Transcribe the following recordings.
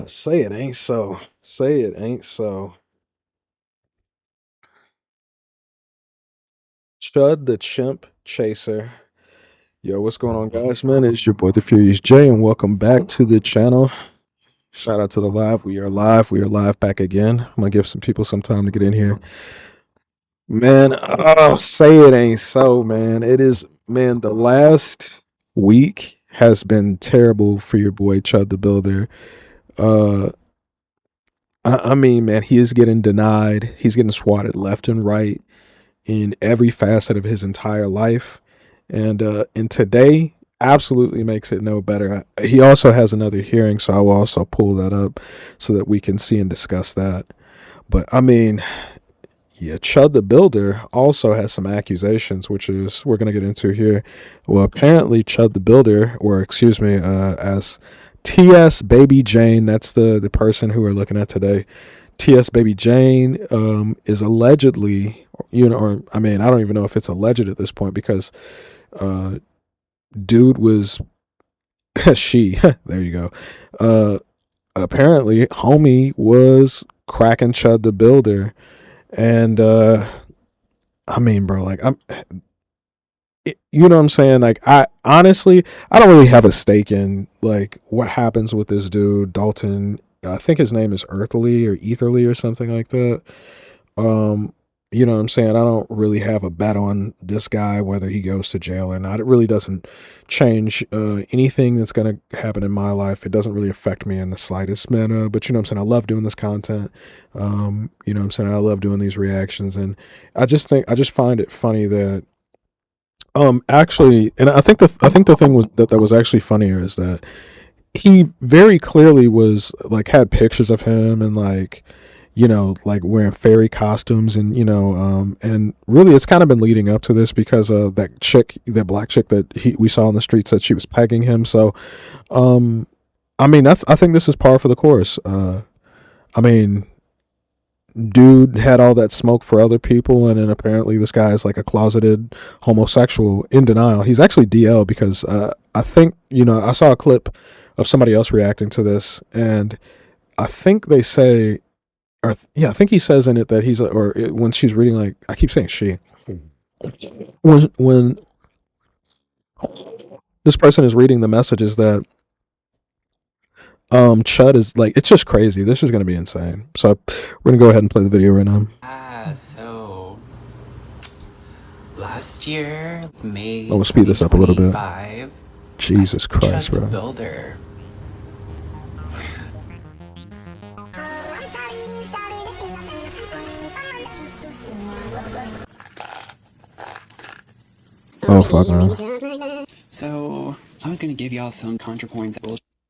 Say it ain't so. Say it ain't so. Chud the Chimp Chaser. Yo, what's going on, guys? Man, it's your boy, The Furious J, and welcome back to the channel. Shout out to the live. We are live. We are live back again. I'm gonna give some people some time to get in here. Man, oh, say it ain't so, man. It is, man, the last week has been terrible for your boy, Chud the Builder. Uh, I mean, man, he is getting denied. He's getting swatted left and right in every facet of his entire life. And today absolutely makes it no better. He also has another hearing, so I will also pull that up so that we can see and discuss that. But I mean, yeah, Chud the Builder also has some accusations, which is we're gonna get into here. Well, apparently Chud the Builder, or excuse me, as TS Baby Jane, that's the person who we're looking at today. TS Baby Jane is allegedly, or I mean, I don't even know if it's alleged at this point because uh, dude was she. There you go. Apparently, homie was cracking Chud the Builder, and I mean, bro, like you know what I'm saying? Like, I honestly, I don't really have a stake in like what happens with this dude, Dalton. I think his name is Earthly or Etherly or something like that. Um, you know what I'm saying? I don't really have a bet on this guy, whether he goes to jail or not. It really doesn't change anything that's going to happen in my life. It doesn't really affect me in the slightest manner. But you know what I'm saying? I love doing this content. You know what I'm saying? I love doing these reactions. And I just find it funny that actually, and I think the thing was that was actually funnier is that he very clearly was like had pictures of him and like, you know, like wearing fairy costumes, and and really it's kind of been leading up to this because that chick, that black chick that we saw on the street said she was pegging him. So um I mean, I think this is par for the course. I mean, dude had all that smoke for other people, and then apparently this guy is like a closeted homosexual in denial. He's actually DL because I think, I saw a clip of somebody else reacting to this, and I think they say, or yeah, I think he says in it that he's, when she's reading, like, I keep saying she, when this person is reading the messages that Chud is like, it's just crazy. This is gonna be insane. So we're gonna go ahead and play the video right now. So last year, May We'll speed this up a little bit. 2025, Jesus Christ, Chud the bro. Builder. Oh fuck, man. So I was gonna give y'all some contrapoints.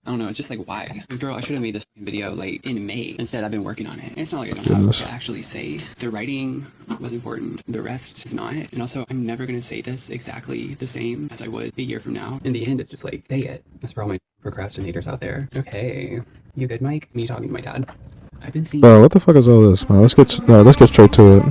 I don't know, it's just like, why? Because girl, I should have made this video like in May. Instead, I've been working on it. And it's not like I don't have to actually say. The writing was important. The rest is not. And also, I'm never going to say this exactly the same as I would a year from now. In the end, it's just like, say it. That's for all my procrastinators out there. Okay. You good, Mike? Me talking to my dad. I've been seeing... Bro, what the fuck is all this, man? Let's get straight to it.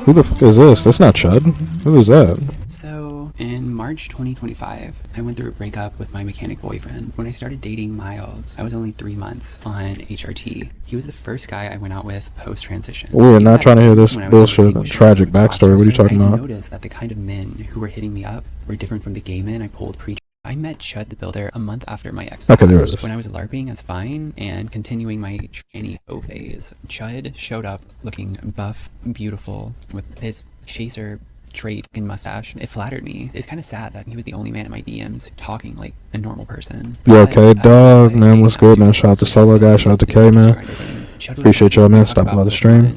Who the fuck is this? That's not Chud. Who is that? So, in March 2025, I went through a breakup with my mechanic boyfriend. When I started dating Miles, I was only 3 months on HRT. He was the first guy I went out with post-transition. We are not trying to hear this bullshit, tragic backstory. What are you talking about? I noticed that the kind of men who were hitting me up were different from the gay men I pulled pre. I met Chud the Builder a month after my ex. Okay, there it is. When I was LARPing as Vine and continuing my tranny hoe phase, Chud showed up looking buff, beautiful, with his chaser trait and mustache. It flattered me. It's kind of sad that he was the only man in my DMs talking like a normal person. You okay, dog? Man, what's good, man? Shout out to Solo Guy, shout out to K, man. Appreciate y'all, man. Stop by the stream.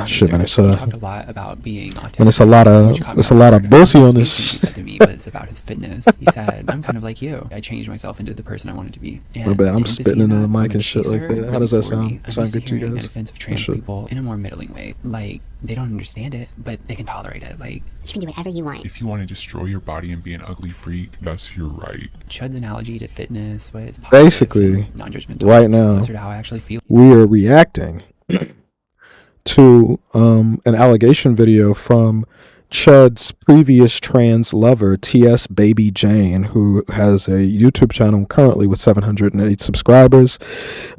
Shit, man. It's talked a lot about being autistic. and it's a lot of bullshit on this. To me was about his fitness. He said, "I'm kind of like you. I changed myself into the person I wanted to be." I bet I'm spitting into the mic and shit like that. How does that sound? Sound good to you guys? Offensive trans people in a more middling way. Like, they don't understand it, but they can tolerate it. Like, you can do whatever you want. If you want to destroy your body and be an ugly freak, that's your right. Chud's analogy to fitness was basically non-judgmental. Right now, closer to how I actually feel. We are reacting to an allegation video from Chud's previous trans lover, T.S. Baby Jane, who has a YouTube channel currently with 708 subscribers,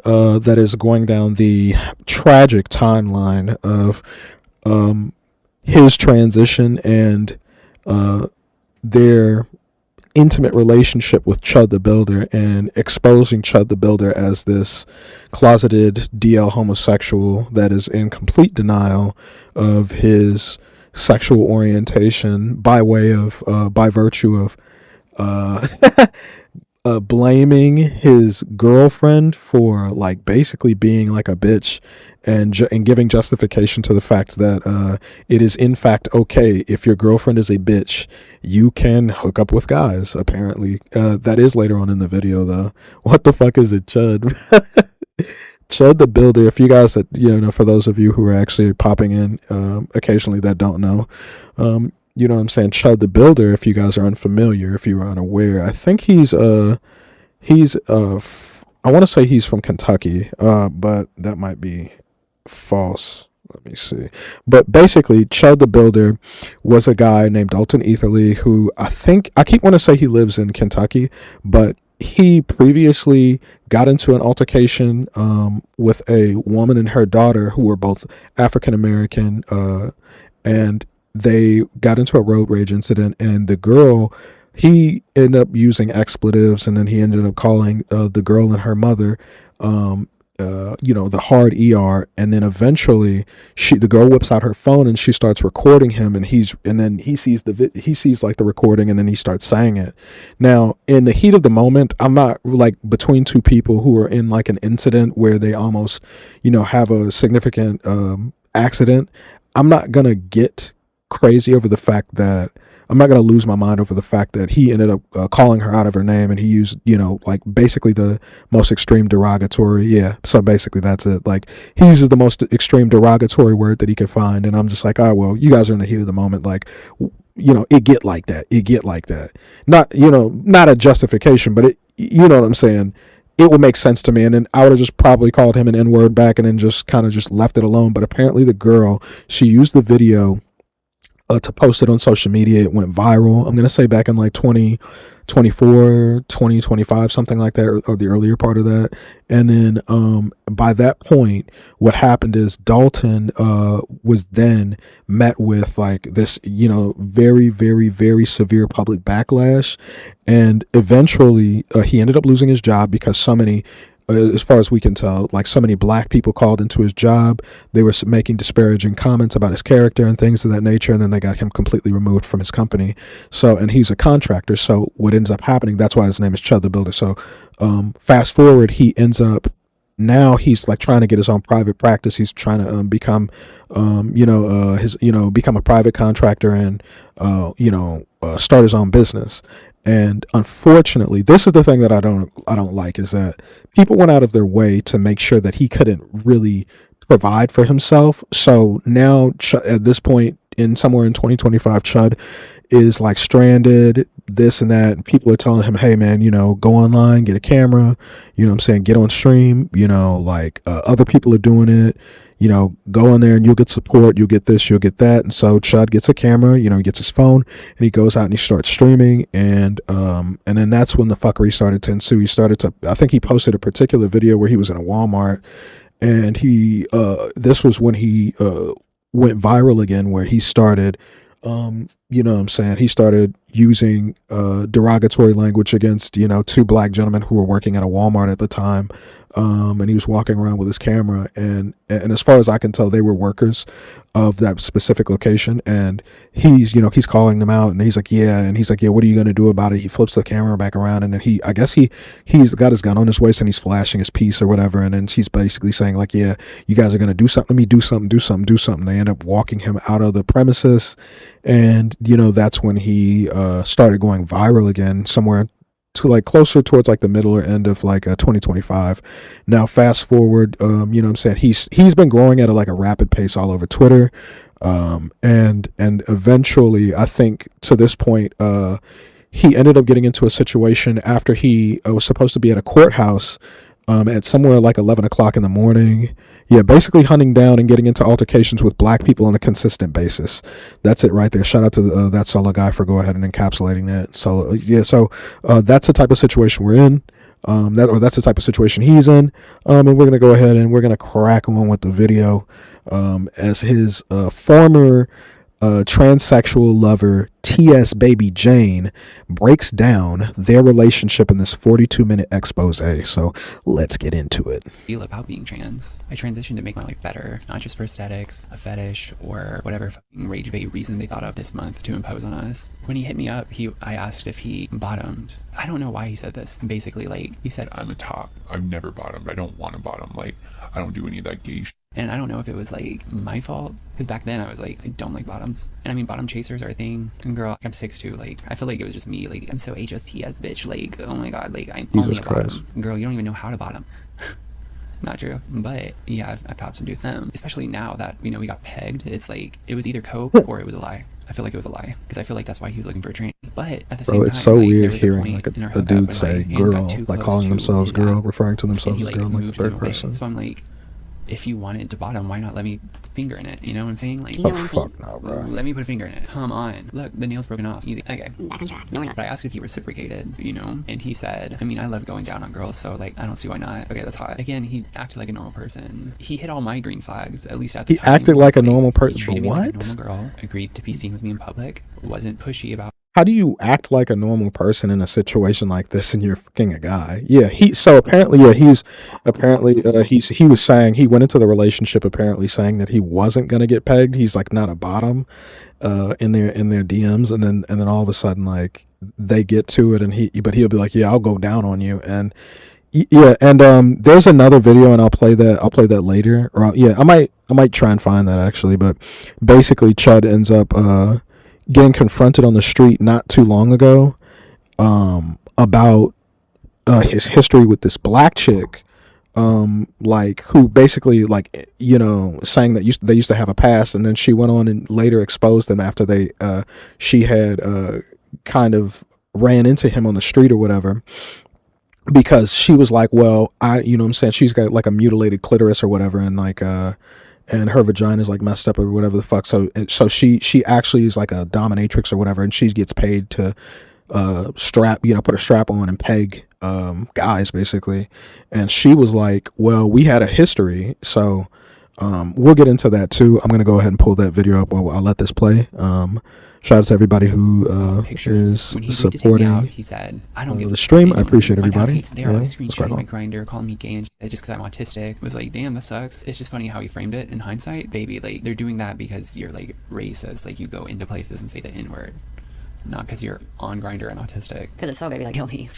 that is going down the tragic timeline of his transition and their intimate relationship with Chud the Builder, and exposing Chud the Builder as this closeted DL homosexual that is in complete denial of his sexual orientation by virtue of blaming his girlfriend for like basically being like a bitch, and giving justification to the fact that it is in fact okay if your girlfriend is a bitch, you can hook up with guys. Apparently, that is later on in the video though. What the fuck is it, Chud? Chud the Builder. If you guys that for those of you who are actually popping in occasionally that don't know, you know what I'm saying, Chud the Builder, if you guys are unfamiliar, if you are unaware, I think he's I want to say he's from Kentucky, but that might be false. Let me see. But basically, Chud the Builder was a guy named Dalton Etherly who I keep wanting to say he lives in Kentucky, but he previously got into an altercation with a woman and her daughter who were both African American, and they got into a road rage incident, and the girl, he ended up using expletives, and then he ended up calling the girl and her mother the hard ER, and then eventually the girl whips out her phone and she starts recording him, and then he sees like the recording, and then he starts saying it. Now, in the heat of the moment, I'm not like between two people who are in like an incident where they almost have a significant accident. I'm not gonna get crazy over the fact that I'm not going to lose my mind over the fact that he ended up calling her out of her name, and he used, like basically the most extreme derogatory. Yeah. So basically that's it. Like he uses the most extreme derogatory word that he could find. And I'm just like, oh, well, you guys are in the heat of the moment. Like, it get like that. It get like that. Not, not a justification, but it, you know what I'm saying? It would make sense to me. And then I would have just probably called him an N-word back and then just kind of just left it alone. But apparently the girl, she used the video to post it on social media. It went viral. I'm going to say back in like 2024, 2025, something like that, or the earlier part of that. And then by that point, what happened is Dalton was then met with like this, very, very, very severe public backlash. And eventually he ended up losing his job because so many, as far as we can tell, like so many black people called into his job. They were making disparaging comments about his character and things of that nature, and then they got him completely removed from his company. So, and he's a contractor, so what ends up happening, that's why his name is Chud the Builder. So fast forward, he ends up, now he's like trying to get his own private practice. He's trying to become become a private contractor and start his own business. And unfortunately, this is the thing that I don't like, is that people went out of their way to make sure that he couldn't really provide for himself. So now at this point, somewhere in 2025, Chud is like stranded, this and that. And people are telling him, hey man, go online, get a camera, get on stream, other people are doing it. Go in there and you'll get support, you'll get this, you'll get that. And so Chud gets a camera, he gets his phone, and he goes out and he starts streaming. And then that's when the fuckery started to ensue. I think he posted a particular video where he was in a Walmart, and this was when he went viral again, where he started, he started using derogatory language against, two black gentlemen who were working at a Walmart at the time. And he was walking around with his camera, and as far as I can tell, they were workers of that specific location. And he's calling them out, and he's like, yeah, what are you gonna do about it? He flips the camera back around, and then he's got his gun on his waist, and he's flashing his piece or whatever, and then he's basically saying like, yeah, you guys are gonna do something to me, do something. They end up walking him out of the premises, and that's when he started going viral again, somewhere to like closer towards like the middle or end of like 2025. Now fast forward, he's been growing at a rapid pace all over Twitter, and eventually, I think to this point, he ended up getting into a situation after he was supposed to be at a courthouse at somewhere like 11 o'clock in the morning. Yeah, basically hunting down and getting into altercations with black people on a consistent basis. That's it right there. Shout out to that solo guy for go ahead and encapsulating that. So yeah, so that's the type of situation we're in. That's the type of situation he's in. And we're gonna go ahead and we're gonna crack on with the video as his former transsexual lover T.S. Baby Jane breaks down their relationship in this 42-minute expose. So let's get into it. Feel about being trans. I transitioned to make my life better, not just for aesthetics, a fetish, or whatever fucking rage bait reason they thought of this month to impose on us. When he hit me up, I asked if he bottomed. I don't know why he said this. Basically, like, he said, I'm a top. I've never bottomed. I don't want to bottom. Like, I don't do any of that gay shit. And I don't know if it was like my fault, because back then I was like, I don't like bottoms. And I mean, bottom chasers are a thing. And girl, I'm 6'2". Like, I feel like it was just me. Like, I'm so HSTS bitch. Like, oh my god, like, I'm only a bottom. Girl, you don't even know how to bottom. Not true. But yeah, I've popped some dudes. Especially now that, you know, we got pegged. It's like, it was either coke or it was a lie. I feel like it was a lie, because I feel like that's why he was looking for a train. But at the same time, it's so like, weird hearing like a dude say girl, like calling themselves girl, referring to themselves as girl, like the third person. So I'm like, if you wanted to bottom, why not let me finger in it? You know what I'm saying? Like, oh fuck no, bro. Let me put a finger in it. Come on. Look, the nail's broken off. Easy. Okay. Back on track. No, we're not. But I asked if he reciprocated, you know, and he said, I mean, I love going down on girls, so like, I don't see why not. Okay, that's hot. Again, he acted like a normal person. He hit all my green flags, at least at the time. He acted like a normal person. He treated me what? like a normal girl, agreed to be seen with me in public, wasn't pushy about. How do you act like a normal person in a situation like this and you're fucking a guy? Yeah, he was saying he went into the relationship apparently saying that he wasn't gonna get pegged. He's like not a bottom in their DMs, and then all of a sudden like they get to it and he'll be like, yeah, I'll go down on you. And yeah, and there's another video and I'll play that later. Or I might try and find that actually, but basically Chud ends up getting confronted on the street not too long ago about his history with this black chick, like who basically, like, you know, saying that they used to have a past, and then she went on and later exposed them after she had kind of ran into him on the street or whatever, because she was like, well, you know what I'm saying, she's got like a mutilated clitoris or whatever, and like and her vagina is like messed up or whatever the fuck. So she actually is like a dominatrix or whatever, and she gets paid to put a strap on and peg guys basically. And she was like, well, we had a history, so we'll get into that too. I'm gonna go ahead and pull that video up while I'll let this play. Shout out to everybody who is supporting out, he said, I don't give the stream. I appreciate everybody. They're always screenshotting my grinder, calling me gay and shit just because I'm autistic. It was like, damn, that sucks. It's just funny how he framed it in hindsight. Baby, like, they're doing that because you're like racist. Like, you go into places and say the N-word, not because you're on grinder and autistic. Because if so, baby, like, guilty.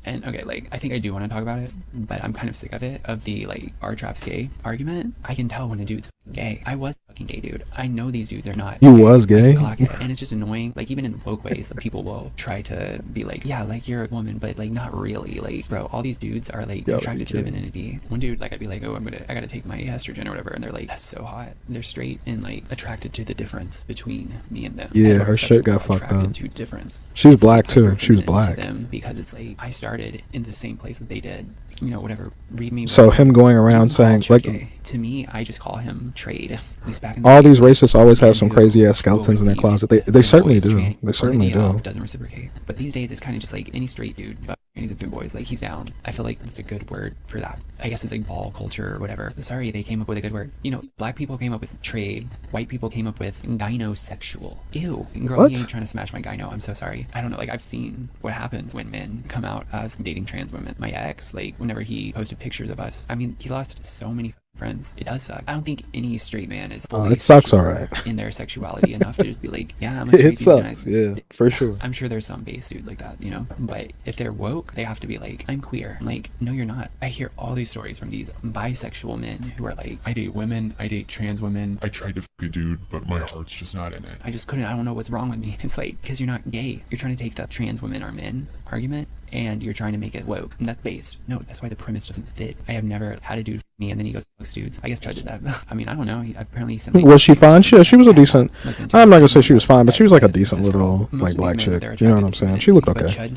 And okay, like, I think I do want to talk about it, but I'm kind of sick of it, of the like R-Trap's gay argument. I can tell when a dude's gay. I was fucking gay, dude. I know these dudes are not. You was gay? And it's just annoying. Like, even in woke ways, that people will try to be like, yeah, like, you're a woman, but like, not really. Like, bro, all these dudes are like attracted to femininity. One dude, like, I'd be like, oh, I gotta take my estrogen or whatever, and they're like, that's so hot. They're straight and like attracted to the difference between me and them. Yeah, her shit got fucked up. To difference. She was black too. She was black. Them because it's like, I started in the same place that they did. You know, whatever. Read me. So him going around saying like, gay. To me, I just call him trade. At least back in the all these racists always have some crazy ass skeletons in their closet. They certainly do. They certainly do. Doesn't reciprocate. But these days, it's kind of just like any straight dude. He's a fit boys, like, he's down. I feel like it's a good word for that. I guess it's like ball culture or whatever. Sorry, they came up with a good word. You know, black people came up with trade. White people came up with gynosexual. Ew. Girl, what? You ain't trying to smash my gyno. I'm so sorry. I don't know. Like, I've seen what happens when men come out as dating trans women. My ex, like, whenever he posted pictures of us, I mean, he lost so many friends. It does suck. I don't think any straight man is fully it sucks, all right, in their sexuality enough to just be like, yeah, I'm a straight it sucks. Yeah, for sure. I'm sure there's some base dude like that, you know, but if they're woke, they have to be like, I'm queer. I'm like, no, you're not. I hear all these stories from these bisexual men who are like, I date women, I date trans women, I tried to fuck a dude, but my heart's just not in it. I just couldn't. I don't know what's wrong with me. It's like, because you're not gay. You're trying to take the trans women are men argument and you're trying to make it woke, and that's based. No, that's why the premise doesn't fit. I have never had a dude me and then he goes fucks dudes. I guess Chud did that. I mean, I don't know. Apparently sent was she fine? Yeah, she was a decent, I'm not gonna say she was fine, but she was like a decent little like black chick, you know what I'm saying? She looked okay,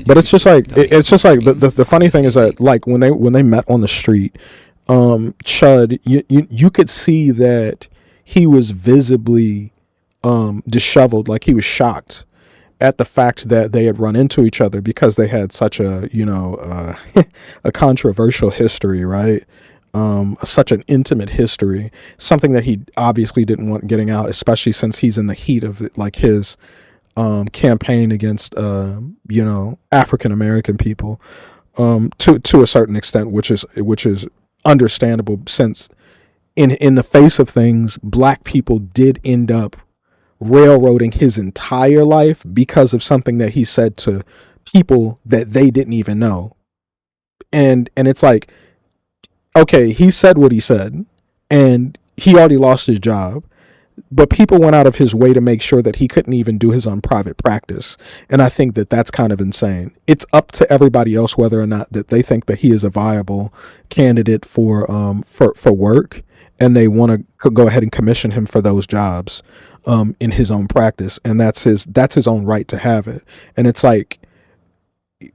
but it's just like the funny thing is that like when they met on the street, Chud, you could see that he was visibly disheveled, like he was shocked at the fact that they had run into each other because they had such a a controversial history, right? Such an intimate history, something that he obviously didn't want getting out, especially since he's in the heat of like his campaign against African American people, to a certain extent, which is understandable, since in the face of things, black people did end up railroading his entire life because of something that he said to people that they didn't even know. And it's like, okay, he said what he said and he already lost his job, but people went out of his way to make sure that he couldn't even do his own private practice. And I think that that's kind of insane. It's up to everybody else whether or not that they think that he is a viable candidate for work, and they want to go ahead and commission him for those jobs in his own practice, and that's his own right to have it. And it's like,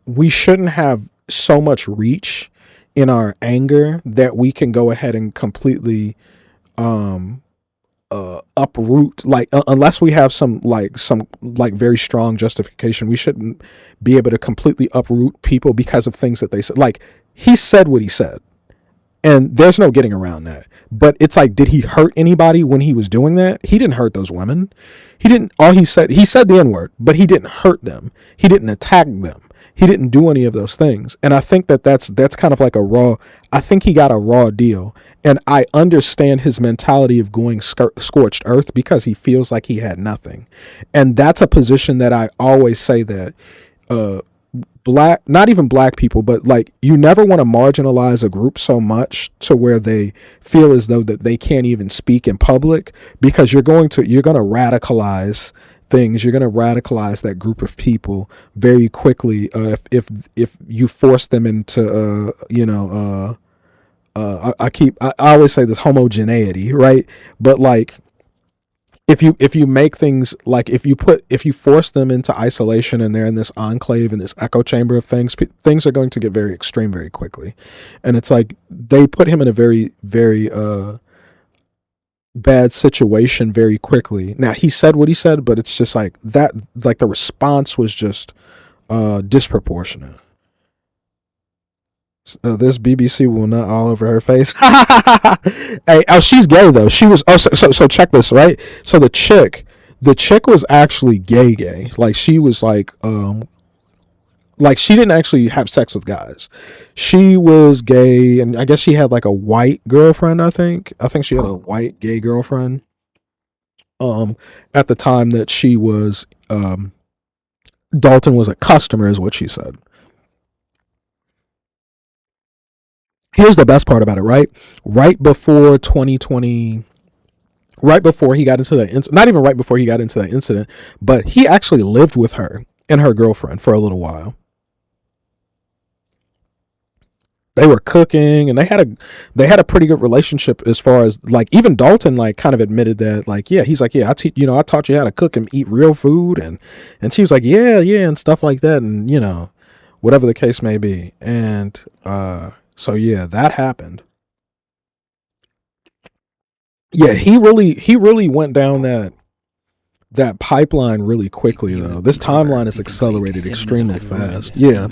we shouldn't have so much reach in our anger that we can go ahead and completely uproot, like unless we have some very strong justification, we shouldn't be able to completely uproot people because of things that they said. Like, he said what he said, and there's no getting around that. But it's like, did he hurt anybody when he was doing that? He didn't hurt those women. He didn't. He said the N-word, but he didn't hurt them. He didn't attack them. He didn't do any of those things. And I think that that's kind of like I think he got a raw deal. And I understand his mentality of going scorched earth because he feels like he had nothing. And that's a position that I always say that not even black people, but like, you never want to marginalize a group so much to where they feel as though that they can't even speak in public, because you're going to radicalize things. You're going to radicalize that group of people very quickly if you force them into I always say this, homogeneity, right? But like, if you make things like, if you force them into isolation and they're in this enclave, in this echo chamber of things, things are going to get very extreme very quickly. And it's like, they put him in a very, very bad situation very quickly. Now, he said what he said, but it's just like that, like the response was just disproportionate. This BBC will not all over her face. Hey, she's gay though. She was. So check this, right? So the chick was actually gay. Like, she was like she didn't actually have sex with guys. She was gay, and I guess she had like a white girlfriend. I think she had a white gay girlfriend. At the time that she was, Dalton was a customer, is what she said. Here's the best part about it, right? Right before 2020, right before he got into the not even right before he got into that incident, but he actually lived with her and her girlfriend for a little while. They were cooking, and they had a pretty good relationship, as far as like, even Dalton like kind of admitted that, like, yeah, he's like, yeah, I taught you how to cook and eat real food, and she was like, yeah, and stuff like that, and whatever the case may be. And so yeah, that happened. Yeah, he really went down that pipeline really quickly, though. This timeline is accelerated extremely fast. Yeah.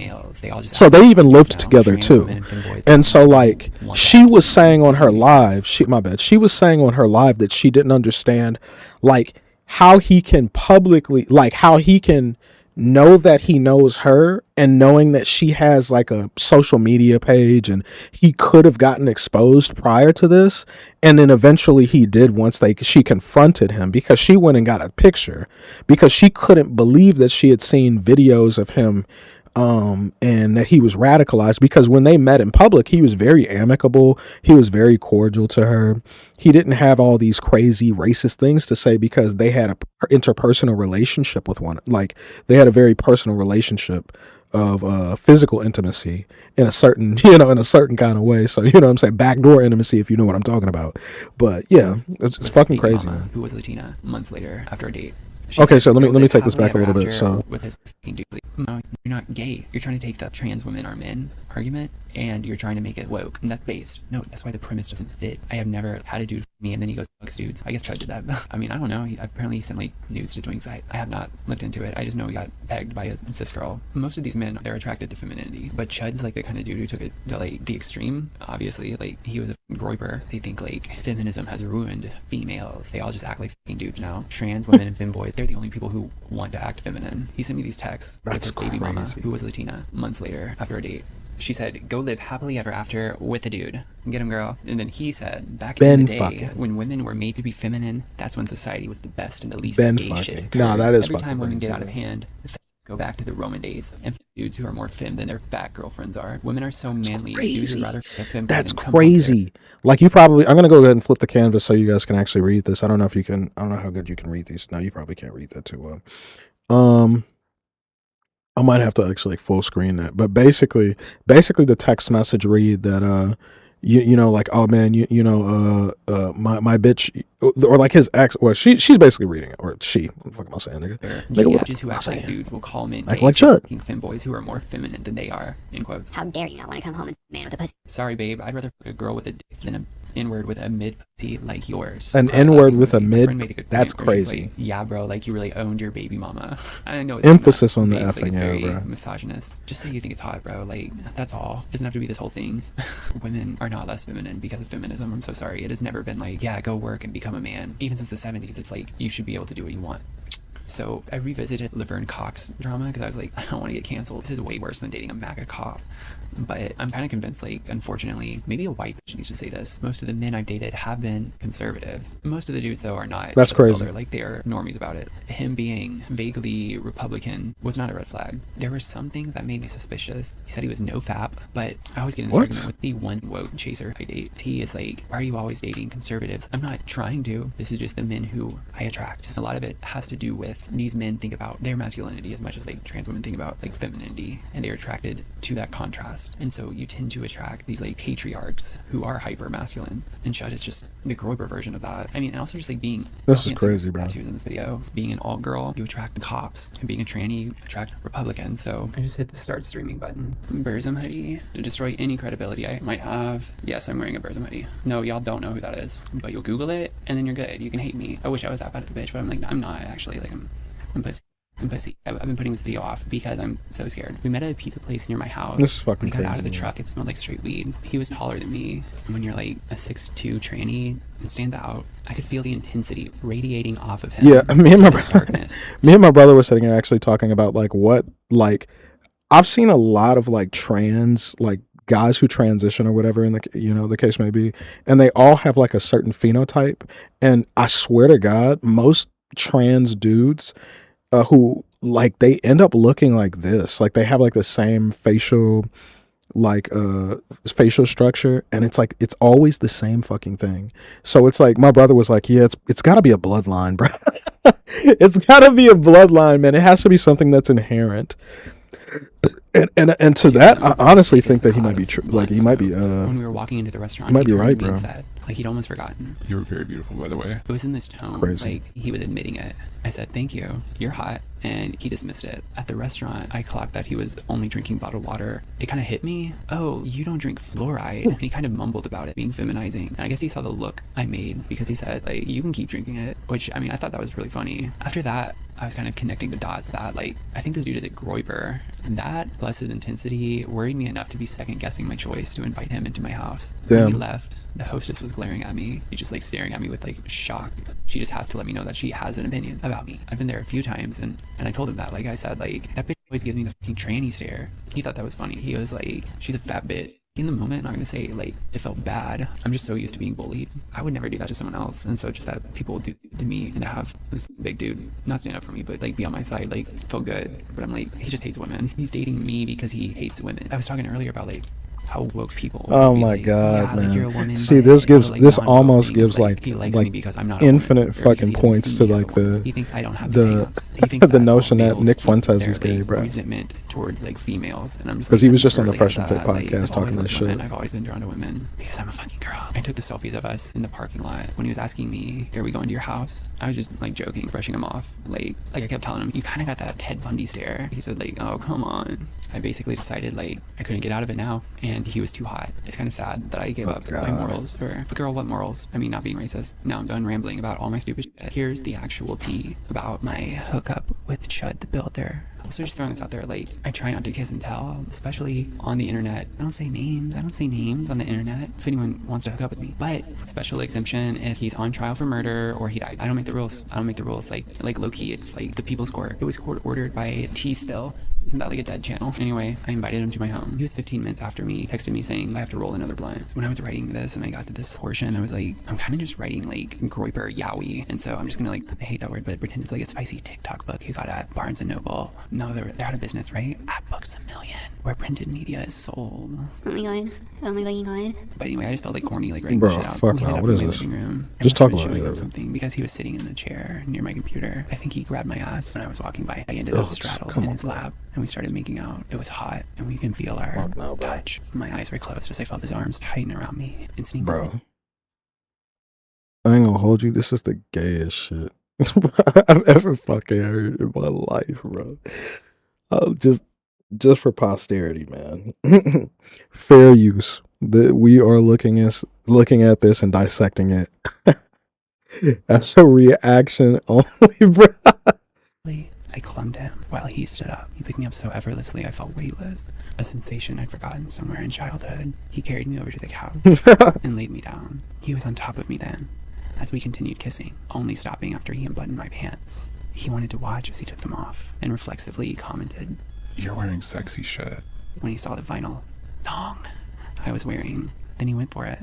So they even lived together too. And so like, she was saying on her live, she was saying on her live that she didn't understand like how he can publicly, like how he can know that he knows her, and knowing that she has like a social media page, and he could have gotten exposed prior to this, and then eventually he did once she confronted him, because she went and got a picture, because she couldn't believe that she had seen videos of him and that he was radicalized, because when they met in public, he was very amicable. He was very cordial to her. He didn't have all these crazy racist things to say, because they had a interpersonal relationship with one. Like, they had a very personal relationship of physical intimacy in a certain, in a certain kind of way. So, what I'm saying? Backdoor intimacy, if you know what I'm talking about. But yeah, it's fucking crazy. Mama, who was Latina, months later after a date. She Okay, said, so let "Go me live take this happily back a ever little bit. after So with his fucking dude." Like, no, you're not gay. You're trying to take the trans women are men argument and you're trying to make it woke, and that's based. No, that's why the premise doesn't fit. I have never had a dude for me and then he goes fucks dudes. I guess Chud did that. I mean, I don't know. Apparently he sent like nudes to Dwing's. I have not looked into it. I just know he got pegged by a cis girl. Most of these men, they're attracted to femininity, but Chud's like the kind of dude who took it to like the extreme. Obviously, like he was a groiper. They think like feminism has ruined females. They all just act like fucking dudes now. Trans women and femboys, they're the only people who want to act feminine. He sent me these texts That's with his baby mama, crazy. who was Latina, months later after a date. She said, "Go live happily ever after with a dude. Get him, girl." And then he said, "Back in the day, fucking. when women were made to be feminine, that's when society was the best and the least Ben gay fucking. shit. Nah, that is Every fucking time women get crazy. out of hand, the femmes go back to the Roman days, and dudes who are more femme than their fat girlfriends are. Women are so manly. Dudes would rather fuck a femme That's than come home to crazy. Like you probably, I'm gonna go ahead and flip the canvas so you guys can actually read this. I don't know if you can. I don't know how good you can read these. No, you probably can't read that too well. I might have to actually like full screen that. But basically the text message read that you know like, oh man, my bitch, or like his ex, well she's basically reading it, or she, what the fuck am I saying, nigga? Nigga, what Bitches who am I act like saying? dudes will call men Act gay like for Chud. fucking femboys who are more feminine than they are. In quotes. How dare you not want to come home and man with a pussy? Sorry, babe. I'd rather fuck a girl with a dick than an N-word with a mid pussy like yours. An I'm N-word laughing with a my mid- friend made a good that's point where she's crazy. like, yeah, bro. Like you really owned your baby mama. I know. It's Emphasis on the based, like, effing, it's yeah, very bro. misogynist. Just say you think it's hot, bro. Like that's all. It doesn't have to be this whole thing. Women are not less feminine because of feminism. I'm so sorry. It has never been like, yeah, go work and become a man. Even since the 70s, it's like you should be able to do what you want. So I revisited Laverne Cox drama because I was like, I don't want to get canceled. This is way worse than dating a MAGA cop. But I'm kind of convinced, like, unfortunately, maybe a white bitch needs to say this. Most of the men I've dated have been conservative. Most of the dudes, though, are not. That's crazy. They're like, they are normies about it. Him being vaguely Republican was not a red flag. There were some things that made me suspicious. He said he was no fap, but I always get in this What? argument with the one woke chaser I date. He is like, why are you always dating conservatives? I'm not trying to. This is just the men who I attract. A lot of it has to do with these men think about their masculinity as much as like trans women think about like femininity, and they're attracted to that contrast. And so you tend to attract these like patriarchs who are hyper masculine, and Chud is just the Grover version of that. I mean, and also just like being This is you can't see crazy, bro. tattoos in this video. Being an alt girl, you attract cops, and being a tranny, you attract Republicans. So I just hit the start streaming button. Burzum hoodie to destroy any credibility I might have. Yes, I'm wearing a Burzum hoodie. No, y'all don't know who that is, but you'll Google it, and then you're good. You can hate me. I wish I was that bad of a bitch, but I'm like, I'm not actually. Like I'm pussy. I'm pussy. I've been putting this video off because I'm so scared. We met at a pizza place near my house. This is fucking When he got out of the crazy, truck, it smelled like straight weed. He was taller than me. And when you're like a 6'2" tranny, it stands out. I could feel the intensity radiating off of him. Yeah, me and my The darkness. me and my brother were sitting here actually talking about like what, like, I've seen a lot of like trans, like guys who transition or whatever in the, you know, the case may be, and they all have like a certain phenotype. And I swear to God, most trans dudes who like, they end up looking like this, like they have like the same facial, like facial structure, and it's like it's always the same fucking thing. So it's like my brother was like, yeah, it's got to be a bloodline, bro. It's got to be a bloodline, man. It has to be something that's inherent. And to that, I honestly think that he might be true. Like he might be. When we were walking into the restaurant, you might he be turned right, to me and bro. said, like he'd almost forgotten. You're very beautiful, by the way. It was in this tone, Crazy. like he was admitting it. I said, "Thank you, you're hot," and he dismissed it. At the restaurant, I clocked that he was only drinking bottled water. It kind of hit me. Oh, you don't drink fluoride? And he kind of mumbled about it being feminizing. And I guess he saw the look I made because he said, like, you can keep drinking it. Which, I mean, I thought that was really funny. After that, I was kind of connecting the dots that, like, I think this dude is a groiper. That, plus his intensity, worried me enough to be second guessing my choice to invite him into my house. When he Damn. left, the hostess was glaring at me. She just like staring at me with like shock. She just has to let me know that she has an opinion about me. I've been there a few times, and I told him that. Like I said, like, that bitch always gives me the fucking tranny stare. He thought that was funny. He was like, she's a fat bitch. In the moment, I'm not gonna say like it felt bad. I'm just so used to being bullied. I would never do that to someone else, and so just that people would do to me and to have this big dude not stand up for me, but like be on my side, like felt good. But I'm like, he just hates women. He's dating me because he hates women. I was talking earlier about like how woke people. Oh would be my like, God, yeah, man. like you're a woman. See, but this all gives the, like, this non-woke almost things, gives like he likes me because I'm not a infinite woman, or because fucking he doesn't points see to me as a like woman. the He thinks I don't have these the hang-ups. He thinks the that notion all that males Nick keep Fuentes their, is gay, like, bro. resentment towards like females, and I'm just Because like, he was I've just on the never Fresh really and had Fit that. Like, podcast I've always talking this loved women. shit. I've always been drawn to women because I'm a fucking girl. I took the selfies of us in the parking lot when he was asking me, "Are we going to your house?" I was just like joking, brushing him off. Like I kept telling him, "You kind of got that Ted Bundy stare." He said like, "Oh, come on." I basically decided like I couldn't get out of it now, and he was too hot. It's kind of sad that I gave up my morals for. But girl, what morals? I mean, not being racist. Now I'm done rambling about all my stupid shit. Here's the actual tea about my hookup with Chud the Builder. Also, just throwing this out there, like, I try not to kiss and tell, especially on the internet. I don't say names on the internet if anyone wants to hook up with me. But special exemption if he's on trial for murder or he died. I don't make the rules. Like low-key, it's like the People's Court. It was court-ordered by T-Still. Isn't that like a dead channel? Anyway, I invited him to my home. He was 15 minutes after me, texted me saying I have to roll another blunt. When I was writing this and I got to this portion, I was like, I'm kind of just writing like Groyper Yowie. And so I'm just gonna like, I hate that word, but pretend it's like a spicy TikTok book you got at Barnes & Noble. No, they're out of business, right? At Books A Million, where printed media is sold. Oh my god. Oh my fucking god. But anyway, I just felt like corny, like writing Bro, this shit out. fuck We no, ended up what in is my this? living room. I Just must have talk been about showing it. him something because he was sitting in a chair near my computer. I think he grabbed my ass when I was walking by. I ended up straddled in his lap, and we started making out. It was hot, and we can feel our Fuck no, bro. touch. My eyes were closed as I felt his arms tighten around me and sneak. Bro, I ain't gonna hold you. This is the gayest shit I've ever fucking heard in my life, bro. Just for posterity, man. Fair use. That we are looking at this and dissecting it as a reaction only, bro. I clung to him while he stood up. He picked me up so effortlessly I felt weightless, a sensation I'd forgotten somewhere in childhood. He carried me over to the couch and laid me down. He was on top of me then, as we continued kissing, only stopping after he unbuttoned my pants. He wanted to watch as he took them off, and reflexively commented, You're wearing sexy shit. when he saw the vinyl thong I was wearing. Then he went for it.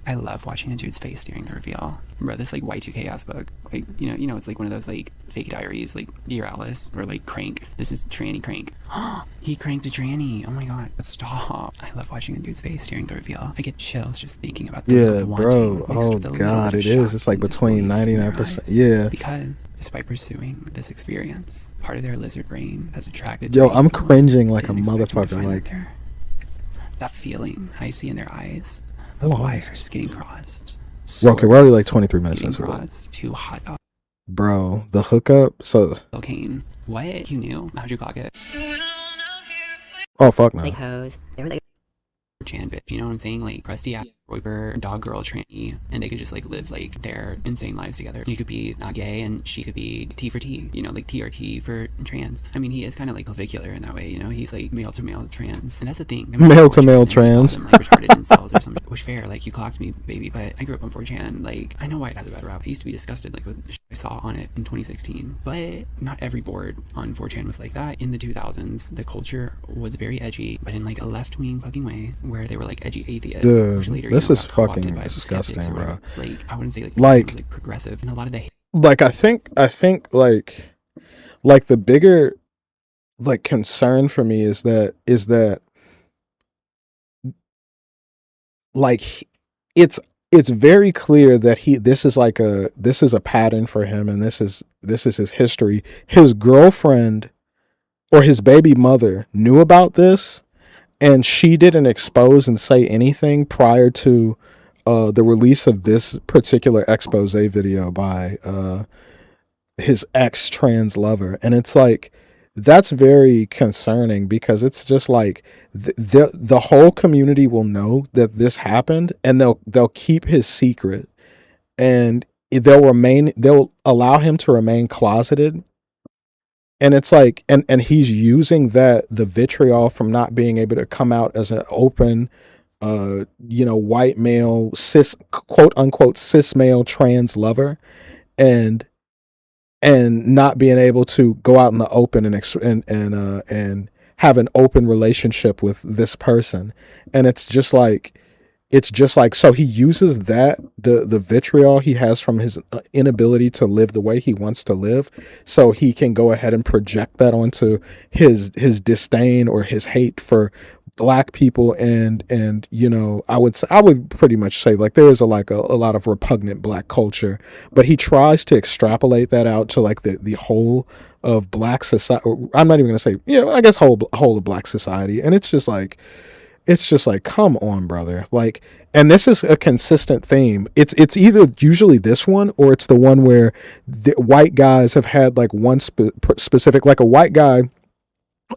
I love watching a dude's face during the reveal. Bro, this like Y2K ass book. Like, you know, it's like one of those like fake diaries, like Dear Alice or like Crank. This is Tranny Crank. He cranked a tranny. Oh my god. Stop. I love watching a dude's face during the reveal. I get chills just thinking about the look Yeah, of bro. wanting mixed Oh with a little god, bit of it is. shock It's like and between disbelief in their 99%. eyes. Yeah. Because despite pursuing this experience, part of their lizard brain has attracted to Yo, being I'm someone cringing like a isn't expecting to motherfucker. find Like, that feeling I see in their eyes how of long is wires this? getting crossed. Well, okay, we're already like Swords 23 minutes getting into it. crossed. Two hot dog Bro, the hookup. So, cocaine. What? You knew? How'd you clock it? oh fuck no. Like hoes. They were like Chan bitch. You know what I'm saying? Like crusty ass Roiper, dog girl tranny, and they could just like live like their insane lives together. You could be not gay and she could be T for T, you know, like TRT for trans. I mean, he is kind of like clavicular in that way, you know, he's like male to male trans. And that's the thing. I mean, Male to 4chan, male and we call trans. them, like retarded incels or something. Which fair, like you clocked me, baby, but I grew up on 4chan. Like, I know why it has a bad rap. I used to be disgusted like with the shit I saw on it in 2016. But not every board on 4chan was like that. In the 2000s, the culture was very edgy, but in like a left-wing fucking way, where they were like edgy atheists. Dude, which later, this you know, is got co-opted fucking by disgusting, skeptics or whatever. bro. It's like, I wouldn't say like, Like- it was like progressive, and a lot of the Like, I think like the bigger like concern for me is that like it's very clear that this is a pattern for him, and this is his history. His girlfriend or his baby mother knew about this, and she didn't expose and say anything prior to the release of this particular expose video by his ex trans lover. And it's like, that's very concerning, because it's just like the whole community will know that this happened, and they'll keep his secret, and they'll allow him to remain closeted. And it's like, and he's using the vitriol from not being able to come out as an open white male, cis, quote unquote, cis male trans lover, and not being able to go out in the open and have an open relationship with this person. And it's just like, so he uses that, the vitriol he has from his inability to live the way he wants to live, so he can go ahead and project that onto his disdain or his hate for black people, and you know, I would pretty much say like there is a lot of repugnant black culture, but he tries to extrapolate that out to like the whole of black society. I'm not even gonna say, yeah, I guess whole of black society, and it's just like come on, brother. Like, and this is a consistent theme. It's either usually this one or it's the one where the white guys have had like one specific, like a white guy.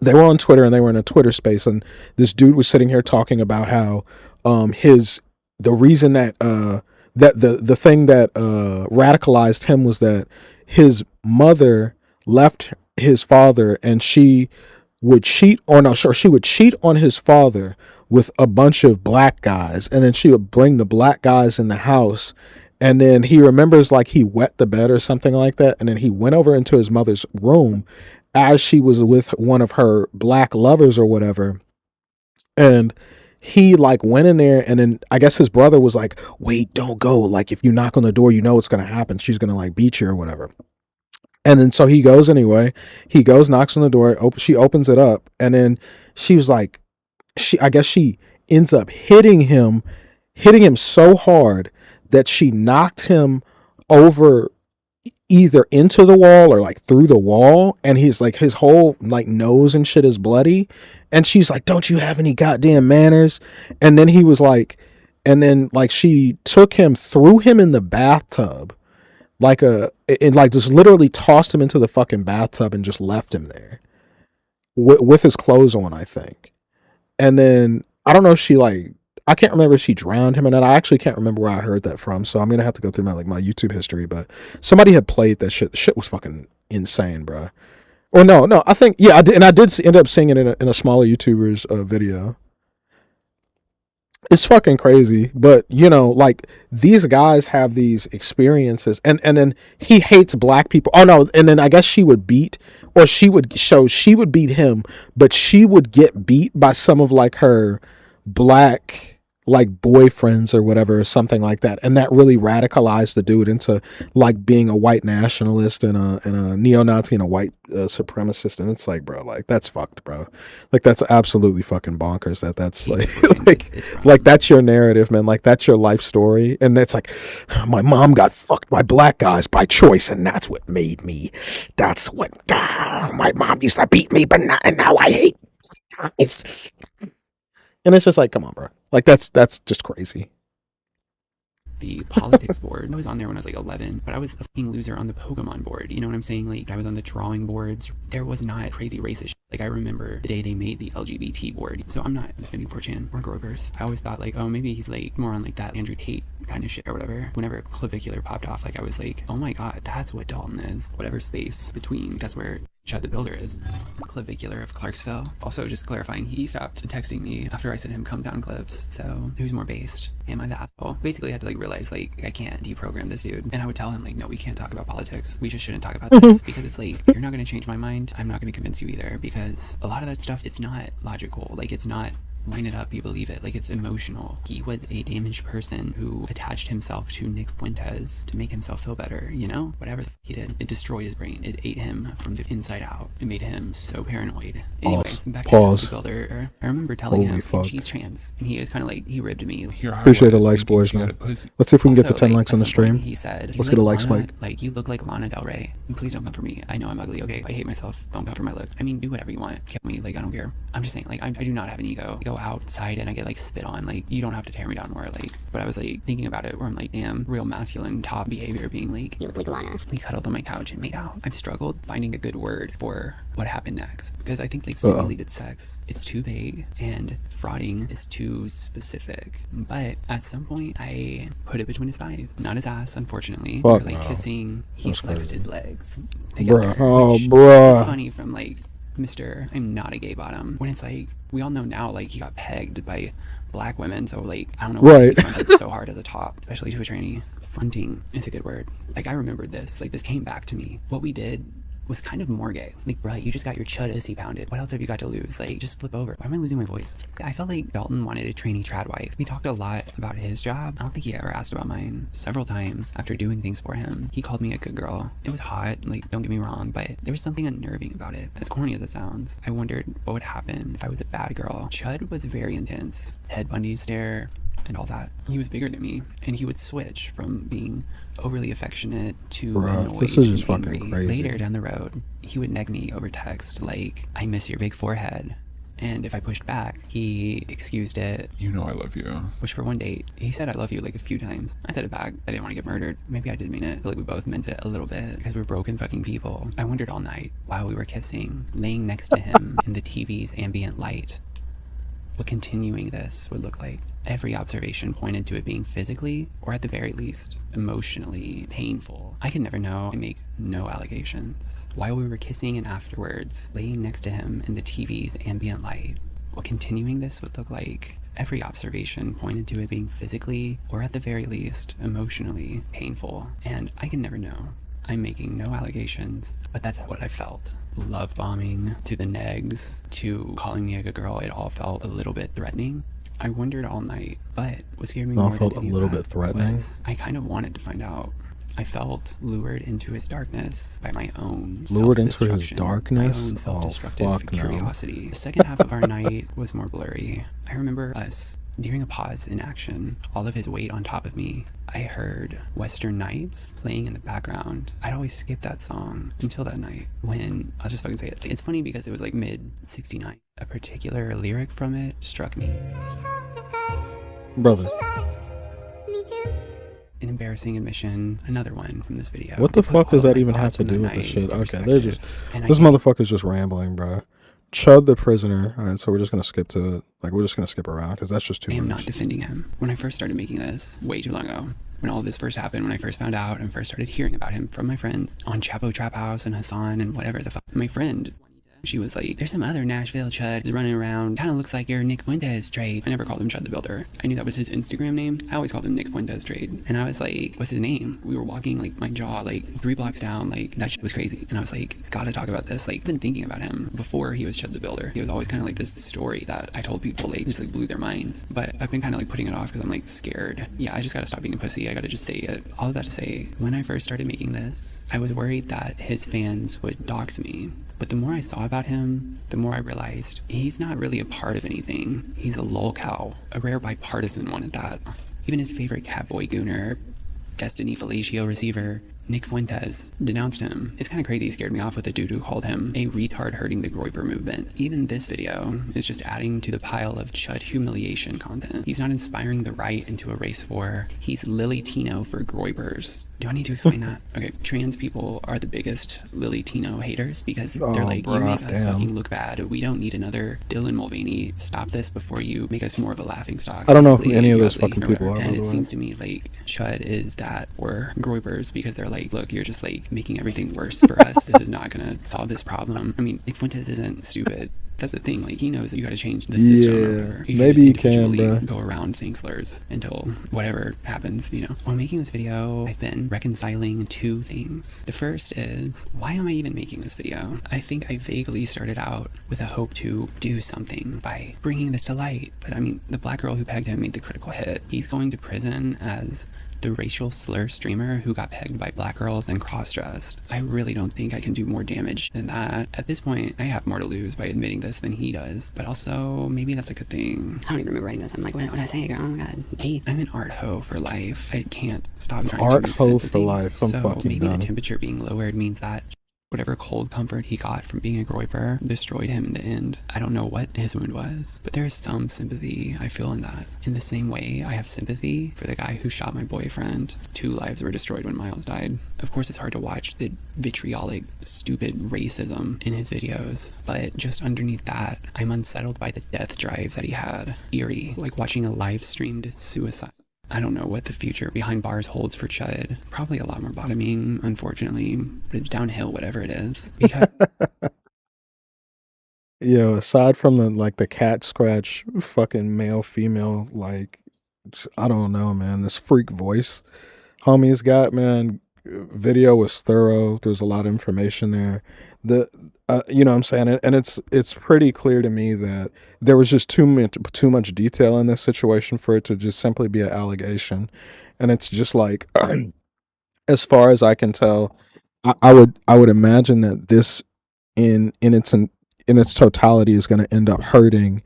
They were on Twitter and they were in a Twitter space, and this dude was sitting here talking about how the reason that the thing that radicalized him was that his mother left his father, and she would cheat, or no, sure, she would cheat on his father with a bunch of black guys, and then she would bring the black guys in the house, and then he remembers like he wet the bed or something like that, and then he went over into his mother's room as she was with one of her black lovers or whatever, and he like went in there, and then I guess his brother was like, wait, don't go, like if you knock on the door, you know what's gonna happen, she's gonna like beat you or whatever. And then so he goes anyway. He goes, knocks on the door. She opens it up, and then she was like, I guess she ends up hitting him so hard that she knocked him over either into the wall or like through the wall, and he's like, his whole like nose and shit is bloody. And she's like, "Don't you have any goddamn manners?" And then he was like, and then like she took him, threw him in the bathtub. And like just literally tossed him into the fucking bathtub and just left him there with his clothes on, I think. And then I don't know if she like, I can't remember if she drowned him or not. I actually can't remember where I heard that from, so I'm gonna have to go through my YouTube history. But somebody had played that shit. The shit was fucking insane, bro. Or no, I think, yeah, I did, and I did end up seeing it in a smaller YouTuber's video. It's fucking crazy, but you know, like these guys have these experiences, and then he hates black people. Oh no, and then I guess she would beat him, but she would get beat by some of like her black like boyfriends or whatever, or something like that, and that really radicalized the dude into like being a white nationalist and a neo-Nazi and a white supremacist. And it's like, bro, like that's fucked, bro. Like that's absolutely fucking bonkers. That's like that's your narrative, man. Like that's your life story, and it's like, my mom got fucked by black guys by choice, and that's what made me. That's what my mom used to beat me, but now I hate guys. And it's just like, come on, bro. Like that's just crazy. The politics board. I was on there when I was like 11, but I was a fucking loser on the Pokemon board. You know what I'm saying? Like I was on the drawing boards. There was not crazy racist shit. Like I remember the day they made the LGBT board. So I'm not defending 4chan or Gropers. I always thought like, oh, maybe he's like more on like that Andrew Tate kind of shit or whatever. Whenever Clavicular popped off, like I was like, oh my god, that's what Dalton is. Whatever space between, that's where Chad the Builder is. Clavicular of Clarksville. Also, just clarifying, he stopped texting me after I sent him come down clips. So who's more based? Am I the asshole? Basically, I had to like realize like I can't deprogram this dude, and I would tell him like, no, we can't talk about politics. We just shouldn't talk about this because it's like, you're not going to change my mind. I'm not going to convince you either, because a lot of that stuff, it's not logical. Like it's not line it up, you believe it. Like it's emotional. He was a damaged person who attached himself to Nick Fuentes to make himself feel better, you know? Whatever the he did, it destroyed his brain. It ate him from the inside out. It made him so paranoid. Anyway, back to the Builder. I remember telling him she's trans, and he was kind of like, he ribbed me. Appreciate the likes, boys, man. Let's see if we can get to 10 likes on the stream. He said, let's get a like spike. Like, you look like Lana Del Rey. Please don't come for me. I know I'm ugly, okay? I hate myself. Don't come for my look. I mean, do whatever you want. Kill me. Like, I don't care. I'm just saying, like, I do not have an ego. I go outside and I get like spit on. Like, you don't have to tear me down more. Like, but I was like thinking about it where I'm like, damn, real masculine top behavior being like, you look like Lana. We cuddled on my couch and made out. I've struggled finding a good word for what happened next, because I think like simulated sex, it's too vague, and frauding is too specific. But at some point I put it between his thighs, not his ass, unfortunately. We were like kissing. He flexed his legs together, it's funny from like Mr. I'm not a gay bottom, when it's like, we all know now, like, he got pegged by black women, so like, I don't know why he fronted so hard as a top, especially to a tranny. Fronting is a good word. Like, I remembered this, like, this came back to me. What we did was kind of more gay. Like, bruh, you just got your chud ussy pounded. What else have you got to lose? Like, just flip over. Why am I losing my voice? I felt like Dalton wanted a trainee trad wife. We talked a lot about his job. I don't think he ever asked about mine. Several times after doing things for him, he called me a good girl. It was hot, like, don't get me wrong, but there was something unnerving about it. As corny as it sounds, I wondered what would happen if I was a bad girl. Chud was very intense. Ted Bundy stare and all that. He was bigger than me, and he would switch from being overly affectionate to Bruh, annoyed this is just and fucking angry. crazy. Later down the road, he would neg me over text like, I miss your big forehead. And if I pushed back, he excused it, You know I love you. which for one date, he said I love you like a few times. I said it back. I didn't want to get murdered. Maybe I did mean it. I feel like we both meant it a little bit because we're broken fucking people. I wondered all night while we were kissing, laying next to him in the TV's ambient light, what continuing this would look like. Every observation pointed to it being physically, or at the very least, emotionally painful. I could never know. I make no allegations. While we were kissing and afterwards, laying next to him in the TV's ambient light, what continuing this would look like. Every observation pointed to it being physically, or at the very least, emotionally painful. And I can never know. I'm making no allegations, but that's what I felt. Love bombing, to the negs, to calling me a good girl, it all felt a little bit threatening. I wondered all night, but what scared me It all more felt than a any of little that bit threatening? was I kind of wanted to find out. I felt lured into his darkness by my own Lured into his self-destruction, darkness? my own Oh, self-destructive fuck no. curiosity. The second half of our night was more blurry. I remember us during a pause in action, all of his weight on top of me. I heard Western Nights playing in the background. I'd always skip that song until that night when, I'll just fucking say it. It's funny because it was like mid 69. A particular lyric from it struck me. Brother, An embarrassing admission, another one from this video. what the They put fuck all does of that my even have thoughts to from do that with this night shit? in Okay, they're just... perspective, and I This get- motherfucker's just rambling, bro. Chud the prisoner. All right, so we're just gonna skip to it. Like, we're just gonna skip around because that's just too I am much. not defending him. When I first started making this, way too long ago, when all of this first happened, when I first found out and first started hearing about him from my friends on Chapo Trap House and Hassan and whatever the fuck. My friend, she was like, there's some other Nashville Chud running around. Kind of looks like your Nick Fuentes trade. I never called him Chud the Builder. I knew that was his Instagram name. I always called him Nick Fuentes trade. And I was like, what's his name? We were walking like my jaw, like 3 blocks down. Like that shit was crazy. And I was like, gotta talk about this. Like, I've been thinking about him before he was Chud the Builder. He was always kind of like this story that I told people, like, just like blew their minds. But I've been kind of like putting it off because I'm like scared. Yeah, I just gotta stop being a pussy. I gotta just say it. All of that to say, when I first started making this, I was worried that his fans would dox me. But the more I saw about him, the more I realized he's not really a part of anything. He's a lolcow, a rare bipartisan one at that. Even his favorite catboy gooner, Destiny Fellatio receiver, Nick Fuentes, denounced him. It's kind of crazy he scared me off with a dude who called him a retard hurting the Groyper movement. Even this video is just adding to the pile of Chud humiliation content. He's not inspiring the right into a race war. He's Lily Tino for Groypers. Do I need to explain that? Okay, trans people are the biggest Lily Tino haters because they're Oh, like, you bruh, make us damn. fucking look bad. We don't need another Dylan Mulvaney. Stop this before you make us more of a laughing stock. I don't know who Basically, any of you those ugly fucking or people whatever. are, by And the it way. seems to me like Chud is that for Groypers because they're like, look, you're just like making everything worse for us. This is not gonna solve this problem. I mean, Nick Fuentes isn't stupid. That's the thing. Like, he knows that you got to change the system. Yeah, or whatever. You maybe just he can, individually bruh. go around saying slurs until whatever happens. You know. While making this video, I've been reconciling 2 things. The first is, why am I even making this video? I think I vaguely started out with a hope to do something by bringing this to light. But I mean, the black girl who pegged him made the critical hit. He's going to prison as the racial slur streamer who got pegged by black girls and cross-dressed. I really don't think I can do more damage than that. At this point, I have more to lose by admitting this than he does, but also maybe that's a good thing. I don't even remember writing this. I'm like, what did I say, girl? Oh my god. Gee. I'm an art hoe for life. I can't stop trying art to make hoe sense of for things. life. I'm so fucking maybe done. the temperature being lowered means that whatever cold comfort he got from being a Groyper destroyed him in the end. I don't know what his wound was, but there is some sympathy I feel in that. In the same way, I have sympathy for the guy who shot my boyfriend. 2 lives were destroyed when Miles died. Of course, it's hard to watch the vitriolic, stupid racism in his videos, but just underneath that, I'm unsettled by the death drive that he had. Eerie, like watching a live-streamed suicide. I don't know what the future behind bars holds for Chud. Probably a lot more bottoming, unfortunately, but it's downhill, whatever it is. Because Yo, aside from the cat scratch, fucking male female, like, I don't know, man. This freak voice, homie's got, man. video was thorough. There's a lot of information there. You know what I'm saying? And it's pretty clear to me that there was just too much detail in this situation for it to just simply be an allegation. And it's just like, as far as I can tell, I would imagine that this in its totality is going to end up hurting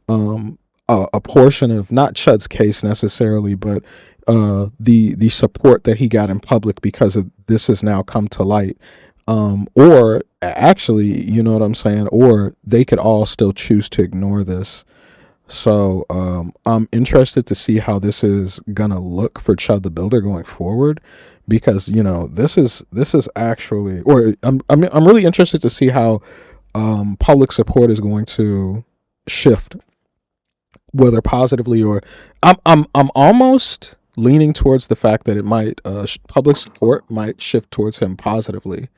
a portion of not Chud's case necessarily, but the support that he got in public because of this has now come to light. Or actually, you know what I'm saying? Or they could all still choose to ignore this. So I'm interested to see how this is gonna look for Chud the Builder going forward, because you know this is actually, or I'm really interested to see how public support is going to shift, whether positively or I'm almost leaning towards the fact that it might public support might shift towards him positively.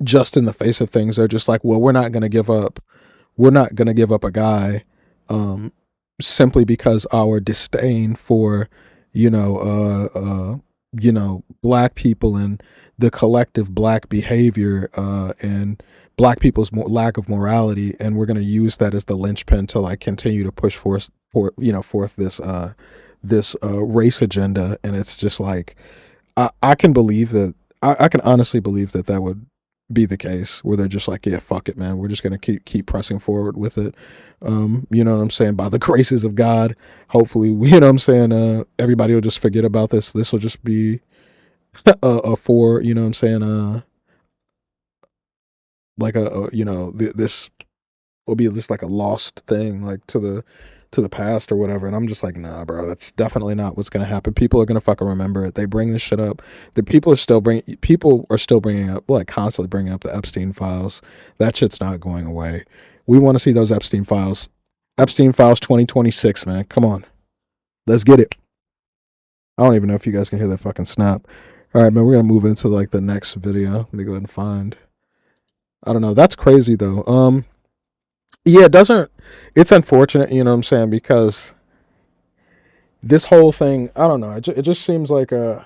Just in the face of things, they're just like, well, we're not going to give up a guy simply because our disdain for black people and the collective black behavior and black people's lack of morality, and we're going to use that as the linchpin to like continue to push forth this race agenda. And it's just like I can believe that. I can honestly believe that that would be the case, where they're just like, yeah, fuck it, man. We're just going to keep pressing forward with it. You know what I'm saying? By the graces of God, hopefully, you know what I'm saying? Everybody will just forget about this. This will just be for, you know what I'm saying? Like this will be just like a lost thing, like to the past or whatever. And I'm just like, nah, bro, that's definitely not what's gonna happen. People are gonna fucking remember it. They bring this shit up. People are still bringing up, like constantly bringing up the Epstein files. That shit's not going away. We want to see those Epstein files 2026, man. Come on, let's get it. I don't even know if you guys can hear that fucking snap. All right, man, we're gonna move into like the next video. Let me go ahead and find. I don't know. That's crazy though. Yeah, it's unfortunate, you know what I'm saying, because this whole thing, I don't know, it just seems like we're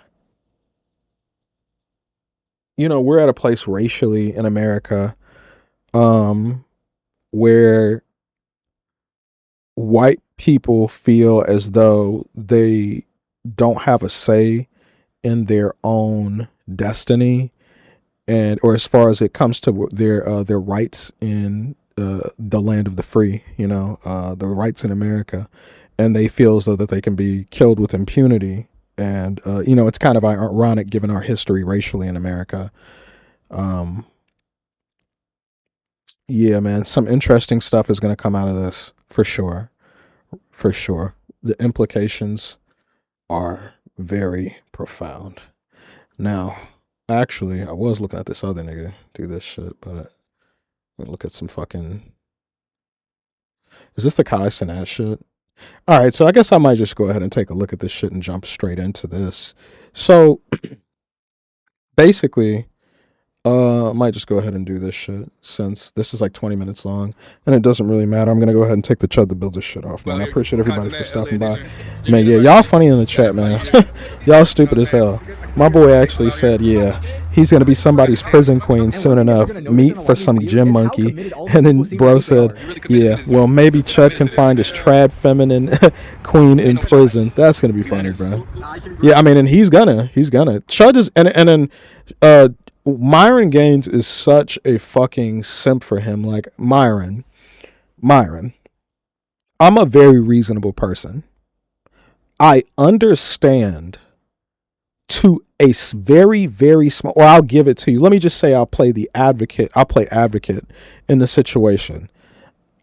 at a place racially in America where white people feel as though they don't have a say in their own destiny, and or as far as it comes to their rights in the land of the free, the rights in America, and they feel as though that they can be killed with impunity. And it's kind of ironic given our history racially in America. Yeah, man, some interesting stuff is going to come out of this for sure. The implications are very profound. Now, actually, I was looking at this other nigga do this shit, but look at some fucking. Is this the Kai Cenat shit? All right, so I guess I might just go ahead and take a look at this shit and jump straight into this. So basically, I might just go ahead and do this shit since this is like 20 minutes long and it doesn't really matter. I'm gonna go ahead and take the Chud the Builder shit off, man. I appreciate everybody for stopping by. Man, yeah, y'all funny in the chat, man. Y'all stupid as hell. My boy actually said, yeah, he's gonna be somebody's prison queen soon enough. Meet for some gym monkey. And then bro said, yeah, well maybe Chud can find his trad feminine queen in prison. That's gonna be funny, bro. Yeah, I mean, and he's gonna. Chud is, and then Myron Gaines is such a fucking simp for him. Like, Myron, I'm a very reasonable person. I understand to a very, very small, or I'll give it to you. Let me just say I'll play advocate in the situation.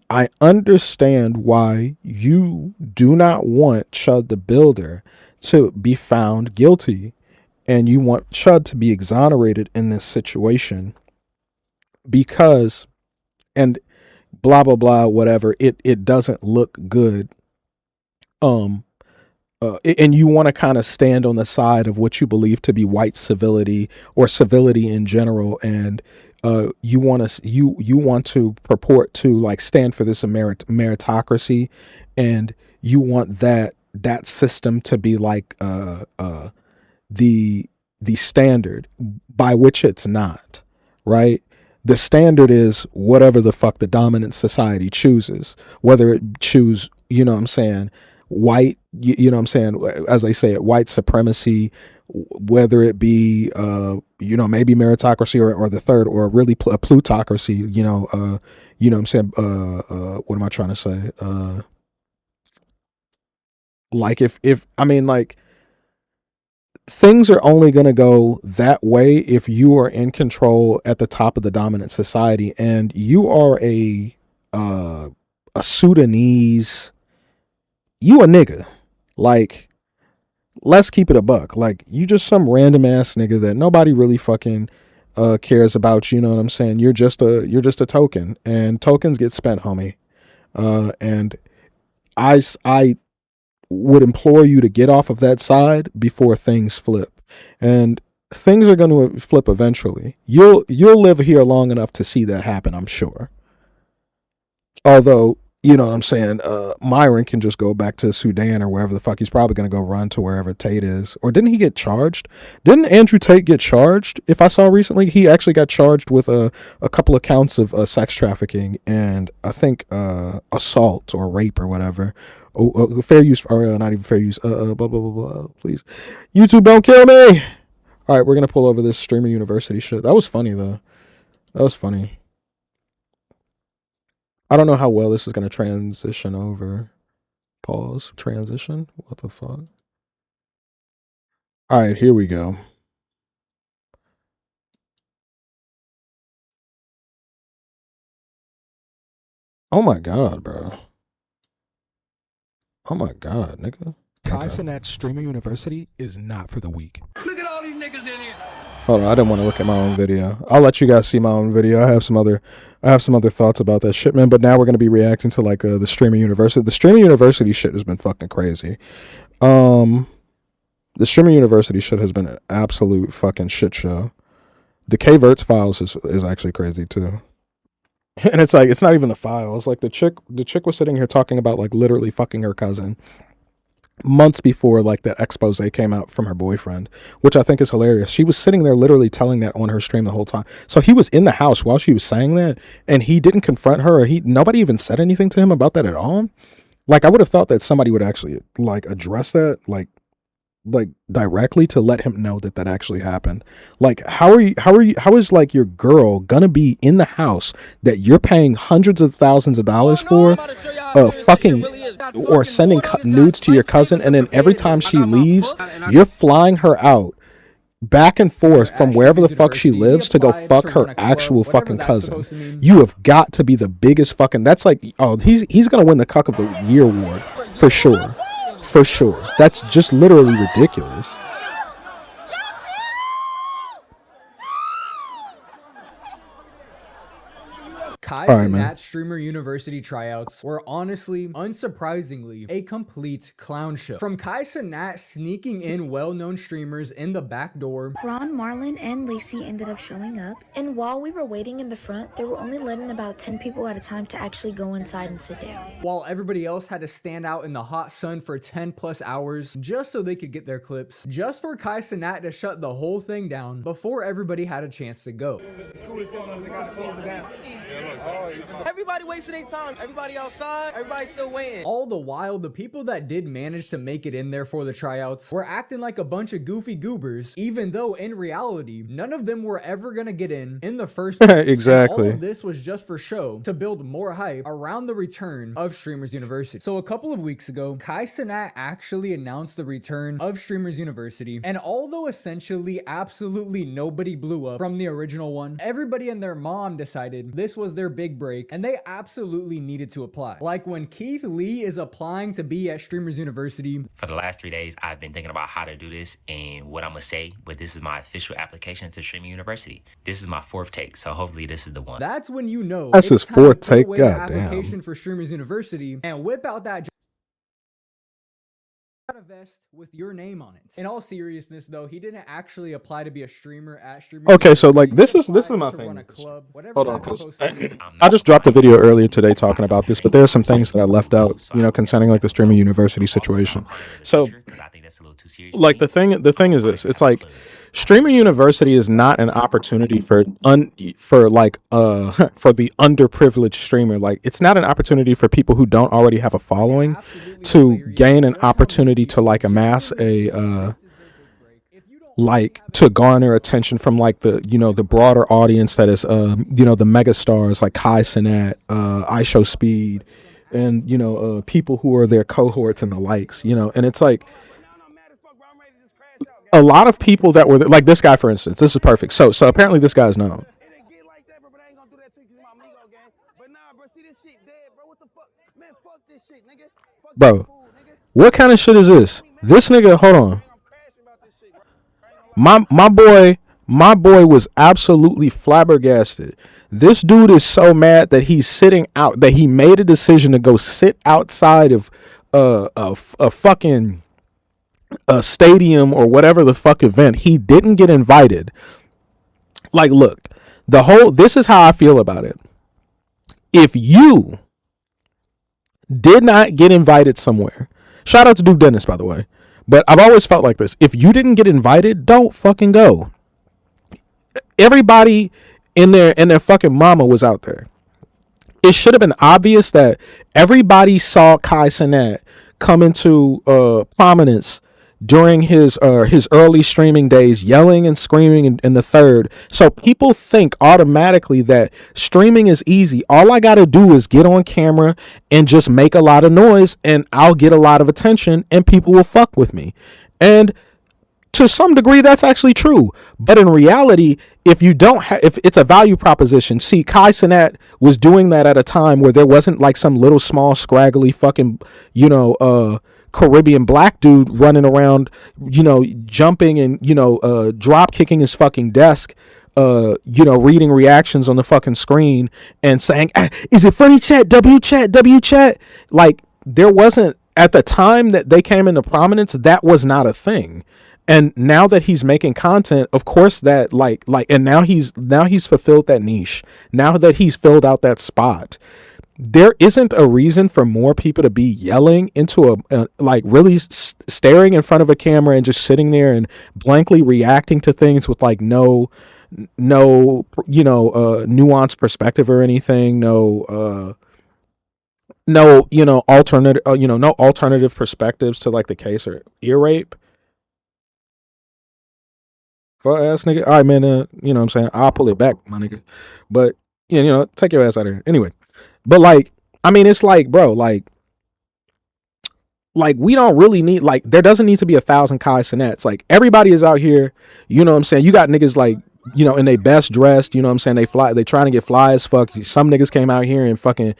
I understand why you do not want Chud the Builder to be found guilty, and you want Chud to be exonerated in this situation because, and blah, blah, blah, whatever, it doesn't look good. And you want to kind of stand on the side of what you believe to be white civility or civility in general. And you want to purport to like stand for this meritocracy, and you want that system to be like, the standard by which it's not, right? The standard is whatever the fuck the dominant society chooses, whether it choose, you know what I'm saying, white, you know what I'm saying, as they say it, white supremacy, whether it be, you know, maybe meritocracy or the third, or really a plutocracy, you know what I'm saying, what am I trying to say? Like if I mean, like, things are only going to go that way if you are in control at the top of the dominant society, and you are a Sudanese, you a nigga. Like, let's keep it a buck. Like, you just some random ass nigga that nobody really fucking cares about, you know what I'm saying? You're just a token, and tokens get spent, homie. And I would implore you to get off of that side before things flip. And things are going to flip eventually. You'll live here long enough to see that happen, I'm sure. Although, you know what I'm saying, Myron can just go back to Sudan or wherever the fuck. He's probably going to go run to wherever Tate is. Or didn't he get charged? Didn't Andrew Tate get charged? If I saw recently, he actually got charged with a couple of counts of sex trafficking and I think assault or rape or whatever. Fair use, or not even fair use, blah, blah, blah, blah, please. YouTube, don't kill me! Alright, we're gonna pull over this Streamer University shit. That was funny, though. That was funny. I don't know how well this is gonna transition over. Pause. Transition? What the fuck? Alright, here we go. Oh my god, bro. Oh my god, nigga. Kai Cenat Streamer University is not for the weak. Look at all these niggas in here. Hold on, I didn't want to look at my own video. I'll let you guys see my own video. I have some other thoughts about that shit, man. But now we're gonna be reacting to like the Streamer University. The Streamer University shit has been fucking crazy. The Streamer University shit has been an absolute fucking shit show. The K-Verts files is actually crazy too. And it's like, it's not even the files. Like the chick was sitting here talking about like literally fucking her cousin months before like that expose came out from her boyfriend, which I think is hilarious. She was sitting there literally telling that on her stream the whole time. So he was in the house while she was saying that, and he didn't confront her, or nobody even said anything to him about that at all. Like, I would have thought that somebody would actually like address that, like directly, to let him know that actually happened. Like, how is like your girl gonna be in the house that you're paying hundreds of thousands of dollars for, fucking, or sending nudes to your cousin, and then every time she leaves, you're flying her out back and forth from wherever the fuck she lives to go fuck her actual fucking cousin? You have got to be the biggest fucking, that's like, oh, he's gonna win the Cuck of the Year award for sure. For sure. That's just literally ridiculous. Kai Cenat Streamer University tryouts were honestly, unsurprisingly, a complete clown show. From Kai Cenat sneaking in well-known streamers in the back door, Ron, Marlon, and Lacey ended up showing up, and while we were waiting in the front, they were only letting about 10 people at a time to actually go inside and sit down. While everybody else had to stand out in the hot sun for 10 plus hours just so they could get their clips, just for Kai Cenat to shut the whole thing down before everybody had a chance to go. Everybody wasting their time. Everybody outside. Everybody still waiting. All the while, the people that did manage to make it in there for the tryouts were acting like a bunch of goofy goobers, even though in reality, none of them were ever gonna get in the first place. Exactly. And all of this was just for show, to build more hype around the return of Streamers University. So a couple of weeks ago, Kai Cenat actually announced the return of Streamers University, and although essentially absolutely nobody blew up from the original one, everybody and their mom decided this was their big break, and they absolutely needed to apply. Like when Keith Lee is applying to be at Streamers University. For the last 3 days, I've been thinking about how to do this and what I'm gonna say, but this is my official application to Streaming University. This is my 4th take, so hopefully this is the one. That's when you know that's his 4th take. God damn. Application for Streamers University and whip out that a vest with your name on it. In all seriousness, though, he didn't actually apply to be a streamer at Streamers Okay, so like University. this is He my applied to run thing. a club, whatever Hold on, that's because supposed to do. I just dropped a video earlier today talking about this, but there are some things that I left out, you know, concerning like the Streamer University situation. So, like the thing is this: it's like Streamer University is not an opportunity for for the underprivileged streamer. Like, it's not an opportunity for people who don't already have a following to gain an opportunity to like amass a like to garner attention from like the, you know, the broader audience that is you know, the mega stars like Kai Cenat, IShowSpeed, and, you know, people who are their cohorts and the likes, you know. And it's like a lot of people that were like this guy, for instance. This is perfect. So apparently this guy is known. Bro, what kind of shit is this? This nigga, hold on. My boy was absolutely flabbergasted. This dude is so mad that he's sitting out, that he made a decision to go sit outside of a fucking a stadium or whatever the fuck event. He didn't get invited. Like, look, this is how I feel about it. If you did not get invited somewhere, shout out to Duke Dennis, by the way, but I've always felt like this: if you didn't get invited, don't fucking go. Everybody in their fucking mama was out there. It should have been obvious that everybody saw Kai Cenat come into prominence during his early streaming days, yelling and screaming in the third. So people think automatically that streaming is easy. All I gotta do is get on camera and just make a lot of noise, and I'll get a lot of attention, and people will fuck with me. And to some degree, that's actually true. But in reality, if you don't have, if it's a value proposition, see, Kai Cenat was doing that at a time where there wasn't like some little small scraggly fucking, you know, Caribbean black dude running around, you know, jumping and, you know, drop kicking his fucking desk, you know, reading reactions on the fucking screen and saying, is it funny chat, W chat? Like, there wasn't, at the time that they came into prominence, that was not a thing. And now that he's making content, of course that and now he's fulfilled that niche. Now that he's filled out that spot, there isn't a reason for more people to be yelling into a like really staring in front of a camera and just sitting there and blankly reacting to things with like no you know, nuanced perspective or anything. No, you know, alternative, no alternative perspectives to like the case or ear rape. Fuck ass nigga. All right, man. You know what I'm saying? I'll pull it back, my nigga. But you know, take your ass out of here. Anyway. But like, I mean, it's like, bro, like we don't really need, like, there doesn't need to be 1,000 Kai Cenats. Like, everybody is out here, you know what I'm saying? You got niggas like, you know, in they best dressed, you know what I'm saying? They trying to get fly as fuck. Some niggas came out here in fucking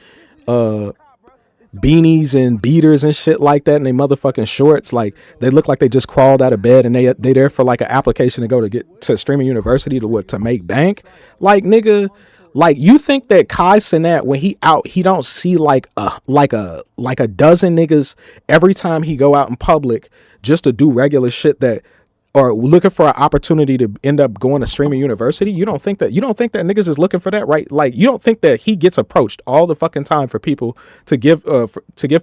beanies and beaters and shit like that, and they motherfucking shorts. Like, they look like they just crawled out of bed, and they there for like an application to go to get to Streaming University to make bank. Like, nigga, like, you think that Kai Cenat, when he out, he don't see like a dozen niggas every time he go out in public just to do regular shit that, or looking for an opportunity to end up going to Streaming University? You don't think that niggas is looking for that, right? Like, you don't think that he gets approached all the fucking time for people to give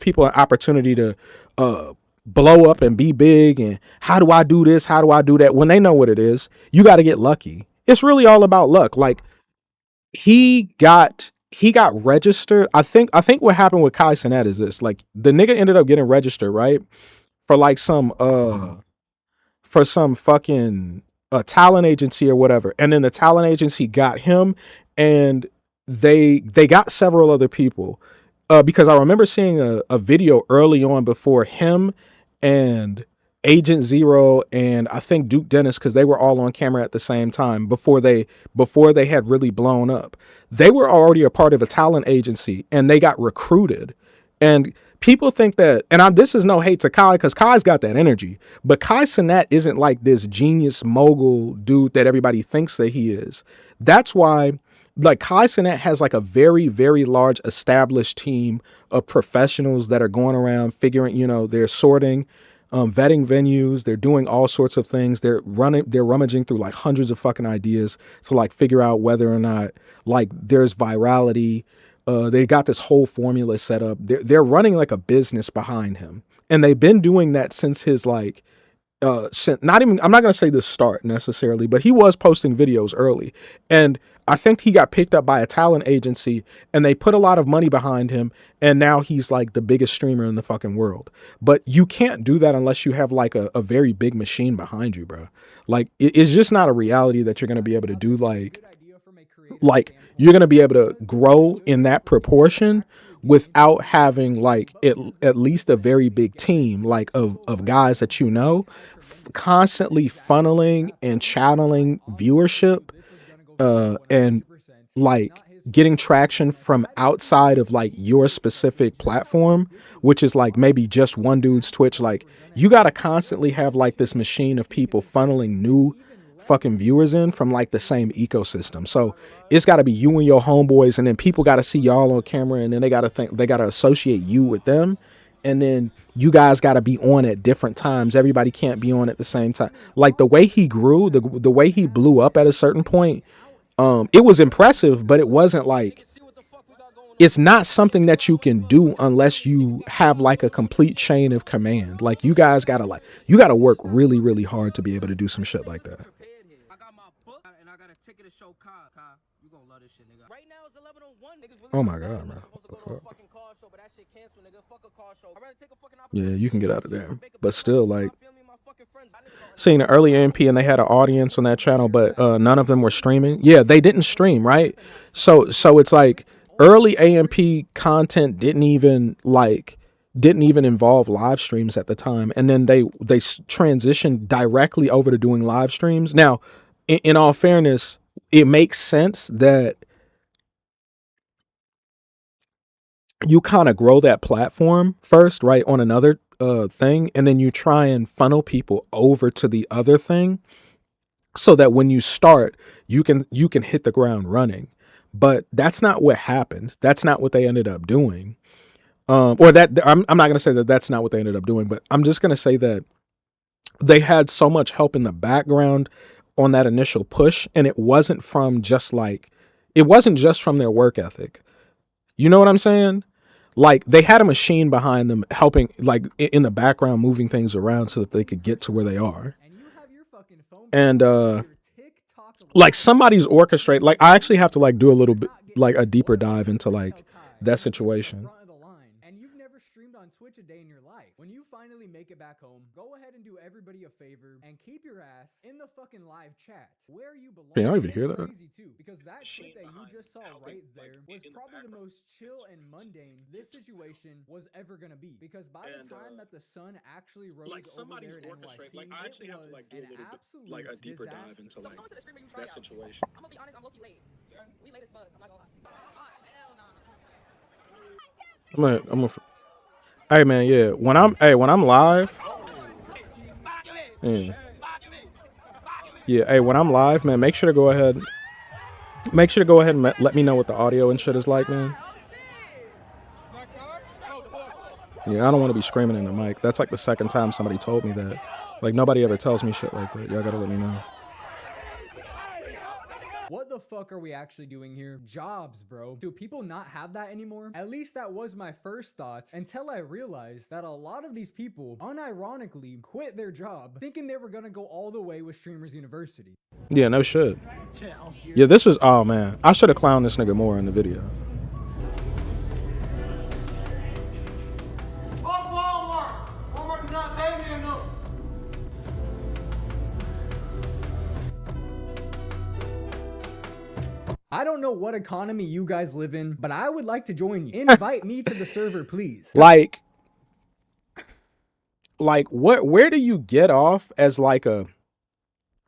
people an opportunity to blow up and be big, and how do I do this? How do I do that? When they know what it is, you got to get lucky. It's really all about luck. Like, he got registered. I think what happened with Kai Cenat is this: like, the nigga ended up getting registered, right, for like some fucking talent agency or whatever, and then the talent agency got him, and they got several other people, because I remember seeing a video early on before him and Agent Zero and I think Duke Dennis, because they were all on camera at the same time before they had really blown up. They were already a part of a talent agency, and they got recruited. And people think that, and this is no hate to Kai, because Kai's got that energy, but Kai Cenat isn't like this genius mogul dude that everybody thinks that he is. That's why, like, Kai Cenat has like a very, very large established team of professionals that are going around figuring, you know, they're sorting vetting venues. They're doing all sorts of things. They're rummaging through like hundreds of fucking ideas to like figure out whether or not like there's virality. They got this whole formula set up. They're running like a business behind him, and they've been doing that since his like not even, I'm not going to say the start necessarily, but he was posting videos early. And I think he got picked up by a talent agency and they put a lot of money behind him. And now he's like the biggest streamer in the fucking world. But you can't do that unless you have like a very big machine behind you, bro. Like it's just not a reality that you're going to be able to do like you're going to be able to grow in that proportion without having like at least a very big team like of guys that you know constantly funneling and channeling viewership and like getting traction from outside of like your specific platform, which is like maybe just one dude's Twitch. Like you got to constantly have like this machine of people funneling new fucking viewers in from like the same ecosystem. So it's got to be you and your homeboys, and then people got to see y'all on camera, and then they got to associate you with them, and then you guys got to be on at different times. Everybody can't be on at the same time. Like the way he grew, the way he blew up at a certain point, it was impressive, but it wasn't like, it's not something that you can do unless you have like a complete chain of command. Like you guys gotta you gotta work really, really hard to be able to do some shit like that. Oh my god, man. Yeah, you can get out of there. But still, like, seeing the early AMP and they had an audience on that channel, but none of them were streaming. Yeah, they didn't stream, right? So it's like early AMP content didn't even involve live streams at the time, and then they transitioned directly over to doing live streams. Now, in all fairness, it makes sense that you kind of grow that platform first, right, on another thing, and then you try and funnel people over to the other thing so that when you start, you can hit the ground running. But that's not what happened. That's not what they ended up doing. Or that I'm not going to say that that's not what they ended up doing, but I'm just going to say that they had so much help in the background on that initial push, and it wasn't just from their work ethic. You know what I'm saying? Like they had a machine behind them helping, like in the background, moving things around so that they could get to where they are. And like somebody's orchestrate. Like I actually have to like do a little bit, like a deeper dive into like that situation. And you've never streamed on Twitch a day in your life. When you finally make it back home, go ahead and do everybody a favor and keep your ass in the fucking live chat where you belong. Can y'all even hear that? Crazy too, because that clip that you just saw right there was probably the most chill and mundane this situation was ever gonna be. Because by the time that the sun actually rose over there in NYC, like I actually have to like do a little bit, like a deeper dive into like that situation. I'm gonna be honest, I'm low-key late. We late as fuck, I'm not gonna lie. I'm gonna. Hey man, yeah. When I'm live. Yeah. Hey, when I'm live, man, make sure to go ahead and let me know what the audio and shit is like, man. Yeah, I don't want to be screaming in the mic. That's like the second time somebody told me that. Like nobody ever tells me shit like that. Y'all gotta let me know. What the fuck are we actually doing here? Jobs, bro. Do people not have that anymore? At least that was my first thoughts until I realized that a lot of these people unironically quit their job thinking they were gonna go all the way with Streamers University. Yeah, no shit. Yeah, this is, oh man. I should have clowned this nigga more in the video. Fuck Walmart! Walmart does not pay me enough. I don't know what economy you guys live in, but I would like to join you. Invite me to the server, please. Like where do you get off as like a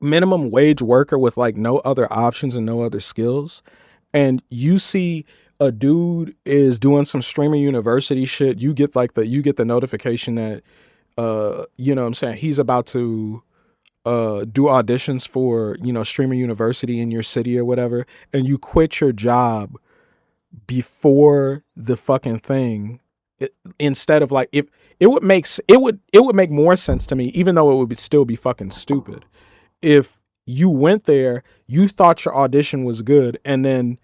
minimum wage worker with like no other options and no other skills, and you see a dude is doing some Streamer University shit? You get the notification that you know what I'm saying, he's about to do auditions for, you know, Streamer University in your city or whatever, and you quit your job before the fucking thing instead of like, if it would make more sense to me, even though it would still be fucking stupid, if you went there, you thought your audition was good, and then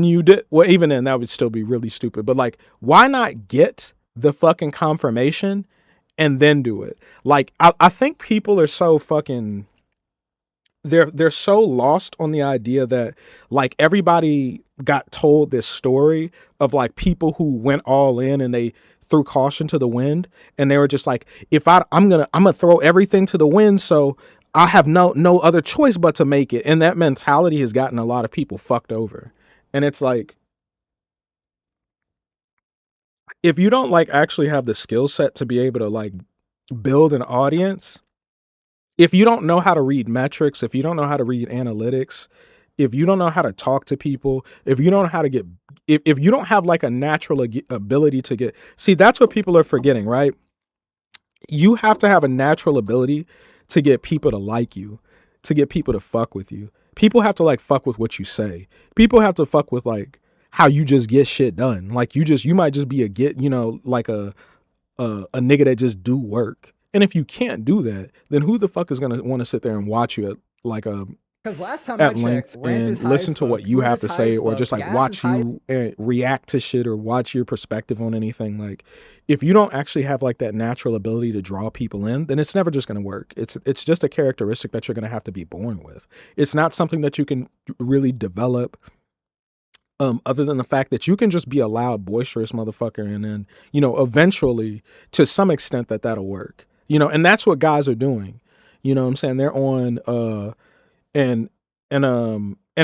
you did, well, even then that would still be really stupid. But like, why not get the fucking confirmation and then do it? Like, I think people are so fucking, they're so lost on the idea that like everybody got told this story of like people who went all in and they threw caution to the wind, and they were just like, if I'm gonna throw everything to the wind, so I have no other choice but to make it. And that mentality has gotten a lot of people fucked over. And it's like, if you don't like actually have the skill set to be able to like build an audience, if you don't know how to read metrics, if you don't know how to read analytics, if you don't know how to talk to people, if you don't know how to get, if you don't have like a natural ability to get, see, that's what people are forgetting, right? You have to have a natural ability to get people to like you, to get people to fuck with you. People have to like fuck with what you say. People have to fuck with like how you just get shit done. Like you might just be like a nigga that just do work. And if you can't do that, then who the fuck is going to want to sit there and watch you at like Because last time at I length checked, rant is and high listen as to fuck, what you food have is to high say, as or fuck, just like gas watch is high- you react to shit, or watch your perspective on anything. Like, if you don't actually have like that natural ability to draw people in, then it's never just going to work. It's just a characteristic that you're going to have to be born with. It's not something that you can really develop, other than the fact that you can just be a loud, boisterous motherfucker, and then, eventually, to some extent, that'll work. And that's what guys are doing. You know what I'm saying? They're on and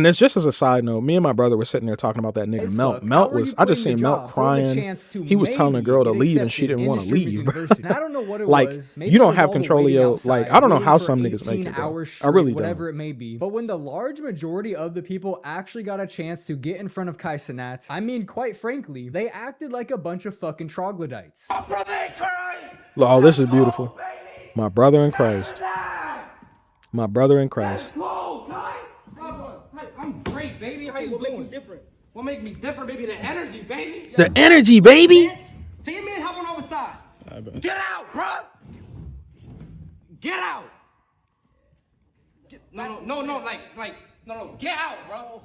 it's just as a side note, me and my brother were sitting there talking about that nigga as Melt. fuck. Melt How are was, you I just quitting seen your Melt job for the crying. chance to He was telling the maybe girl to get leave and she accepted didn't want to into Streamers leave, bro. University? And I don't know what it Like, was. Maybe you it don't was have all the control of waiting your, outside, like, I don't know how waiting for some niggas make 18 it, bro. hours I really straight, whatever don't. it may be. But when the large majority of the people actually got a chance to get in front of Kai Cenat, I mean, quite frankly, they acted like a bunch of fucking troglodytes. Oh, this is beautiful. My brother in Christ. My brother in Christ. I'm great, baby. How you doing? Different. What make me different, baby? The energy, baby. The energy, baby. Take me and hop on over side. Get out, bro. Get out. No, get out, bro.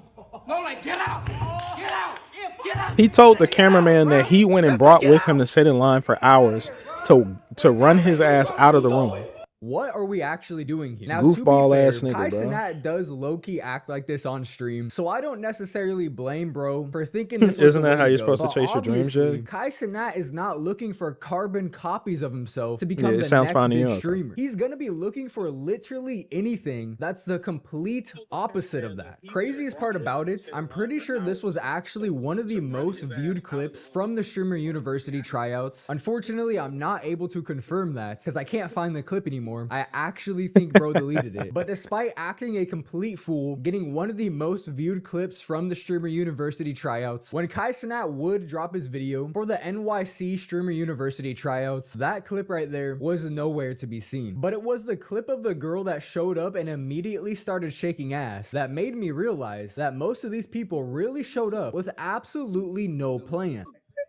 No, like, get out. Get out. Get out. He told the cameraman that he went and brought with him to sit in line for hours to run his ass out of the room. What are we actually doing here? Now, Goofball to be fair, ass nigga, Kai bro. Cenat does low-key act like this on stream, so I don't necessarily blame bro for thinking this was Isn't the that way how to you're go. supposed to But chase your dreams, obviously, Jay? Kai Cenat is not looking for carbon copies of himself to become Yeah, it the sounds next fine to big you, okay. streamer. He's gonna be looking for literally anything that's the complete opposite of that. Craziest part about it, I'm pretty sure this was actually one of the most viewed clips from the Streamer University tryouts. Unfortunately, I'm not able to confirm that because I can't find the clip anymore. I actually think bro deleted it. But despite acting a complete fool, getting one of the most viewed clips from the Streamer University tryouts, when Kai Cenat would drop his video for the NYC Streamer University tryouts, that clip right there was nowhere to be seen. But it was the clip of the girl that showed up and immediately started shaking ass that made me realize that most of these people really showed up with absolutely no plan.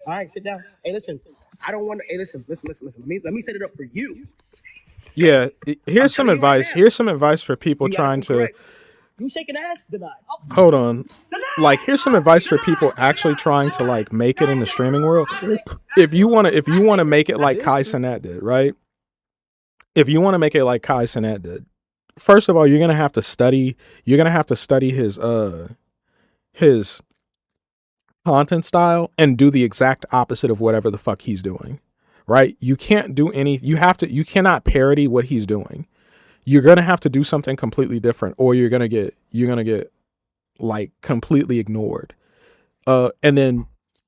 All right, sit down. Hey, listen. I don't want to. Hey, listen. Let me set it up for you. Yeah, here's some telling you right advice. now. Here's some advice for people You gotta trying be to correct. You shaking ass? Denied. hold on. Like, here's some advice for people actually trying to like make it in the streaming world. If you want to make it like Kai Cenat did, right? If you want to make it like Kai Cenat did, first of all, you're gonna have to study. You're gonna have to study his content style and do the exact opposite of whatever the fuck he's doing. Right? You can't do you cannot parody what he's doing. You're going to have to do something completely different, or you're going to get like completely ignored. And then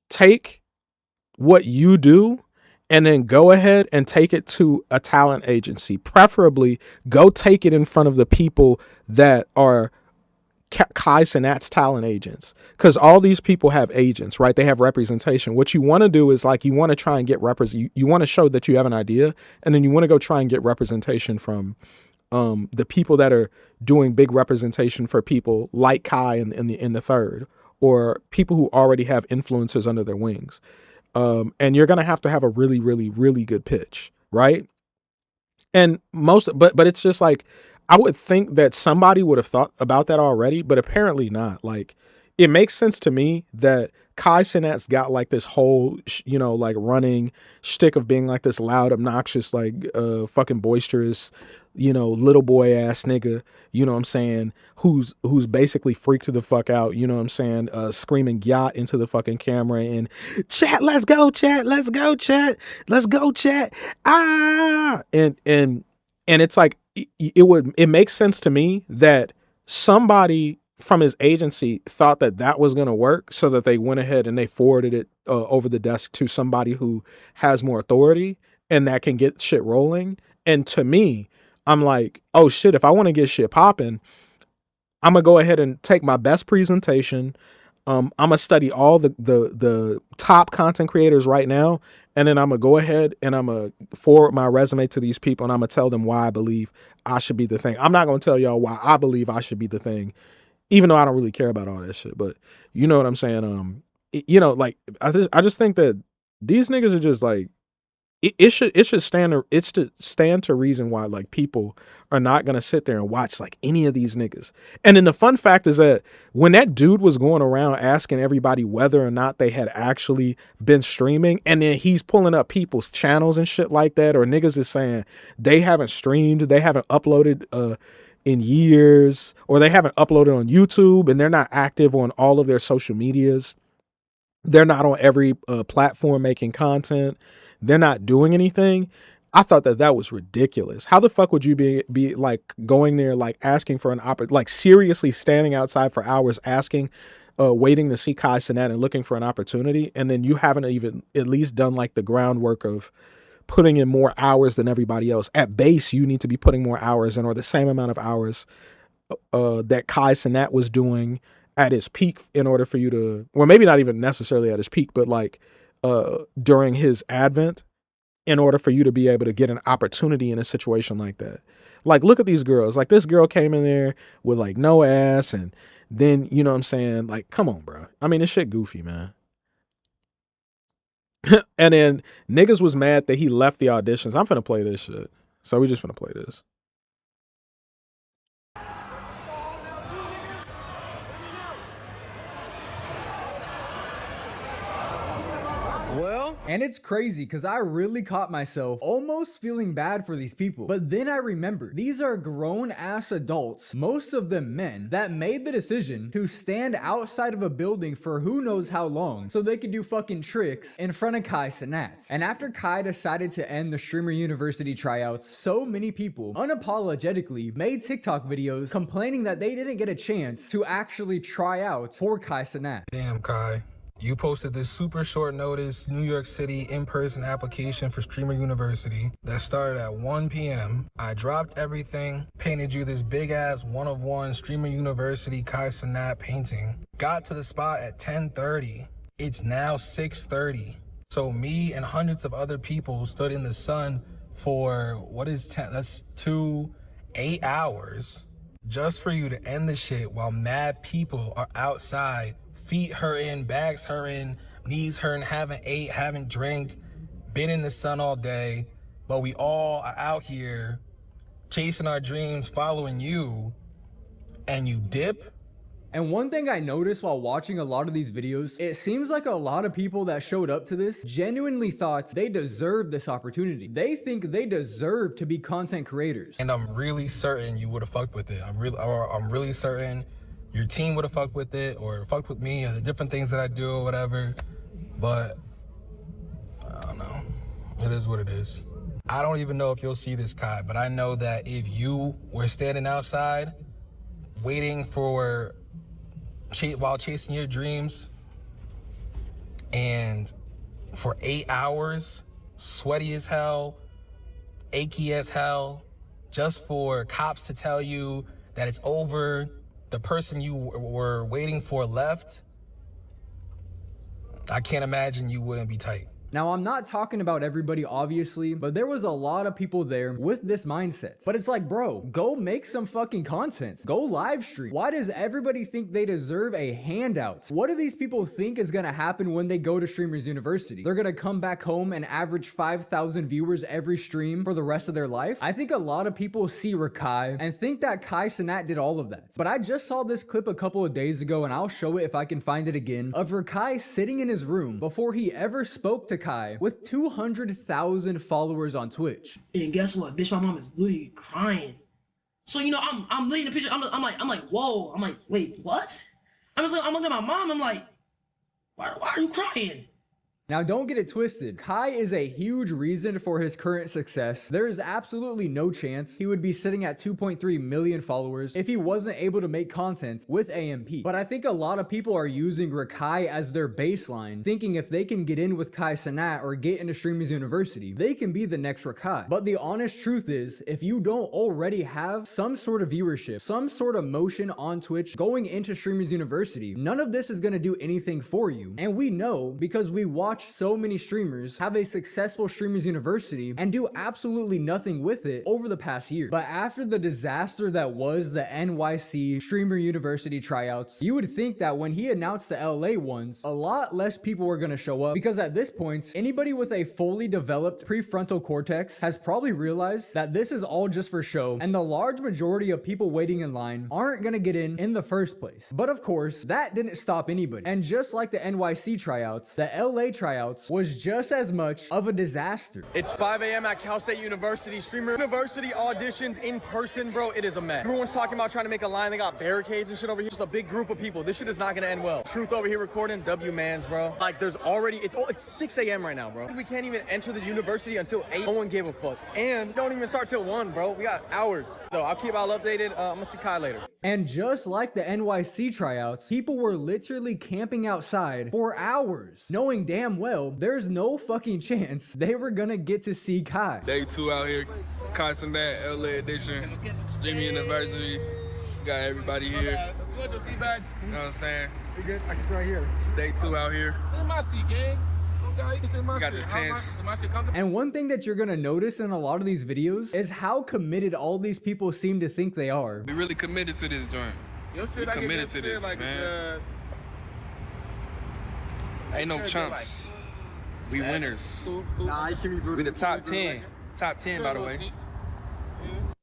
take what you do and then go ahead and take it to a talent agency. Preferably go take it in front of the people that are Kai Cenat's talent agents, because all these people have agents, right? They have representation. What you want to do is like, you want to try and get you want to show that you have an idea, and then you want to go try and get representation from the people that are doing big representation for people like Kai in the third, or people who already have influencers under their wings. And you're gonna have to have a really, really, really good pitch, right? And but it's just like, I would think that somebody would have thought about that already, but apparently not. Like, it makes sense to me that Kai Cenat's got like this whole, like running shtick of being like this loud, obnoxious, like fucking boisterous, little boy ass nigga, you know what I'm saying, who's basically freaked the fuck out, you know what I'm saying, screaming yacht into the fucking camera and chat, let's go chat, let's go chat, let's go chat, and it's like, it makes sense to me that somebody from his agency thought that was going to work, so that they went ahead and they forwarded it over the desk to somebody who has more authority and that can get shit rolling. And to me, I'm like, oh shit, if I want to get shit popping, I'm gonna go ahead and take my best presentation. I'm gonna study all the top content creators right now, and then I'm gonna go ahead and I'm gonna forward my resume to these people, and I'm gonna tell them why I believe I should be the thing. I'm not gonna tell y'all why I believe I should be the thing, even though I don't really care about all that shit. But you know what I'm saying? Like, I just think that these niggas are just like, it should stand to reason why like people are not gonna sit there and watch like any of these niggas. And then the fun fact is that when that dude was going around asking everybody whether or not they had actually been streaming, and then he's pulling up people's channels and shit like that, or niggas is saying they haven't streamed, they haven't uploaded in years, or they haven't uploaded on YouTube, and they're not active on all of their social medias. They're not on every platform making content. They're not doing anything. I thought that was ridiculous. How the fuck would you be like going there, like asking for like seriously standing outside for hours asking, waiting to see Kai Cenat and looking for an opportunity, and then you haven't even at least done like the groundwork of putting in more hours than everybody else. At base, you need to be putting more hours in, or the same amount of hours that Kai Cenat was doing at his peak, in order for you to, well, maybe not even necessarily at his peak, but like during his advent, in order for you to be able to get an opportunity in a situation like that. Like, look at these girls. Like, this girl came in there with like no ass, and then, you know what I'm saying? Like, come on, bro. I mean, this shit goofy, man. And then niggas was mad that he left the auditions. I'm finna play this shit. So we just finna play this. Well, and it's crazy because I really caught myself almost feeling bad for these people. But then I remembered these are grown ass adults, most of them men, that made the decision to stand outside of a building for who knows how long so they could do fucking tricks in front of Kai Cenat. And after Kai decided to end the Streamer University tryouts, so many people unapologetically made TikTok videos complaining that they didn't get a chance to actually try out for Kai Cenat. Damn, Kai. You posted this super short notice New York City in-person application for Streamer University that started at 1 p.m. I dropped everything, painted you this big ass one-of-one Streamer University Kai Cenat painting. Got to the spot at 10:30. It's now 6:30. So me and hundreds of other people stood in the sun for, what is 10? That's 8 hours just for you to end the shit while mad people are outside, feet hurting, bags hurting, knees hurting, haven't ate, haven't drank, been in the sun all day, but we all are out here chasing our dreams, following you, and you dip? And one thing I noticed while watching a lot of these videos, it seems like a lot of people that showed up to this genuinely thought they deserved this opportunity. They think they deserve to be content creators. And I'm really certain you would have fucked with it. I'm really certain your team would have fucked with it, or fucked with me, or the different things that I do or whatever. But I don't know. It is what it is. I don't even know if you'll see this, Kai, but I know that if you were standing outside waiting for while chasing your dreams, and for 8 hours, sweaty as hell, achy as hell, just for cops to tell you that it's over, the person you were waiting for left, I can't imagine you wouldn't be tight. Now, I'm not talking about everybody, obviously, but there was a lot of people there with this mindset. But it's like, bro, go make some fucking content. Go live stream. Why does everybody think they deserve a handout? What do these people think is gonna happen when they go to Streamers University? They're gonna come back home and average 5,000 viewers every stream for the rest of their life? I think a lot of people see Rakai and think that Kai Cenat did all of that. But I just saw this clip a couple of days ago, and I'll show it if I can find it again, of Rakai sitting in his room before he ever spoke to Kai with 200,000 followers on Twitch. And guess what? Bitch, my mom is literally crying. So, you know, I'm looking at the picture, I'm like, whoa. I'm like, wait, what? I'm looking at my mom, I'm like, why are you crying? Now, don't get it twisted. Kai is a huge reason for his current success. There is absolutely no chance he would be sitting at 2.3 million followers if he wasn't able to make content with AMP. But I think a lot of people are using Rakai as their baseline, thinking if they can get in with Kai Cenat or get into Streamers University, they can be the next Rakai. But the honest truth is, if you don't already have some sort of viewership, some sort of motion on Twitch going into Streamers University, none of this is going to do anything for you. And we know because we watch so many streamers have a successful Streamers University and do absolutely nothing with it over the past year. But after the disaster that was the NYC Streamer University tryouts, you would think that when he announced the LA ones, a lot less people were going to show up, because at this point, anybody with a fully developed prefrontal cortex has probably realized that this is all just for show, and the large majority of people waiting in line aren't going to get in the first place. But of course, that didn't stop anybody. And just like the NYC tryouts, the LA tryouts was just as much of a disaster. It's 5 a.m. at Cal State University. Streamer University auditions in person, bro. It is a mess. Everyone's talking about trying to make a line. They got barricades and shit over here. Just a big group of people. This shit is not gonna end well. Truth over here recording. W-mans, bro. Like, there's already, it's 6 a.m. right now, bro. We can't even enter the university until 8. No one gave a fuck. And don't even start till 1, bro. We got hours. So I'll keep y'all updated. I'm gonna see Kai later. And just like the NYC tryouts, people were literally camping outside for hours, knowing damn well there's no fucking chance they were gonna get to see Kai. Day 2 out here, Kai Cenat, LA edition, Streamer University. Got everybody here. You know what I'm saying? You good? I can right here. It's day 2 out here. Sit in my seat, gang. You can sit in my Got seat. the tents. And one thing that you're gonna notice in a lot of these videos is how committed all these people seem to think they are. We really committed to this joint. We committed to this, man. Ain't no chumps. We winners. Nah, you can be brutal. We the top 10. Top 10, by the way.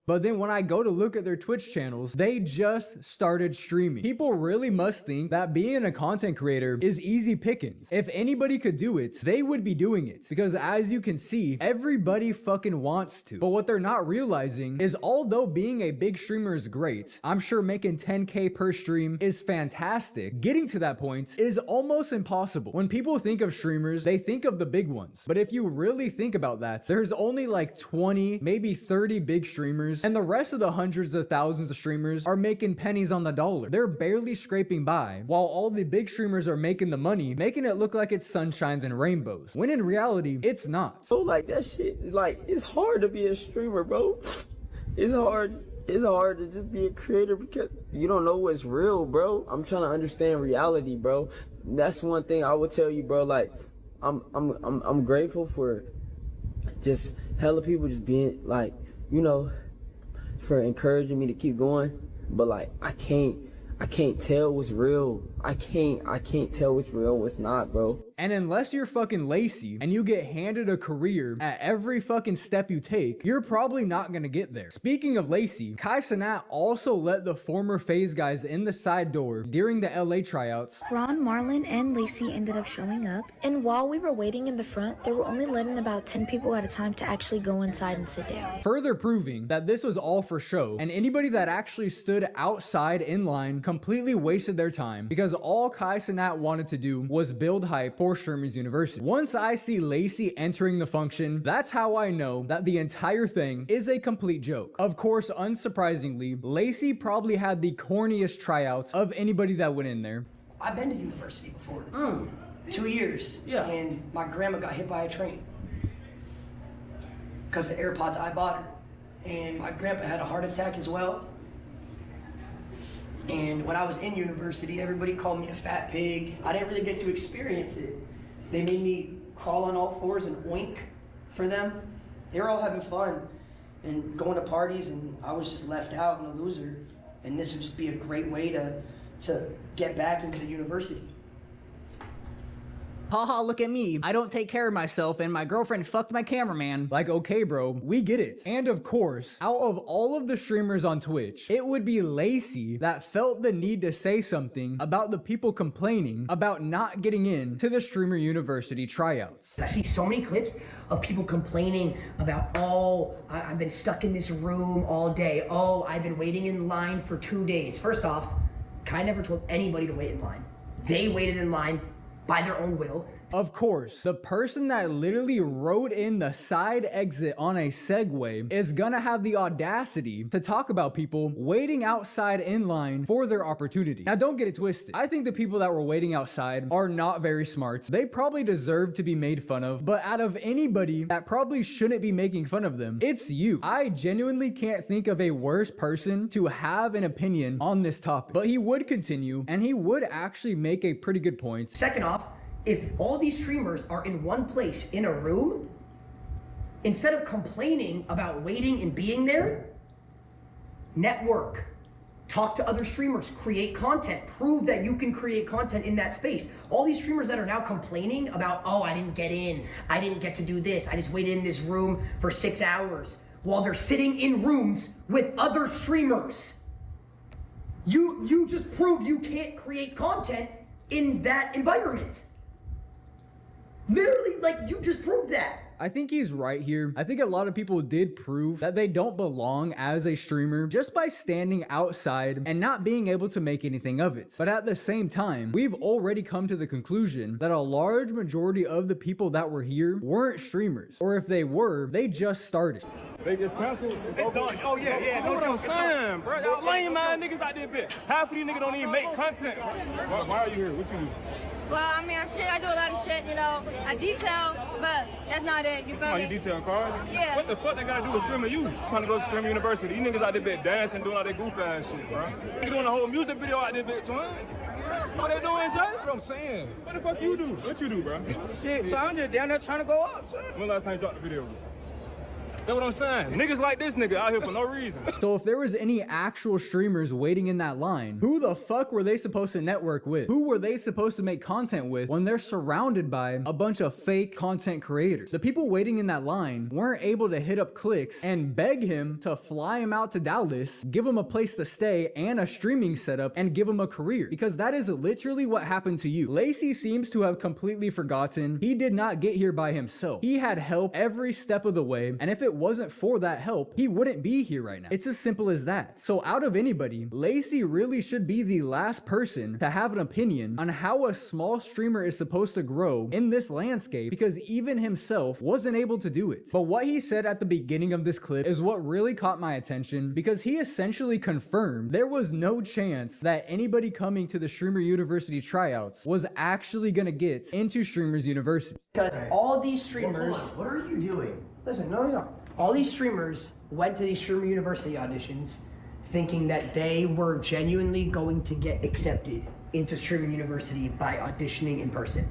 But then when I go to look at their Twitch channels, they just started streaming. People really must think that being a content creator is easy pickings. If anybody could do it, they would be doing it. Because as you can see, everybody fucking wants to. But what they're not realizing is, although being a big streamer is great, I'm sure making 10K per stream is fantastic, getting to that point is almost impossible. When people think of streamers, they think of the big ones. But if you really think about that, there's only like 20, maybe 30 big streamers, and the rest of the hundreds of thousands of streamers are making pennies on the dollar. They're barely scraping by, while all the big streamers are making the money, making it look like it's sunshines and rainbows, when in reality, it's not. So like that shit, like, it's hard to be a streamer, bro. It's hard to just be a creator because you don't know what's real, bro. I'm trying to understand reality, bro. That's one thing I would tell you, bro. Like, I'm grateful for just hella people just being like, you know, for encouraging me to keep going, but like I can't tell what's real. I can't tell what's real and what's not, bro. And unless you're fucking Lacey and you get handed a career at every fucking step you take, you're probably not gonna get there. Speaking of Lacey, Kai Cenat also let the former FaZe guys in the side door during the LA tryouts. Ron, Marlon, and Lacey ended up showing up, and while we were waiting in the front, they were only letting about 10 people at a time to actually go inside and sit down. Further proving that this was all for show, and anybody that actually stood outside in line completely wasted their time, because all Kai Cenat wanted to do was build hype for Streamers University. Once I see Lacey entering the function, that's how I know that the entire thing is a complete joke. Of course, unsurprisingly, Lacey probably had the corniest tryout of anybody that went in there. I've been to university before. 2 years. Yeah. And my grandma got hit by a train because the AirPods I bought her. And my grandpa had a heart attack as well. And when I was in university, everybody called me a fat pig. I didn't really get to experience it. They made me crawl on all fours and oink for them. They were all having fun and going to parties, and I was just left out and a loser. And this would just be a great way to get back into university. Haha, look at me. I don't take care of myself and my girlfriend fucked my cameraman. Like, okay, bro, we get it. And of course, out of all of the streamers on Twitch, it would be Lacey that felt the need to say something about the people complaining about not getting in to the Streamer University tryouts. I see so many clips of people complaining about, oh, I've been stuck in this room all day. Oh, I've been waiting in line for 2 days. First off, Kai never told anybody to wait in line. They waited in line by their own will. Of course, the person that literally rode in the side exit on a Segway is gonna have the audacity to talk about people waiting outside in line for their opportunity. Now, don't get it twisted. I think the people that were waiting outside are not very smart. They probably deserve to be made fun of, but out of anybody that probably shouldn't be making fun of them, it's you. I genuinely can't think of a worse person to have an opinion on this topic. But he would continue, and he would actually make a pretty good point. Second off, if all these streamers are in one place in a room, instead of complaining about waiting and being there, network, talk to other streamers, create content, prove that you can create content in that space. All these streamers that are now complaining about, oh, I didn't get in, I didn't get to do this, I just waited in this room for 6 hours, while they're sitting in rooms with other streamers. You just proved you can't create content in that environment. Literally, like, you just proved that. I think he's right here. I think a lot of people did prove that they don't belong as a streamer just by standing outside and not being able to make anything of it. But at the same time, we've already come to the conclusion that a large majority of the people that were here weren't streamers. Or if they were, they just started. They just canceled. Oh, yeah. That's what I'm saying, bro. Y'all lame ass niggas out there, bitch. Half of these niggas don't even make content. Why are you here? What you do? Well, I mean, I do a lot of shit, you know. I detail, but that's not it. You feel me? You detail cars? Yeah. What the fuck they gotta do with Streamer U? Trying to go to Streamer University. These niggas out there bitch dancing, doing all that goof ass shit, bro. They doing a whole music video out there bitch, son. What they doing, Jay? That's what I'm saying. What the fuck you do? What you do, bro? Shit, so I'm just down there trying to go up, son. When last time you dropped the video? That's what I'm saying. Niggas like this nigga out here for no reason. So if there was any actual streamers waiting in that line, who the fuck were they supposed to network with? Who were they supposed to make content with when they're surrounded by a bunch of fake content creators? The people waiting in that line weren't able to hit up Clicks and beg him to fly him out to Dallas, give him a place to stay and a streaming setup, and give him a career, because that is literally what happened to you. Lacey seems to have completely forgotten he did not get here by himself. He had help every step of the way, and if it wasn't for that help, he wouldn't be here right now. It's as simple as that. So out of anybody, Lacey really should be the last person to have an opinion on how a small streamer is supposed to grow in this landscape, because even himself wasn't able to do it. But what he said at the beginning of this clip is what really caught my attention, because he essentially confirmed there was no chance that anybody coming to the Streamer University tryouts was actually gonna get into Streamers University. Because all these streamers... What are you doing? Listen, no. All these streamers went to these Streamer University auditions thinking that they were genuinely going to get accepted into Streamer University by auditioning in person,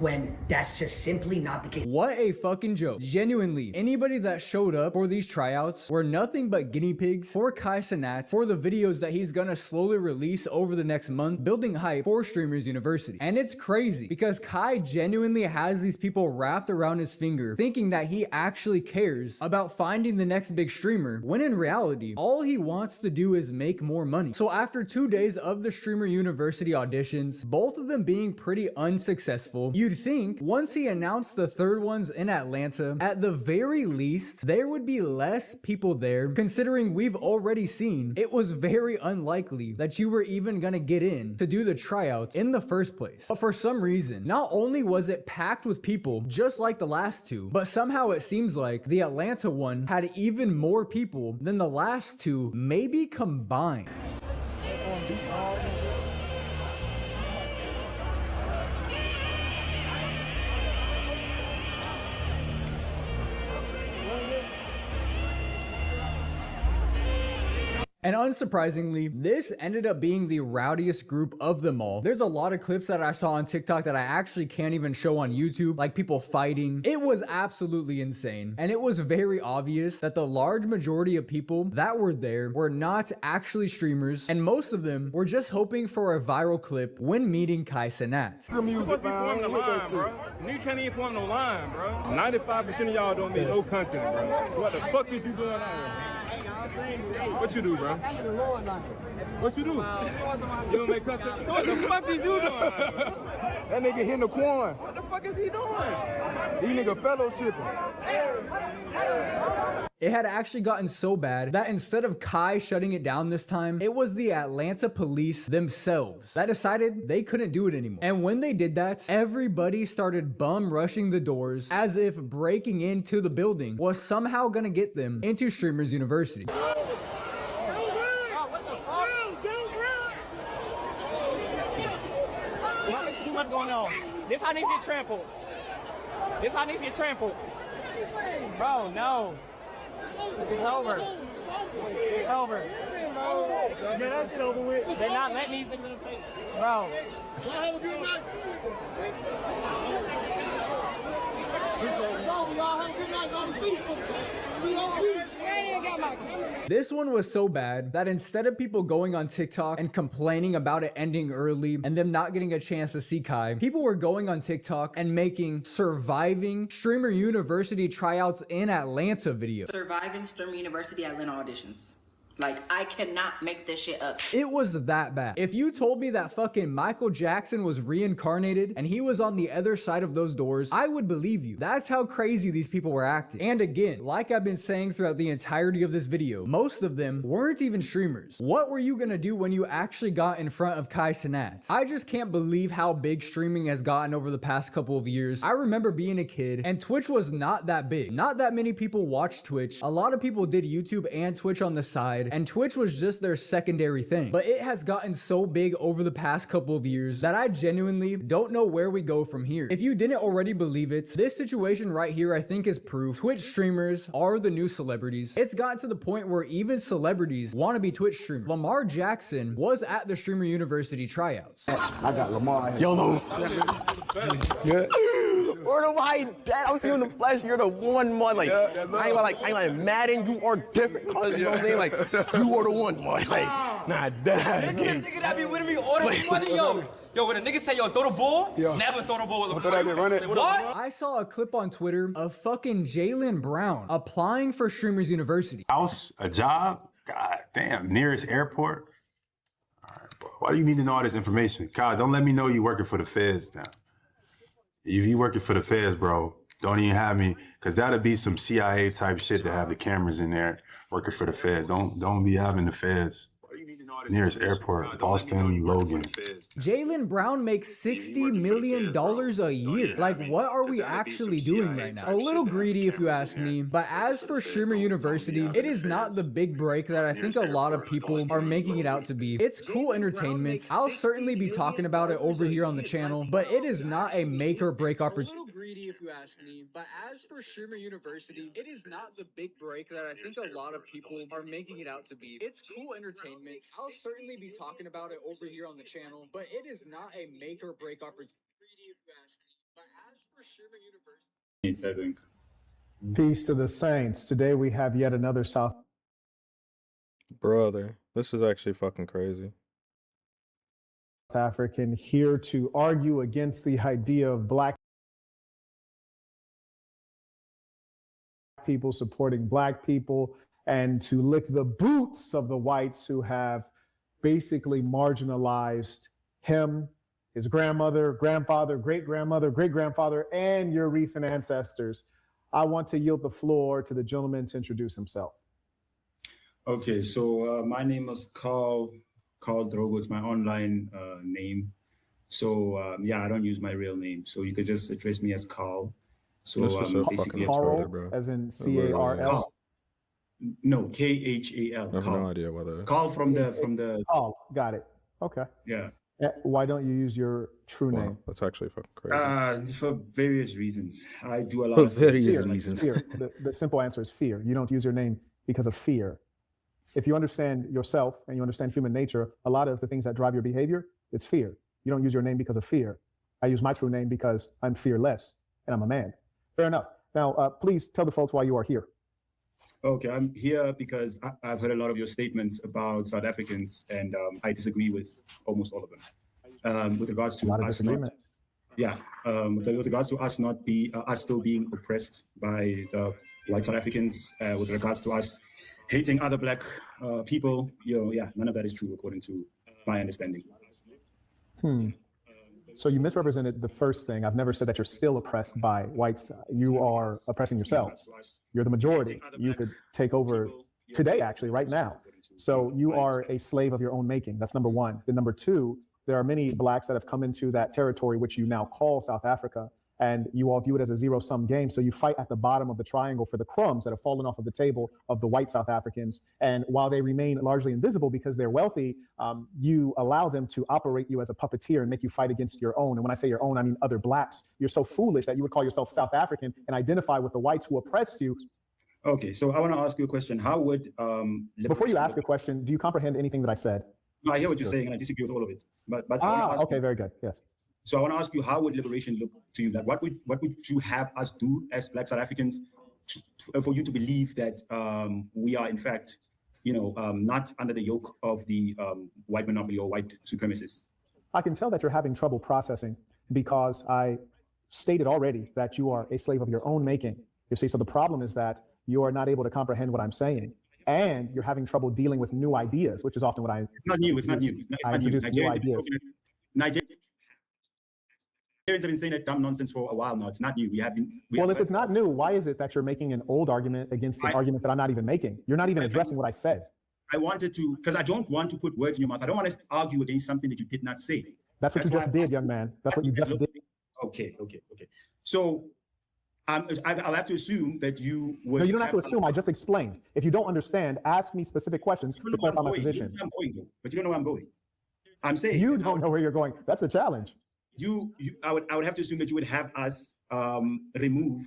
when that's just simply not the case. What a fucking joke. Genuinely, anybody that showed up for these tryouts were nothing but guinea pigs for Kai Cenat for the videos that he's gonna slowly release over the next month, building hype for Streamers University. And it's crazy because Kai genuinely has these people wrapped around his finger thinking that he actually cares about finding the next big streamer, when in reality, all he wants to do is make more money. So after 2 days of the Streamer University auditions, both of them being pretty unsuccessful, you'd think once he announced the third ones in Atlanta, at the very least, there would be less people there, considering we've already seen it was very unlikely that you were even gonna get in to do the tryouts in the first place. But for some reason, not only was it packed with people just like the last two, but somehow it seems like the Atlanta one had even more people than the last two, maybe combined. And unsurprisingly, this ended up being the rowdiest group of them all. There's a lot of clips that I saw on TikTok that I actually can't even show on YouTube, like people fighting. It was absolutely insane. And it was very obvious that the large majority of people that were there were not actually streamers, and most of them were just hoping for a viral clip when meeting Kai Cenat. Nigga can't even form no line, bro. 95% of y'all don't make no content, bro. What the fuck is you doing out here? What you do, bro? What you do? You don't make content? So what the fuck is you doing out here, bro? That nigga hitting the Quan. What the fuck is he doing? These nigga fellowshipping. It had actually gotten so bad that instead of Kai shutting it down this time, it was the Atlanta police themselves that decided they couldn't do it anymore. And when they did that, everybody started bum rushing the doors as if breaking into the building was somehow gonna get them into Streamers University. Too much going on. This how needs to get trampled. This how needs to get trampled. Bro, no. It's over. It's over. Get that shit over with. They're not letting these niggas take. Bro. Have a good night. Y'all have a good night. See y'all. This one was so bad that instead of people going on TikTok and complaining about it ending early and them not getting a chance to see Kai, people were going on TikTok and making surviving Streamer University tryouts in Atlanta videos. Surviving Streamer University Atlanta auditions. Like, I cannot make this shit up. It was that bad. If you told me that fucking Michael Jackson was reincarnated and he was on the other side of those doors, I would believe you. That's how crazy these people were acting. And again, like I've been saying throughout the entirety of this video, most of them weren't even streamers. What were you gonna do when you actually got in front of Kai Cenat? I just can't believe how big streaming has gotten over the past couple of years. I remember being a kid and Twitch was not that big. Not that many people watched Twitch. A lot of people did YouTube and Twitch on the side, and Twitch was just their secondary thing. But it has gotten so big over the past couple of years that I genuinely don't know where we go from here. If you didn't already believe it, this situation right here I think is proof Twitch streamers are the new celebrities. It's gotten to the point where even celebrities want to be Twitch streamers. Lamar Jackson was at the Streamer University tryouts. I got Lamar. YOLO. Good. Word of my dad, I was seeing in the flesh. You're the one, like, I ain't like Madden. You are different, cause you know what I'm saying. Like, you are the one, boy. Like, nah, that. This nigga that be with me all the money, yo. Yo, when a nigga say, yo, throw the ball, never throw the ball. What? I saw a clip on Twitter of fucking Jaylen Brown applying for Streamers University. House, a job, god damn, nearest airport. All right, bro. Why do you need to know all this information? God, don't let me know you working for the feds now. If you working for the feds, bro, don't even have me, because that'll be some CIA type shit to have the cameras in there working for the feds. Don't be having the feds nearest airport, Boston, Logan. Jaylen Brown makes $60 million a year. Like, what are we actually doing right now? A little greedy if you ask me, but as for Streamer University, it is not the big break that I think a lot of people are making it out to be. It's cool entertainment. I'll certainly be talking about it over here on the channel, but it is not a make or break opportunity. Greedy if you ask me, but as for Streamer University, it is not the big break that I think a lot of people are making it out to be. It's cool entertainment. I'll certainly be talking about it over here on the channel, but it is not a make or break opportunity. Greedy if you ask me, but as for Streamer University, Peace to the saints. Today we have yet another South. Brother, this is actually fucking crazy. African here to argue against the idea of black people supporting black people and to lick the boots of the whites who have basically marginalized him, his grandmother, grandfather, great-grandmother, great-grandfather, and your recent ancestors. I want to yield the floor to the gentleman to introduce himself. Okay, so my name is Carl Drogo. It's my online name. So yeah, I don't use my real name. So you could just address me as Carl. So basically, Carl, as in C-A-R-L. No, K-H-A-L. I have no idea whether. Carl from the. Oh, got it. Okay. Yeah. Why don't you use your true name? That's actually fucking crazy. For various reasons. I do a lot for various reasons. Fear. The simple answer is fear. You don't use your name because of fear. if you understand yourself and you understand human nature, a lot of the things that drive your behavior, it's fear. You don't use your name because of fear. I use my true name because I'm fearless and I'm a man. Fair enough. Now, please tell the folks why you are here. Okay, I'm here because I've heard a lot of your statements about South Africans, and I disagree with almost all of them. With regards to us with regards to us not be us still being oppressed by the white South Africans, with regards to us hating other black people, none of that is true according to my understanding. So you misrepresented the first thing. I've never said that you're still oppressed by whites. You are oppressing yourselves. You're the majority. You could take over today, actually, right now. So you are a slave of your own making. That's number one. Then number two, there are many blacks that have come into that territory, which you now call South Africa, and you all view it as a zero-sum game. So you fight at the bottom of the triangle for the crumbs that have fallen off of the table of the white South Africans. And while they remain largely invisible because they're wealthy, you allow them to operate you as a puppeteer and make you fight against your own. And when I say your own, I mean other blacks. You're so foolish that you would call yourself South African and identify with the whites who oppressed you. Okay, so I want to ask you a question. How would before you ask a question, do you comprehend anything that I said? No, I hear what you're saying, and I disagree with all of it. But okay, very good. Yes. So I want to ask you, how would liberation look to you? Like, what would you have us do as Black South Africans for you to believe that we are in fact, not under the yoke of the white monopoly or white supremacists? I can tell that you're having trouble processing because I stated already that you are a slave of your own making. You see, so the problem is that you are not able to comprehend what I'm saying. And you're having trouble dealing with new ideas, which is often what I... It's not new, it's not new. I introduce new ideas. Nigerians have been saying that dumb nonsense for a while now. It's not new. If it's not new, why is it that you're making an old argument against an argument that I'm not even making? You're not even addressing what I said. I wanted to, because I don't want to put words in your mouth. I don't want to argue against something that you did not say. That's what you just did, young man. That's what you just did. Okay. So I'll have to assume that you would... No, you don't have to assume. I just explained. If you don't understand, ask me specific questions to clarify my position. But you don't know where I'm going. I'm saying... You don't know where you're going. That's a challenge. I would have to assume that you would have us remove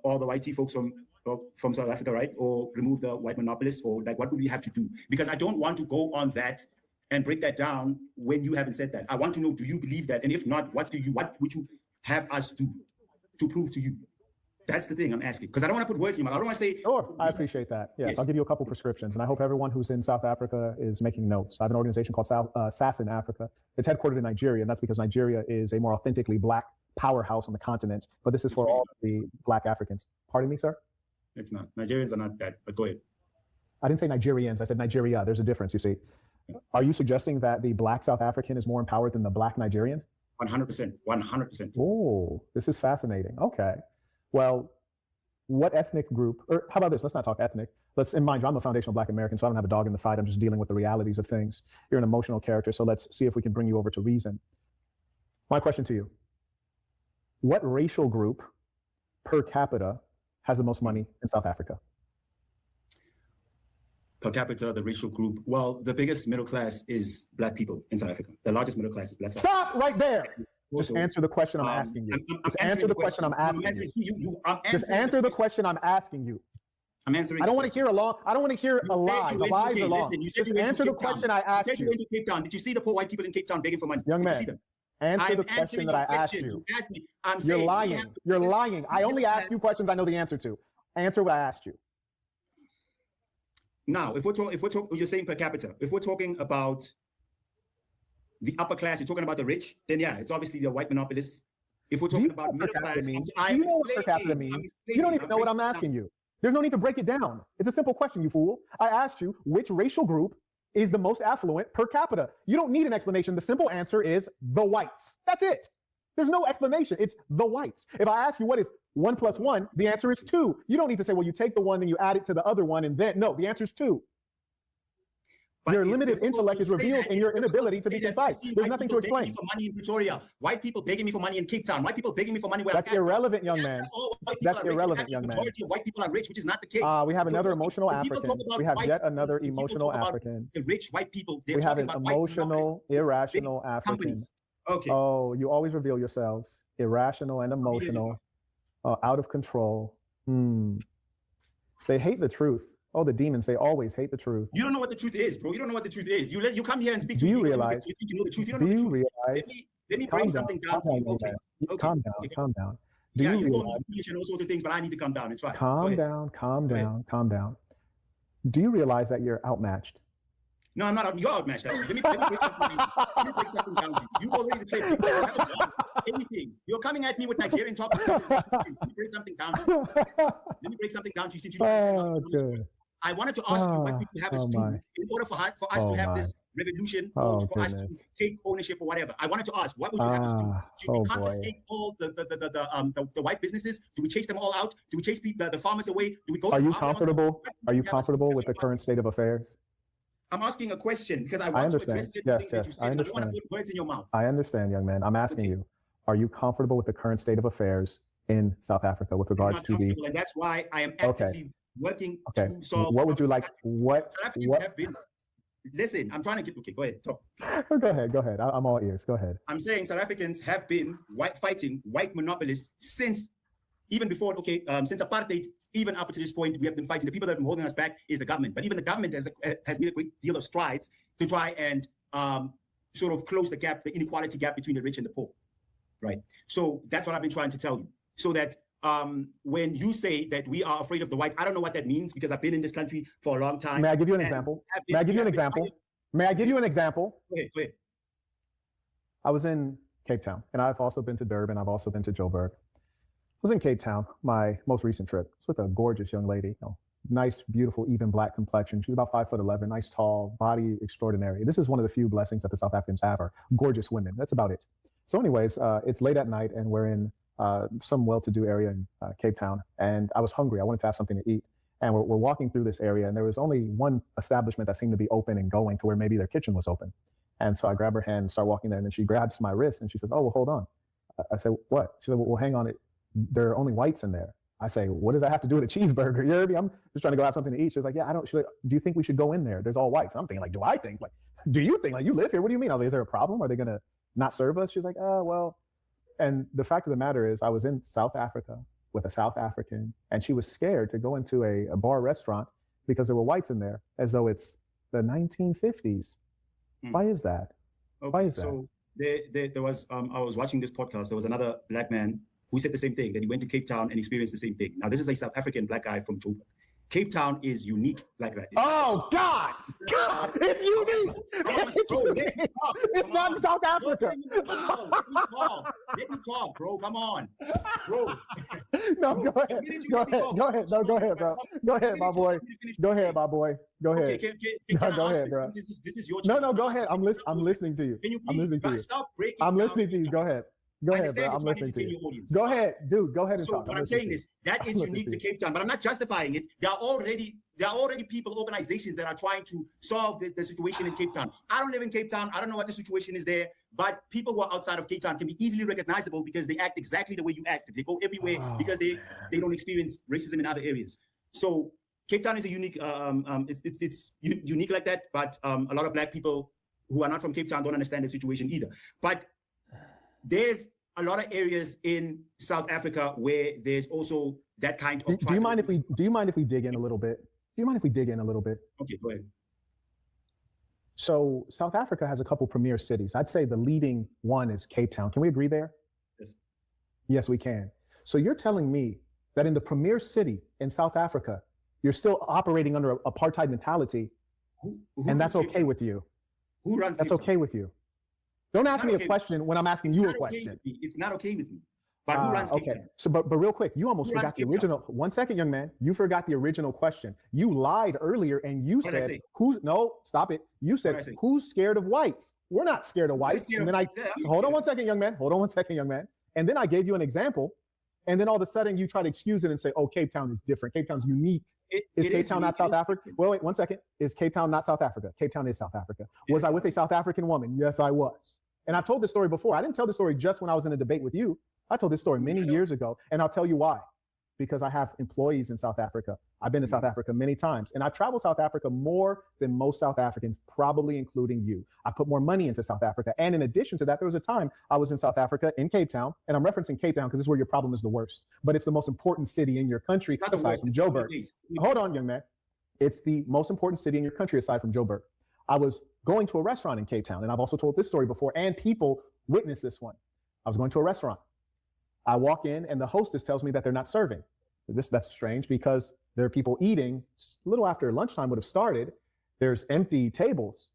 all the white folks from South Africa, right? Or remove the white monopolists, or like, what would we have to do? Because I don't want to go on that and break that down when you haven't said that. I want to know, do you believe that? And if not, what would you have us do to prove to you? That's the thing I'm asking, because I don't want to put words in your mouth. I don't want to say... Sure, I appreciate that. Yes, I'll give you a couple prescriptions, and I hope everyone who's in South Africa is making notes. I have an organization called SASN Africa. It's headquartered in Nigeria, and that's because Nigeria is a more authentically black powerhouse on the continent. But this is for all the black Africans. Pardon me, sir? It's not. Nigerians are not that, but go ahead. I didn't say Nigerians. I said Nigeria. There's a difference, you see. Are you suggesting that the black South African is more empowered than the black Nigerian? 100%. 100%. Oh, this is fascinating. Okay. Well, what ethnic group, or how about this? Let's not talk ethnic. Let's, in mind you, I'm a foundational black American, so I don't have a dog in the fight. I'm just dealing with the realities of things. You're an emotional character, so let's see if we can bring you over to reason. My question to you, what racial group per capita has the most money in South Africa? Per capita, the racial group. Well, the biggest middle class is black people in South Africa. The largest middle class is black. Stop right there. Just answer the question I'm asking you. Just answer the question I'm asking you. Just answer the question I'm asking you. I'm answering. I don't want to hear a lie. I don't want to hear a lie. The lies are long. Just answer the question I asked you. Cape Town. Did you see the poor white people in Cape Town begging for money? Young man, answer the question that I asked you. You're lying. You're lying. I only ask you questions I know the answer to. Answer what I asked you. Now, if we're talking, you're saying per capita. If we're talking about the upper class, you're talking about the rich, then yeah, it's obviously the white monopolists. If we're talking about middle class, do you know what per capita means? You don't even know what I'm asking you. There's no need to break it down. It's a simple question, you fool. I asked you which racial group is the most affluent per capita. You don't need an explanation. The simple answer is the whites. That's it. There's no explanation. It's the whites. If I ask you what is 1 + 1, the answer is 2. You don't need to say, well, you take the one, then you add it to the other one, and then, no, the answer is 2. But your limited intellect is revealed in your inability to be concise. There's nothing to explain. For money in Pretoria, white people begging me for money in Cape Town, white people begging me for money where that's irrelevant, young man. That's irrelevant, young man. The majority of white people are rich, which is not the case. We have another emotional African. We have yet another emotional African. The rich white people. We have an emotional, irrational African. Okay. Oh, you always reveal yourselves irrational and emotional, out of control. They hate the truth. Oh, the demons, they always hate the truth. You don't know what the truth is, bro. You don't know what the truth is. You come here and speak to Do me. you realize? You think you know the truth. You don't Do know the you truth. realize? Let me Calm break down, something down. calm down, Okay. man. Okay. Calm down, Okay. calm down. Do Yeah, you you call me realize? foolish and all sorts of things, but I need to calm down. It's fine. Go Calm ahead. down, calm Go ahead. down, calm down. Do you realize that you're outmatched? No, I'm not. You're outmatched. Actually. Let me break something down. Let me break something down to you. You already played. You haven't done anything. You're coming at me with Nigerian talk. Let me break something down to you. Let me break something down to you since you don't. Good. I wanted to ask you what we could have us do my. in order for us to have this revolution, Oh, or for us to goodness. take ownership or whatever. I wanted to ask, what would you have us do? Should we Oh, boy. confiscate all the white businesses? Do we chase them all out? Do we chase the farmers away? Do we go? Are to you Abiyan? comfortable? Are you Yeah, comfortable with the current state of affairs? I'm asking a question because I want to understand. address certain Yes, things that you yes, said. I And I don't want understand. to put words in your mouth. I understand, young man. I'm asking you, are you comfortable with the current state of affairs in South Africa with I'm regards not to the? comfortable, and that's why I am actively working Okay. to solve. What would you like? What? South Africans What? have been. Listen, I'm trying to get. Okay, go ahead. Talk. Go ahead. Go ahead. I'm all ears. Go ahead. I'm saying South Africans have been fighting white monopolists since even before, since apartheid, even up to this point, we have been fighting. The people that have been holding us back is the government. But even the government has made a great deal of strides to try and sort of close the gap, the inequality gap between the rich and the poor, right? So that's what I've been trying to tell you. So that when you say that we are afraid of the whites, I don't know what that means because I've been in this country for a long time. May I give you an and example? have been- May I give you an have been example? fighting- May I give you an example? Go ahead, go ahead. I was in Cape Town, and I've also been to Durban. I've also been to Joburg. I was in Cape Town, my most recent trip. I was with a gorgeous young lady, nice, beautiful, even black complexion. She was about 5'11", nice, tall, body extraordinary. This is one of the few blessings that the South Africans have, are gorgeous women. That's about it. So anyways, it's late at night, and we're in some well-to-do area in Cape Town, and I was hungry. I wanted to have something to eat. And we're walking through this area, and there was only one establishment that seemed to be open and going to where maybe their kitchen was open. And so I grab her hand and start walking there, and then she grabs my wrist, and she says, "Oh, well, hold on." I said, "What?" She said, "Well, hang on. There are only whites in there." I say, "What does that have to do with a cheeseburger? You heard me? I'm just trying to go have something to eat." She was like, "Yeah, I don't." She's like, "Do you think we should go in there? There's all whites." And I'm thinking, like, do I think? Like, do you think? Like, you live here? What do you mean? I was like, "Is there a problem? Are they gonna not serve us?" She's like, "Oh, well." And the fact of the matter is, I was in South Africa with a South African, and she was scared to go into a bar restaurant because there were whites in there, as though it's the 1950s. Why is that? Why is that? So there was, I was watching this podcast. There was another black man who said the same thing, that he went to Cape Town and experienced the same thing. Now, this is a South African black guy from Joburg. Cape Town is unique like that. Oh, God, it's unique. It's unique. It's not in South Africa. Let me talk, bro. Come on, bro. No, go ahead. Go ahead. Go ahead. No, go ahead, bro. Go ahead, my boy. Go ahead, my boy. Go ahead. Okay, No, can I go ask ahead, bro. This is your No, channel. no, go ahead. I'm listening to you. Can you I'm please listening to you. stop breaking I'm down? listening to you. Go ahead. Go I ahead, bro. understand I'm you're trying to listening to entertain you. your audience. Go ahead, dude. Go ahead and So talk. what I'm saying is that is unique to Cape Town, but I'm not justifying it. There are already people, organizations that are trying to solve the situation in Cape Town. I don't live in Cape Town. I don't know what the situation is there, but people who are outside of Cape Town can be easily recognizable because they act exactly the way you act. They go everywhere because they don't experience racism in other areas. So Cape Town is a unique, it's unique like that, but a lot of black people who are not from Cape Town don't understand the situation either. But there's a lot of areas in South Africa where there's also that kind of. Do you mind if we dig in a little bit? Do you mind if we dig in a little bit? Okay, go ahead. So South Africa has a couple premier cities. I'd say the leading one is Cape Town. Can we agree there? Yes. Yes, we can. So you're telling me that in the premier city in South Africa, you're still operating under apartheid mentality, and that's okay with you? Who runs? That's okay with you? Don't ask me a question when I'm asking you a question. It's not okay with me. But who runs Cape okay. Town? So, but real quick, you almost Who runs forgot the Cape Town? original. 1 second, young man. You forgot the original question. You lied earlier, and you What did I said, say? "Who's no? Stop it." You What did I said, say? "Who's scared of whites?" We're not scared of whites. scared And of then whites. Yeah, I'm hold on scared. 1 second, young man. Hold on 1 second, young man. And then I gave you an example, and then all of a sudden you try to excuse it and say, "Oh, Cape Town is different. Cape Town's unique." Is Cape Town not South Africa? Wait 1 second. Is Cape Town not South Africa? Cape Town is South Africa. Was I with a South African woman? Yes, I was. And I've told this story before. I didn't tell the story just when I was in a debate with you. I told this story many years ago, and I'll tell you why. Because I have employees in South Africa. I've been to South Africa many times, and I traveled South Africa more than most South Africans, probably including you. I put more money into South Africa. And in addition to that, there was a time I was in South Africa, in Cape Town, and I'm referencing Cape Town because this is where your problem is the worst. But it's the most important city in your country, Not the aside worst, from it's the only Joburg. place. Hold on, young man. It's the most important city in your country aside from Joburg. I was going to a restaurant in Cape Town, and I've also told this story before, and people witnessed this one. I was going to a restaurant. I walk in, and the hostess tells me that they're not serving. That's strange because there are people eating a little after lunchtime would have started. There's empty tables.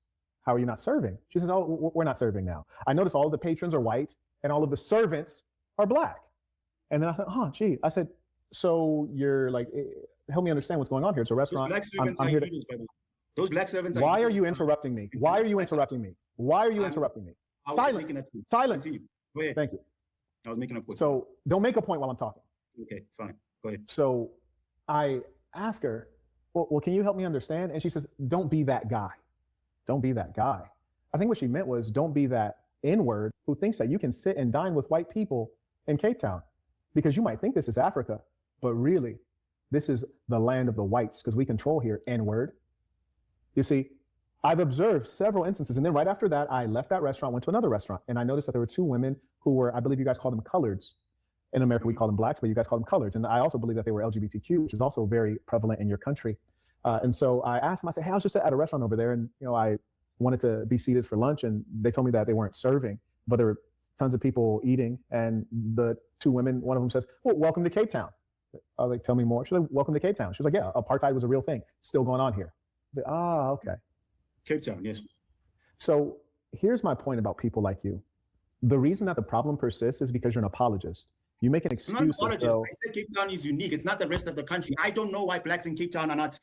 How are you not serving? She says, oh, we're not serving now. I notice all of the patrons are white and all of the servants are black. And then I thought, oh, gee. I said, so you're like, help me understand what's going on here. It's a restaurant. Those black servants I'm are here Hebrews, by the way. Those black servants are Why are Hebrews. you interrupting me? Why are you interrupting me? Why are you interrupting me? Silence. Silence. Go ahead. Thank you. I was making a point. So don't make a point while I'm talking. Okay, fine. Go ahead. So I ask her, well, can you help me understand? And she says, don't be that guy. Don't be that guy. I think what she meant was don't be that N-word who thinks that you can sit and dine with white people in Cape Town because you might think this is Africa, but really this is the land of the whites because we control here, N-word. You see, I've observed several instances. And then right after that, I left that restaurant, went to another restaurant, and I noticed that there were two women who were, I believe you guys call them coloreds. In America, we call them blacks, but you guys call them coloreds. And I also believe that they were LGBTQ, which is also very prevalent in your country. And so I asked them, I said, hey, I was just at a restaurant over there, and I wanted to be seated for lunch, and they told me that they weren't serving, but there were tons of people eating. And the two women, one of them says, well, welcome to Cape Town. I was like, tell me more. She's like, welcome to Cape Town. She was like, yeah, apartheid was a real thing, still going on here. I was like, okay. Cape Town, yes. So here's my point about people like you. The reason that the problem persists is because you're an apologist. You make an I'm not an excuse as apologist. though, I said Cape Town is unique. It's not the rest of the country. I don't know why blacks in Cape Town are not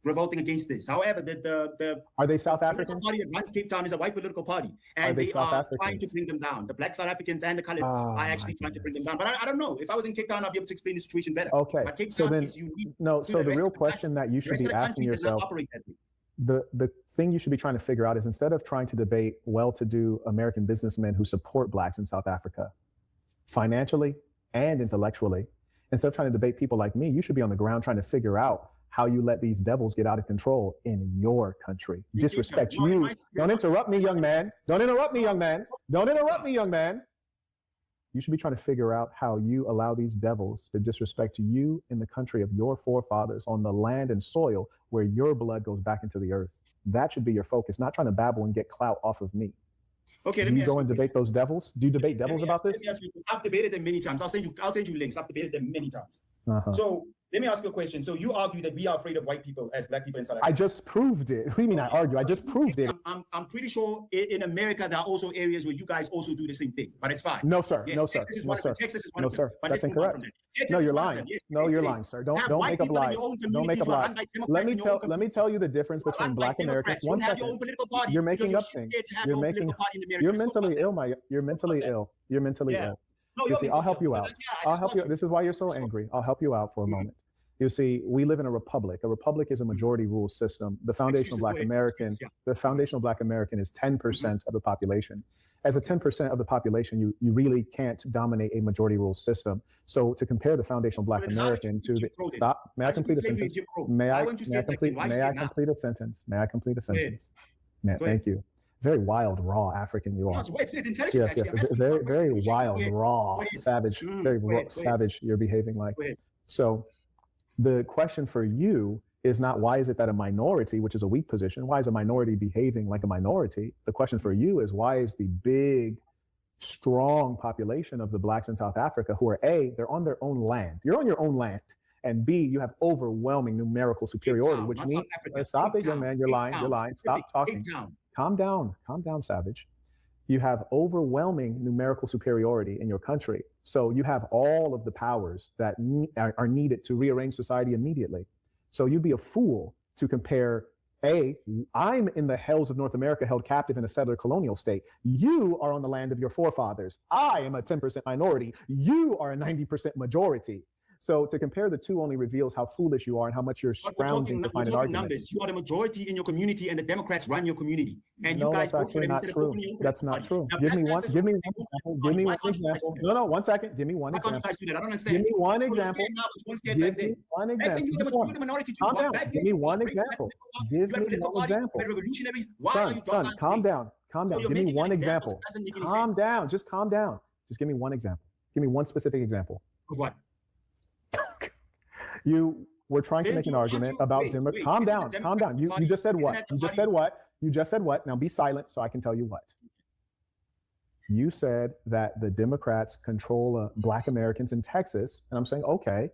revolting against this. However, the are they South political Africans? party that runs Cape Town is a white political party, and they they South are trying to Africans? bring them down. The black South Africans and the coloreds Oh, are actually trying to bring them down. But I don't know. If I was in Cape Town, I'd be able to explain the situation better. Okay, But Cape so Town then, is unique. no, to so the rest real of the question that you The should rest be of the asking country does not yourself, operate that way. the thing you should be trying to figure out is instead of trying to debate well-to-do American businessmen who support blacks in South Africa, financially and intellectually, instead of trying to debate people like me, you should be on the ground trying to figure out how you let these devils get out of control in your country. Disrespect you. Don't interrupt me, young man. Don't interrupt me, young man. Don't interrupt me, young man. You should be trying to figure out how you allow these devils to disrespect you in the country of your forefathers on the land and soil where your blood goes back into the earth. That should be your focus, not trying to babble and get clout off of me. Okay, let Do me you ask go you a and debate those devils? Do you debate devils about this? Let me ask you, I've debated them many times. I'll send you links. I've debated them many times. Uh-huh. So let me ask you a question. So you argue that we are afraid of white people as black people in South Africa. I just proved it. What do you mean I argue? I just proved it. I'm pretty sure in America there are also areas where you guys also do the same thing, but it's fine. No, sir. Yes, No, sir. Texas is No, one of sir. them. Texas is one No, of them. sir. But That's let's move on incorrect. from that. Texas No, is you're one of lying. them. Yes, No, yes, you're it lying, is. sir. Have Don't white make up people in lies. your own Don't make communities up who are lies. run by Let Democrats me in your own let me tell you the difference Run between by black Americans. Democrats. You One don't have your own second. political party You're because making you're up things. scared to have You're your own making. political party in America. You're Just talk mentally about ill, my. You're mentally ill. You're mentally Yeah. ill. No, You you're see, mentally I'll help ill, you because out. I I'll just help got you. This is why you're so angry. I'll help you out for a Mm-hmm. moment. You see, we live in a republic. A republic is a majority rule system. The foundational Excuses, Black go ahead. American, Excuses, yeah. the foundational Black American is 10% of the population. As a 10% of the population, you really can't dominate a majority rule system. So to compare the foundational Black Then how did you American beat to Jim the Crow then? stop, may I How did you complete a beat slavery sentence? and Jim Crow? May Why I weren't you may I scared back complete then? Why are you may I scared now? complete a sentence? May I complete a Go ahead. sentence? May, Go ahead. thank you. Very wild, raw African you No, are. it's intelligent, Yes, actually. yes. I'm asking you Very, a very question. Go wild, ahead. raw, Go ahead. savage, very Go raw, ahead. Go ahead. savage. You're behaving like. Go ahead. So the question for you is not why is it that a minority, which is a weak position, why is a minority behaving like a minority? The question for you is why is the big, strong population of the blacks in South Africa who are A, they're on their own land. You're on your own land. And B, you have overwhelming numerical superiority, Town, which not means, South Africa. stop Cape it, young Town. man. You're Cape lying. You're Town, lying. specific. Stop talking. Cape Town. Calm down, savage. You have overwhelming numerical superiority in your country. So you have all of the powers that are needed to rearrange society immediately. So you'd be a fool to compare, I'm in the hells of North America held captive in a settler colonial state. You are on the land of your forefathers. I am a 10% minority. You are a 90% majority. So to compare the two only reveals how foolish you are and how much you're But we're scrounging to talking find an argument. numbers. You are the majority in your community, and the Democrats run your community. And No, you guys that's vote for actually them not instead of true. opening your own That's not party. true. Now, Give Black me one Panthers example. vote for their own Give me party. Why one can't you guys example. do that? No, 1 second. Give me one Why can't you example. guys do that? I don't understand. Give me one So you're example. scared now, but you weren't scared Give back me then. one Back then, example. you Just were one. the minority too. Calm down. Back then, Give me you one had example. political Give party, me one example. you had revolutionaries. Why are you Son, calm down. Calm So down. you're Give me making an one example example. that doesn't make any Calm sense. down. Just calm down. Just give me one example. Give me one specific example. Of what? You We're trying to make an argument about Democrats. Calm down, calm down. You just said what? You just said what? You just said what? Now be silent so I can tell you what. You said that the Democrats control Black Americans in Texas. And I'm saying, okay,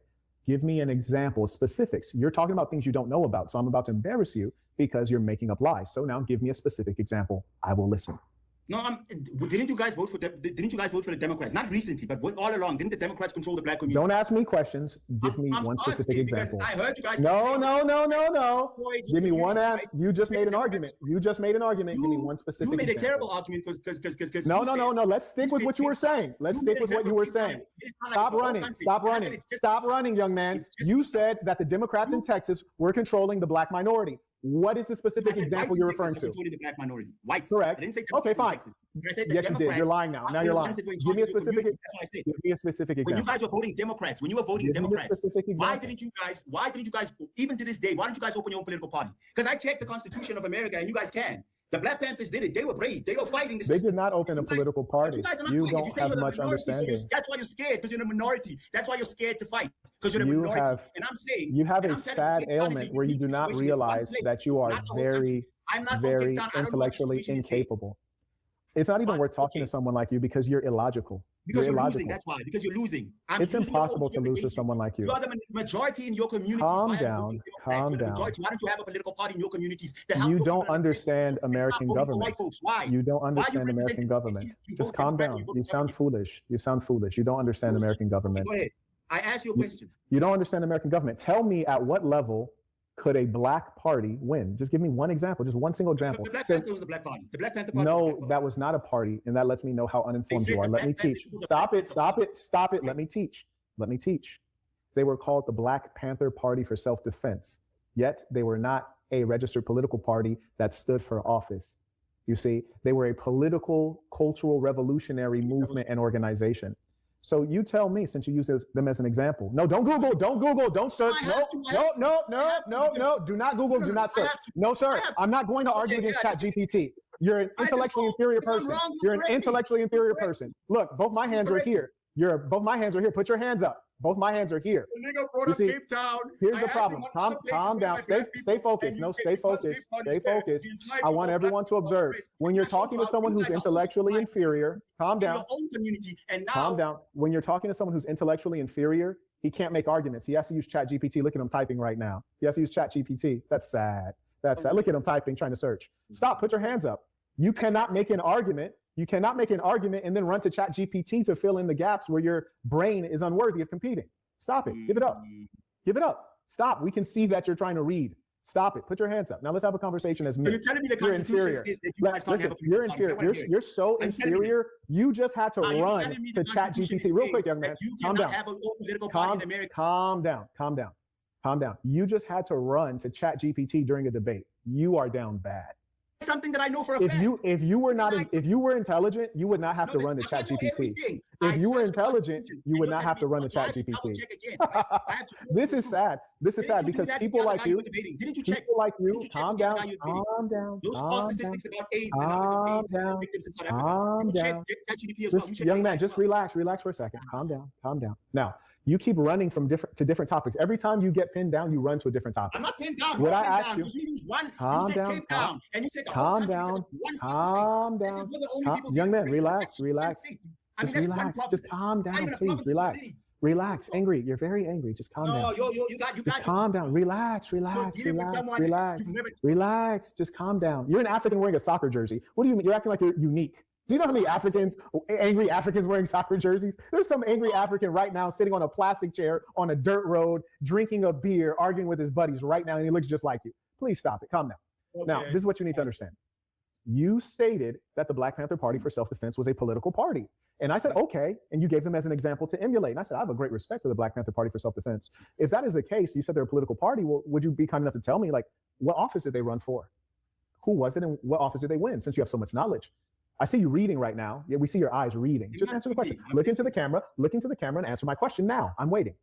give me an example, specifics. You're talking about things you don't know about. So I'm about to embarrass you because you're making up lies. So now give me a specific example. I will listen. No, didn't you guys vote for the Democrats? Not recently, but all along. Didn't the Democrats control the Black community? Don't ask me questions. Give me one specific example. I heard you guys. No. Give me one. You just made an argument. You just made an argument. Give me one specific. You made a example. terrible argument because. No. Let's stick with what you were saying. Let's stick with what you were saying. Stop running. Stop running. Stop running, young man. You said that the Democrats in Texas were controlling the Black minority. What is the specific example you're referring to? The Black minority. Whites. Correct. I didn't say okay, fine. Yes, you did. You're lying now. Now you're lying. Give me a specific. Give me a specific example. When you guys were voting Democrats, why didn't you guys, even to this day, why don't you guys open your own political party? Because I checked the Constitution of America, and you guys can. The Black Panthers did it. They were brave. They were fighting. They did not open a political party. You don't have much understanding. That's why you're scared, because you're in a minority. That's why you're scared to fight, because you're in a minority. And I'm saying you have a sad ailment where you do not realize that you are very, very intellectually incapable. It's not even worth talking to someone like you because you're illogical. Because you're losing, that's why. Because you're losing. It's impossible to lose to someone like you. You are the majority in your community. Calm down. Calm down. Why don't you have a political party in your communities? You don't understand American government. Why? You don't understand American government. Just calm down. You sound foolish. You sound foolish. You don't understand American government. Go ahead. I asked you a question. You don't understand American government. Tell me at what level could a Black party win? Just give me one example, just one single example. The Black Panther was the Black party. The Black Panther party. No, that was not a party, and that lets me know how uninformed you are. Let me teach. Stop it. Let me teach. They were called the Black Panther Party for Self-Defense, yet they were not a registered political party that stood for office. You see, they were a political, cultural, revolutionary movement and organization. So you tell me, since you use them as an example. No, don't Google, don't search. No. Do not Google, do not search. No, sir. I'm not going to argue against ChatGPT. You're an intellectually inferior person. You're an intellectually inferior person. Look, both my hands are here. Both my hands are here. Put your hands up. Both my hands are here. You see, Cape Town. Here's the problem. Calm down. Stay focused. No, stay focused. Stay focused. I want everyone to observe. When you're talking to someone who's intellectually inferior, calm down. Calm down. When you're talking to someone who's intellectually inferior, he can't make arguments. He has to use ChatGPT. Look at him typing right now. He has to use ChatGPT. That's sad. That's sad. Look at him typing, trying to search. Stop. Put your hands up. You cannot make an argument. You cannot make an argument and then run to ChatGPT to fill in the gaps where your brain is unworthy of competing. Stop it. Give it up. Give it up. Stop. We can see that you're trying to read. Stop it. Put your hands up. Now let's have a conversation as men. So you're telling me the Constitution says that you guys can't have a you're inferior. You're so inferior. You just had to run to ChatGPT. Real quick, young man. Calm down. Calm down. Calm down. Calm down. You just had to run to ChatGPT during a debate. You are down bad. Something that I know for a fact. If you were intelligent, you would not have to run to ChatGPT. If you were intelligent, you would not have to run to ChatGPT. This is sad. This is sad because people like you, calm down, calm down, calm down. Young man, just relax for a second. Calm down. Now, you keep running from different topics. Every time you get pinned down, you run to a different topic. I'm not pinned down. What I asked you, calm down. Calm down. Young man, relax. Just relax. Just calm down, please. Relax. Angry. You're very angry. Just calm down. Just calm down. Relax. Just calm down. You're an African wearing a soccer jersey. What do you mean? You're acting like you're unique. Do you know how many angry Africans wearing soccer jerseys? There's some angry African right now sitting on a plastic chair on a dirt road, drinking a beer, arguing with his buddies right now, and he looks just like you. Please stop it. Calm down. Okay. Now, this is what you need to understand. You stated that the Black Panther Party for Self-Defense was a political party. And I said, okay. And you gave them as an example to emulate. And I said, I have a great respect for the Black Panther Party for Self-Defense. If that is the case, you said they're a political party. Well, would you be kind enough to tell me, like, what office did they run for? Who was it and what office did they win, since you have so much knowledge? I see you reading right now. Yeah, we see your eyes reading. Just answer the question. Look into the camera and answer my question now. I'm waiting.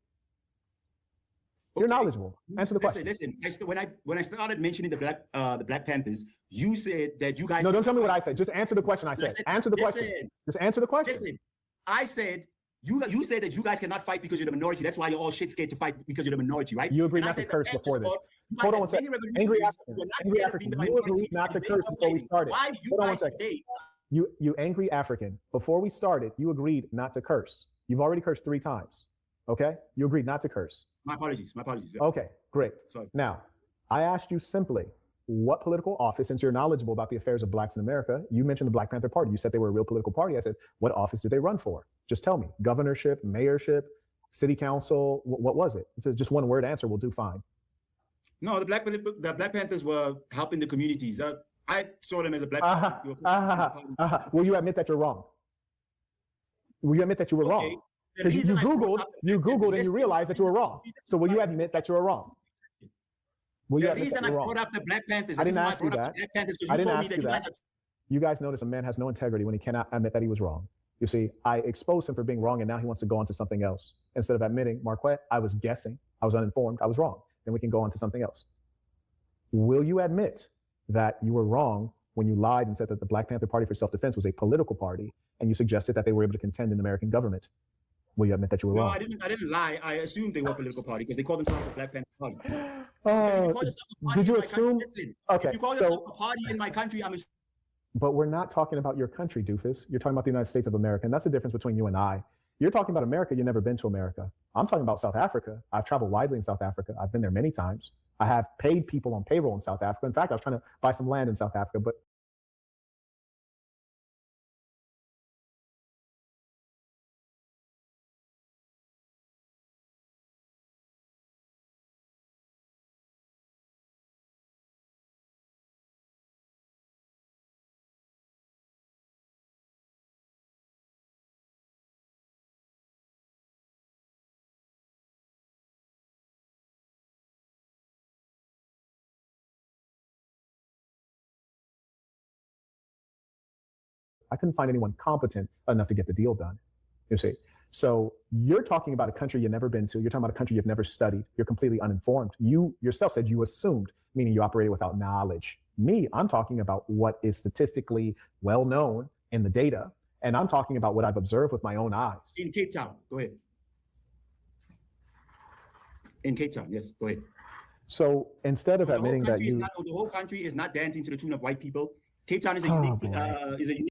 You're knowledgeable. Answer the question. Listen. When I started mentioning the Black Panthers, you said that you guys. No, don't tell me what I said. Just answer the question I said. Answer the question. Just answer the question. Listen, I said You said that you guys cannot fight because you're the minority. That's why you're all shit scared to fight because you're the minority, right? You agreed And I not to said the curse Panthers before this. fought- you guys Hold on said one second. many Angry revolutionaries African. were not Angry scared of being African. the You minority, agreed not to and they curse were before we fighting. started. Why you Hold on one guys second. today? You angry African. Before we started, you agreed not to curse. You've already cursed 3 times. Okay? You agreed not to curse. My apologies. My apologies. Yeah. Okay, great. Sorry. Now, I asked you simply, what political office, since you're knowledgeable about the affairs of blacks in America, you mentioned the Black Panther Party. You said they were a real political party. I said, what office did they run for? Just tell me. Governorship, mayorship, city council, what was it? It's just one word answer will do fine. No, the Black Panthers were helping the communities. I saw them as a Black. Will you admit that you're wrong? Will you admit that you were wrong? The Because you reason I brought up the Googled and you listen, realized that you were wrong. So will you admit that you were wrong? Will you The admit reason that I you're wrong? brought up the Black Panthers, I the didn't reason why ask you brought up that. the Black Panthers, because I you didn't told me ask that you you guys that. are You guys notice a man has no integrity when he cannot admit that he was wrong. You see, I exposed him for being wrong, and now he wants to go on to something else. Instead of admitting, Marquette, I was guessing, I was uninformed, I was wrong. Then we can go on to something else. Will you admit that you were wrong when you lied and said that the Black Panther Party for Self-Defense was a political party, and you suggested that they were able to contend in the American government? Will you admit that you were No, wrong? I didn't lie. I assumed they were a political party because they call themselves the Black Panther Party. Did you assume? Okay, If you call so yourself a party in my country, I'm assuming. but we're not talking about your country, doofus. You're talking about the United States of America, and that's the difference between you and I. You're talking about America. You've never been to America. I'm talking about South Africa. I've traveled widely in South Africa. I've been there many times. I have paid people on payroll in South Africa. In fact, I was trying to buy some land in South Africa, but I couldn't find anyone competent enough to get the deal done. You see, so you're talking about a country you've never been to. You're talking about a country you've never studied. You're completely uninformed. You yourself said you assumed, meaning you operated without knowledge. Me, I'm talking about what is statistically well known in the data, and I'm talking about what I've observed with my own eyes. In Cape Town, go ahead. In Cape Town, yes, go ahead. So instead of admitting that you, the whole country is not dancing to the tune of white people. Cape Town is a Oh, unique, boy. is a unique.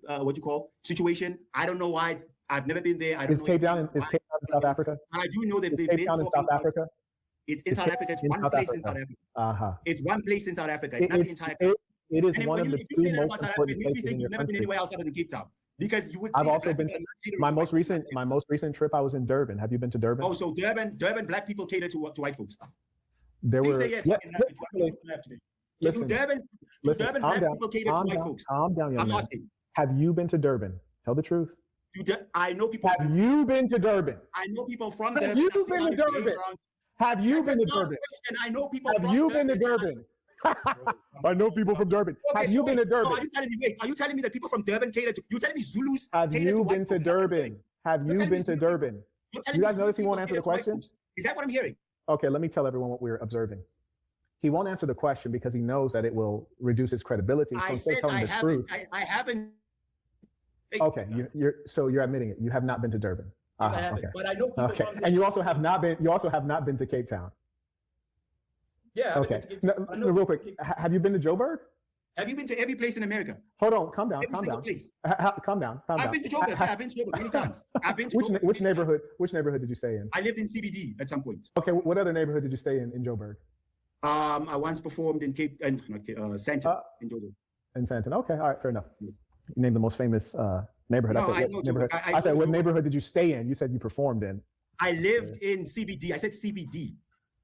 What you call situation. I don't know why I've never been there. I don't is know Cape anything Town in about it. South Africa? I do know that Is they've Cape been Town in talking South about- Africa? It's in Is South Cape Africa. It's in one South place in Africa? South Africa. Uh-huh. It's one place in South Africa. It's not the entire country. It is And one when of the you two say that most about South Africa, important it makes me places think in you've your never been country. anywhere outside of Cape Town because you would. I've say also black been people to are not my most recent trip. I was in Durban. Have you been to Durban? Oh, so Durban, black people cater to white folks. There Please were say yes. yeah, so I can have it. What do you have today? listen, Durban, listen, black people cater to white folks. calm down, young I'm man. asking. Have you been to Durban? Tell the truth. I know people. Have you been to Durban? I know people from Have Durban. you I've seen been how to they behave Durban? around. Have you That's been to a dumb Durban? question. I know people Have from you been to Durban. Durban? I know people from Durban. Okay, Have you so been to wait, so Durban? are you telling me? Wait, are you telling me that people from Durban cater to? You telling me Zulus? Have cater you white been to folks? Durban? Have You're you telling me been to Zulu- Durban? You're telling You me guys Zulu notice he people won't answer cater the to white question? folks? Is that what I'm hearing? Okay, let me tell everyone what we're observing. He won't answer the question because he knows that it will reduce his credibility. So I instead of said telling I the haven't. truth, I haven't. okay, you're admitting it. You have not been to Durban. Yes, I Uh-huh, haven't. okay. But I know people Okay, from. and you also have not been. You also have not been to Cape Town. Yeah. I Okay. haven't. No, I know real people quick, from- have you been to Joburg? Have you been to every place in America? Hold on, calm down, Every calm single down. place. Calm down, calm down. I've been to Joburg. Yeah, I've been to Joburg many times. I've been to Joburg. Which neighborhood? Which neighborhood did you stay in? I lived in CBD at some point. Okay, what other neighborhood did you stay in Joburg? I once performed in Santa in Georgia. In Santon. Okay, all right, fair enough. You named the most famous neighborhood. No, I said, I what know, neighborhood? I said, what neighborhood did you stay in? You said you performed in. I lived in CBD. I said CBD.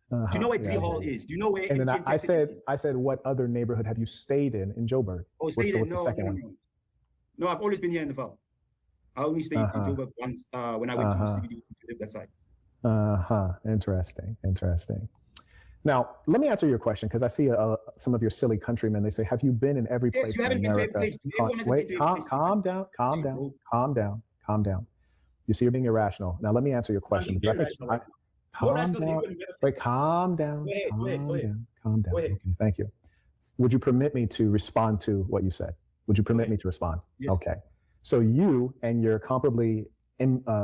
Do you know where Tree Hall is? Do you know where? And then AT&T I said, what other neighborhood have you stayed in Joburg? Oh, stayed in? What's the second one? No, I've always been here in the Val. I only stayed in Joburg once when I went to CBD to live that side. Interesting. Now, let me answer your question because I see some of your silly countrymen. They say, have you been in every place you haven't in been to America? every place. Everyone hasn't Wait, been to every place. calm down. You see, you're being irrational. Now, let me answer your question. Calm down. Wait, calm down. Go ahead. Calm down. Okay, thank you. Would you permit me to respond to what you said? Would you permit me to respond? Yes. Okay. So you and your comparably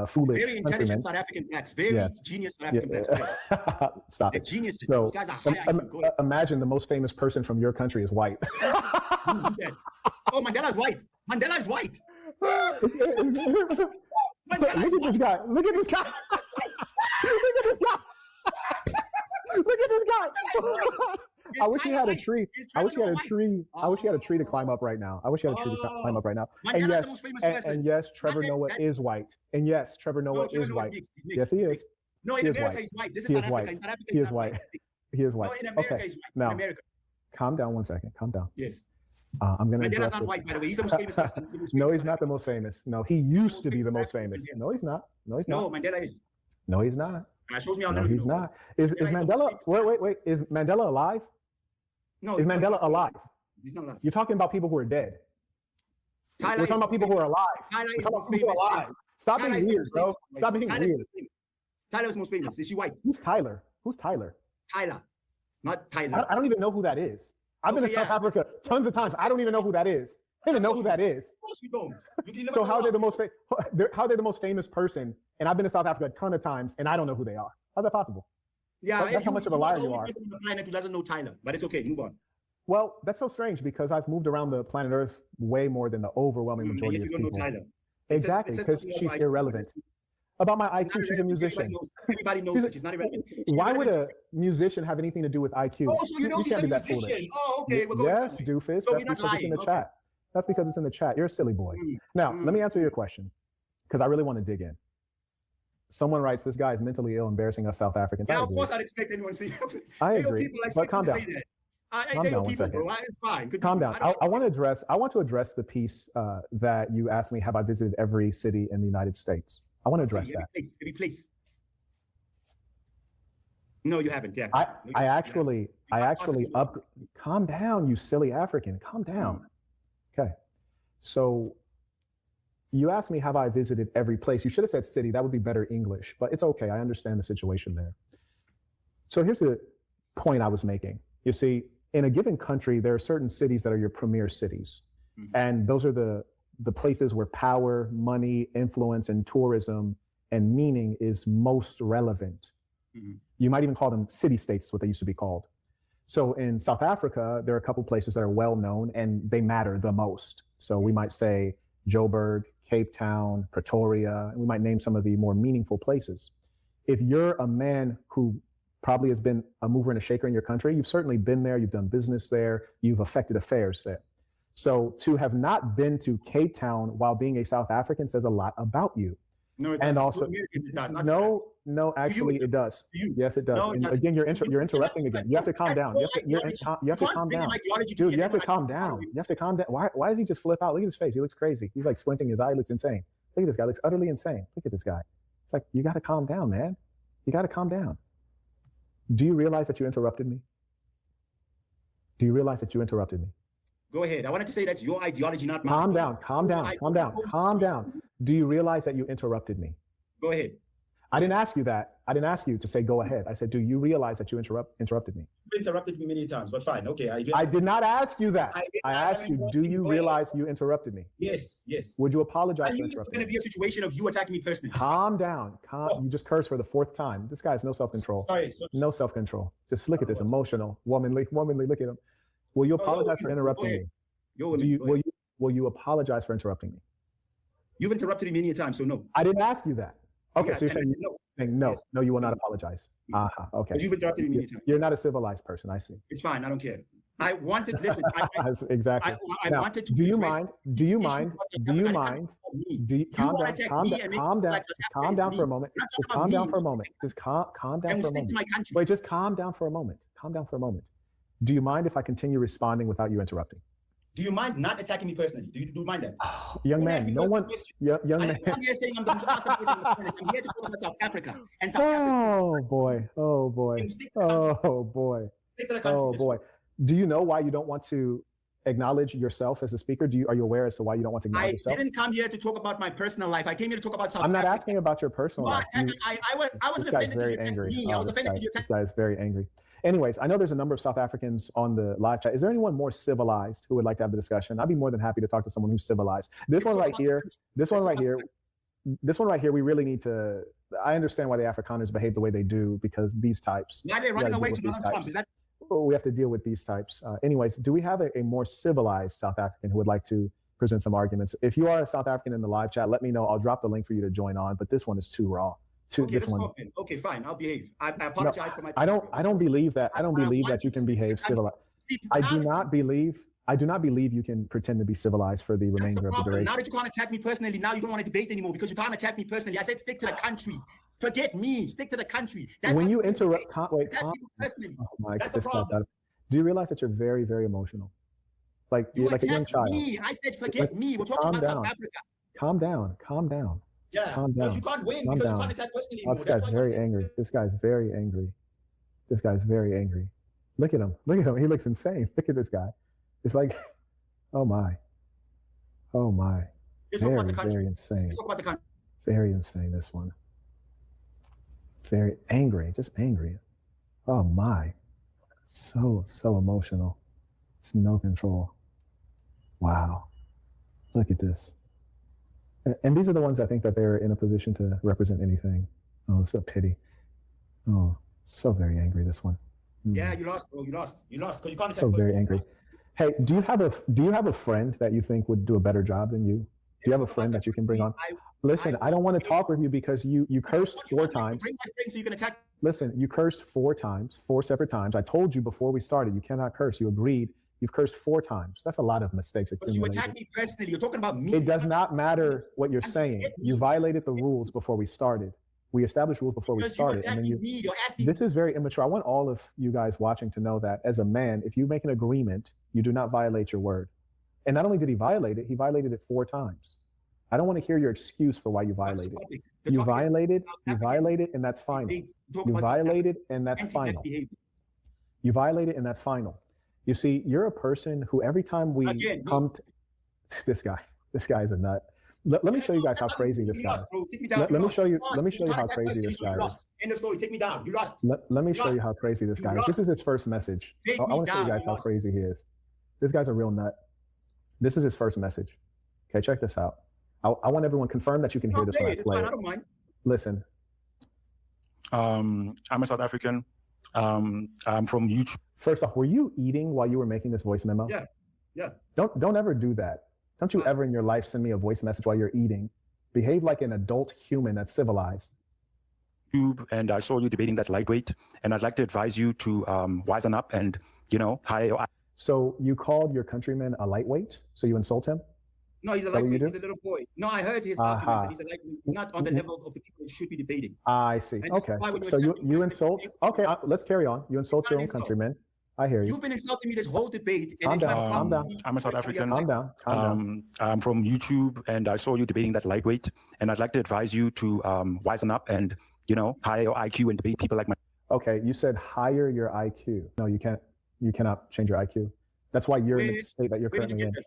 foolish Very intelligent countrymen. South African blacks. Very genius South African blacks. Stop They're it. geniuses. So Those guys are high IQ. Go ahead. imagine the most famous person from your country is white. Who's that? Oh, Mandela's white. Mandela's white. Look at this guy. Look at this guy. Look at this guy. I wish he had a tree. I wish he had a tree. I wish he had a tree to climb up right now. I wish he had a tree to climb up right now. And yes, Trevor Noah is white. And yes, Trevor Noah is white. Yes, he is. No, in America he's white. This is South Africa. In South Africa he is white. He is white. No, in America Okay. he's white. Now, In America. calm down one second. Calm down. Yes. I'm going to Mandela's address not it. white, by the way. He's the most famous person. No, he's not the most famous. No, he used to be the most famous. No, he's not. No, he's No, not. Mandela is. No, he's not. Shows me how No, little you he's know. not. Is Mandela? Wait. Is Mandela alive? No. Is Mandela alive? He's not alive. You're talking about people who are dead. Tyler We're is talking about people who are alive. Tyler We're is talking most about people who famous. are alive. Stop Tyler being is the weird, most bro. famous. Stop being Tyler's weird. most famous. Tyler's most famous. Is she white? Who's Tyler? Who's Tyler? Tyler. Not Tyler. I don't even know who that is. I've been to South Africa tons of times. I don't even know who that is. I don't even know who that is. Of course we don't. You can So look how it are they up. the most how are they the most famous person? And I've been to South Africa a ton of times, and I don't know who they are. How's that possible? Yeah, That's how much of a liar you are. person on the planet who doesn't know Tyler, but it's okay. Move on. Well, that's so strange because I've moved around the planet Earth way more than the overwhelming And majority yet of you don't know people. Tyler. Exactly, It says because something she's about irrelevant. About my IQ, she's a musician. Everybody knows that she's not irrelevant. Why would a musician have anything to do with IQ? Oh, so you know she's can't a be that musician. foolish. Oh, okay. We're going Yes, somewhere. doofus. So That's we're not because it's in lying. the Okay. chat. That's because it's in the chat. You're a silly boy. Now, let me answer your question because I really want to dig in. Someone writes, this guy is mentally ill, embarrassing us South Africans. Yeah, I of agree. course I'd expect anyone to say I They know agree, people but expect calm you to down. say that. Calm They know down one people, second. bro. It's fine. Calm down. I want to address the piece that you asked me. Have I visited every city in the United States? I want to address that. Every place. No, you haven't. Yeah. I actually calm down, you silly African. Calm down. Okay. So you asked me, have I visited every place? You should have said city. That would be better English, but it's okay. I understand the situation there. So here's the point I was making. You see, in a given country, there are certain cities that are your premier cities. And those are the places where power, money, influence, and tourism and meaning is most relevant. You might even call them city states, what they used to be called. So in South Africa, there are a couple places that are well known and they matter the most. So we might say Joburg, Cape Town, Pretoria, and we might name some of the more meaningful places. If you're a man who probably has been a mover and a shaker in your country, you've certainly been there, you've done business there, you've affected affairs there. So to have not been to Cape Town while being a South African says a lot about you. No, it and doesn't. also, To Americans, it does, not no, actually it does. Yes, it does. No, it And doesn't. again, you're interrupting again. You have to calm down. You have to calm down. Dude, you have to calm down. You have to calm down. Why does he just flip out? Look at his face. He looks crazy. He's like squinting his eye. He looks insane. Look at this guy. He looks utterly insane. Look at this guy. It's like, you got to calm down, man. You got to calm down. Do you realize that you interrupted me? Do you realize that you interrupted me? Go ahead. I wanted to say that's your ideology, not mine. Calm down, calm down, calm down, calm down. Do you realize that you interrupted me? Go ahead. I didn't ask you that. I didn't ask you to say go ahead. I said, do you realize that you interrupted me? You interrupted me many times, but fine. Okay. I did not ask you that. I asked you, do you realize you interrupted me? Yes, yes. Would you apologize I for knew it's interrupting going to me? be a situation of you attacking me personally. Calm down. You just cursed for the fourth time. This guy has no self-control. Sorry. No self-control. Just look at this emotional, womanly, look at him. Will you apologize for interrupting me? Will you apologize for interrupting me? You've interrupted me many times, so no. I didn't ask you that. Okay, Yeah, so you're and I saying, said no. no, you will not apologize. Okay. But you've interrupted me many times. You're not a civilized person, I see. It's fine. I don't care. I wanted, listen, Exactly. I Now, wanted to do you address mind? Do you issues mind? about South Do you Africa. mind? Do you, You calm wanna down, attack calm me down, and make calm it down, like just South calm Africa is down for a me. moment. We're not Just talking calm about down me. for a moment. Just calm down Can we for a stick to moment. my country? Wait, just calm down for a moment. Calm down for a moment. Do you mind if I continue responding without you interrupting? Do you mind not attacking me personally? Do you mind that? Young Don't man, ask me no personal one, questions. young I man. didn't come here saying I'm the most awesome person on the planet. I'm here to talk about South Africa. And South Africa, Oh boy, oh boy, oh boy, stick to the country. oh Listen. boy. Do you know why you don't want to acknowledge yourself as a speaker? Are you aware as to why you don't want to acknowledge I yourself? didn't come here to talk about my personal life. I came here to talk about South I'm not Africa. asking about your personal You are life. attacking- I wasn't This guy's offended very because you attacked angry. me. I was offended because you This attacked guy is very angry. Anyways, I know there's a number of South Africans on the live chat. Is there anyone more civilized who would like to have a discussion? I'd be more than happy to talk to someone who's civilized. This one right here, we really need to. I understand why the Afrikaners behave the way they do because these types. Why are they we gotta running deal away with to these Donald Trump? types. Is that We have to deal with these types. Anyways, do we have a more civilized South African who would like to present some arguments? If you are a South African in the live chat, let me know. I'll drop the link for you to join on. But this one is too raw. okay, let's talk then. Okay, fine. I'll behave. I apologize for my. I don't believe that. I don't believe that you can behave civilized. I do not believe you can pretend to be civilized for the That's the remainder of the problem. duration. Now that you can't attack me personally, now you don't want to debate anymore because you can't attack me personally. I said stick to the country. Forget me. Stick to the country. That's When how you can interrupt, debate. Attack people personally. oh my, That's the this guy's problem. out. Do you realize that you're very, very emotional? Like You you're like a young attacked child. me. I said forget me. We're talking Calm about down. South Africa. Calm down. Calm down. Just Yeah, calm because down. you can't win Calm because down. you can't attack personally Oh, anymore. this That's guy's why very angry. This guy's very angry. This guy's very angry. Look at him. Look at him. He looks insane. Look at this guy. It's like, oh my. Oh my. Let's talk about the Very, country. very insane. Let's talk about the country. Very insane, this one. Very angry. Just angry. Oh my. So emotional. It's no control. Wow. Look at this. And these are the ones I think that they're in a position to represent anything. Oh, it's a pity. Oh, so very angry, this one. Yeah, you lost, bro. You lost. You lost because you can't attack So very personally. angry. Hey, do you have a friend that you think would do a better job than you? Do you have a friend that you can bring on? Listen, I don't want to talk with you because you cursed 4 times. Bring my friend so you can attack. Listen, you cursed 4 times, 4 separate times. I told you before we started, you cannot curse. You agreed. You've cursed 4 times. That's a lot of mistakes But you accumulated. attack me personally. You're talking about me. It does not matter what you're saying. You violated the rules before we started. We established rules before we Because you're started. And then attacking me. You're asking. this is very immature. I want all of you guys watching to know that as a man, if you make an agreement, you do not violate your word. And not only did he violate it, he violated it 4 times. I don't want to hear your excuse for why you violated it. You violated, and that's final. You violated, and that's final. You violated, and that's final. You see, you're a person who every time we come to this guy is a nut. Let me show you guys how crazy this guy is. Let me show you how crazy this guy is. End of story. Take me down. You lost. Let me show lost. you how crazy this You guy is. lost. This is his first message. Take I me want to show you down. guys You how lost. crazy he is. This guy's a real nut. This is his first message. Okay, check this out. I want everyone confirm that you can hear this when I It's play fine. it. I don't mind. Listen. I'm a South African. I'm from YouTube. First off, were you eating while you were making this voice memo? Yeah. Yeah. Don't ever do that. Don't you ever in your life send me a voice message while you're eating. Behave like an adult human that's civilized. And I saw you debating that lightweight, and I'd like to advise you to wisen up and, hire your. So you called your countryman a lightweight? So you insult him? No, he's a Is that what you lightweight. do? He's a little boy. No, I heard his arguments, and he's a lightweight. He's not on the level of the people who should be debating. I see. And this is Okay. why when So you you, attack you insult. Okay, let's carry on. You insult your own insult. countrymen. I hear you. You've been insulting me this whole debate. And Calm then down. Calm down. I'm a South African. Calm down. Calm down. I'm from YouTube, and I saw you debating that lightweight, and I'd like to advise you to wisen up and, hire your IQ and debate people like my. Okay, you said higher your IQ. No, you can't. You cannot change your IQ. That's why you're in the state that you're Where did you currently get in. that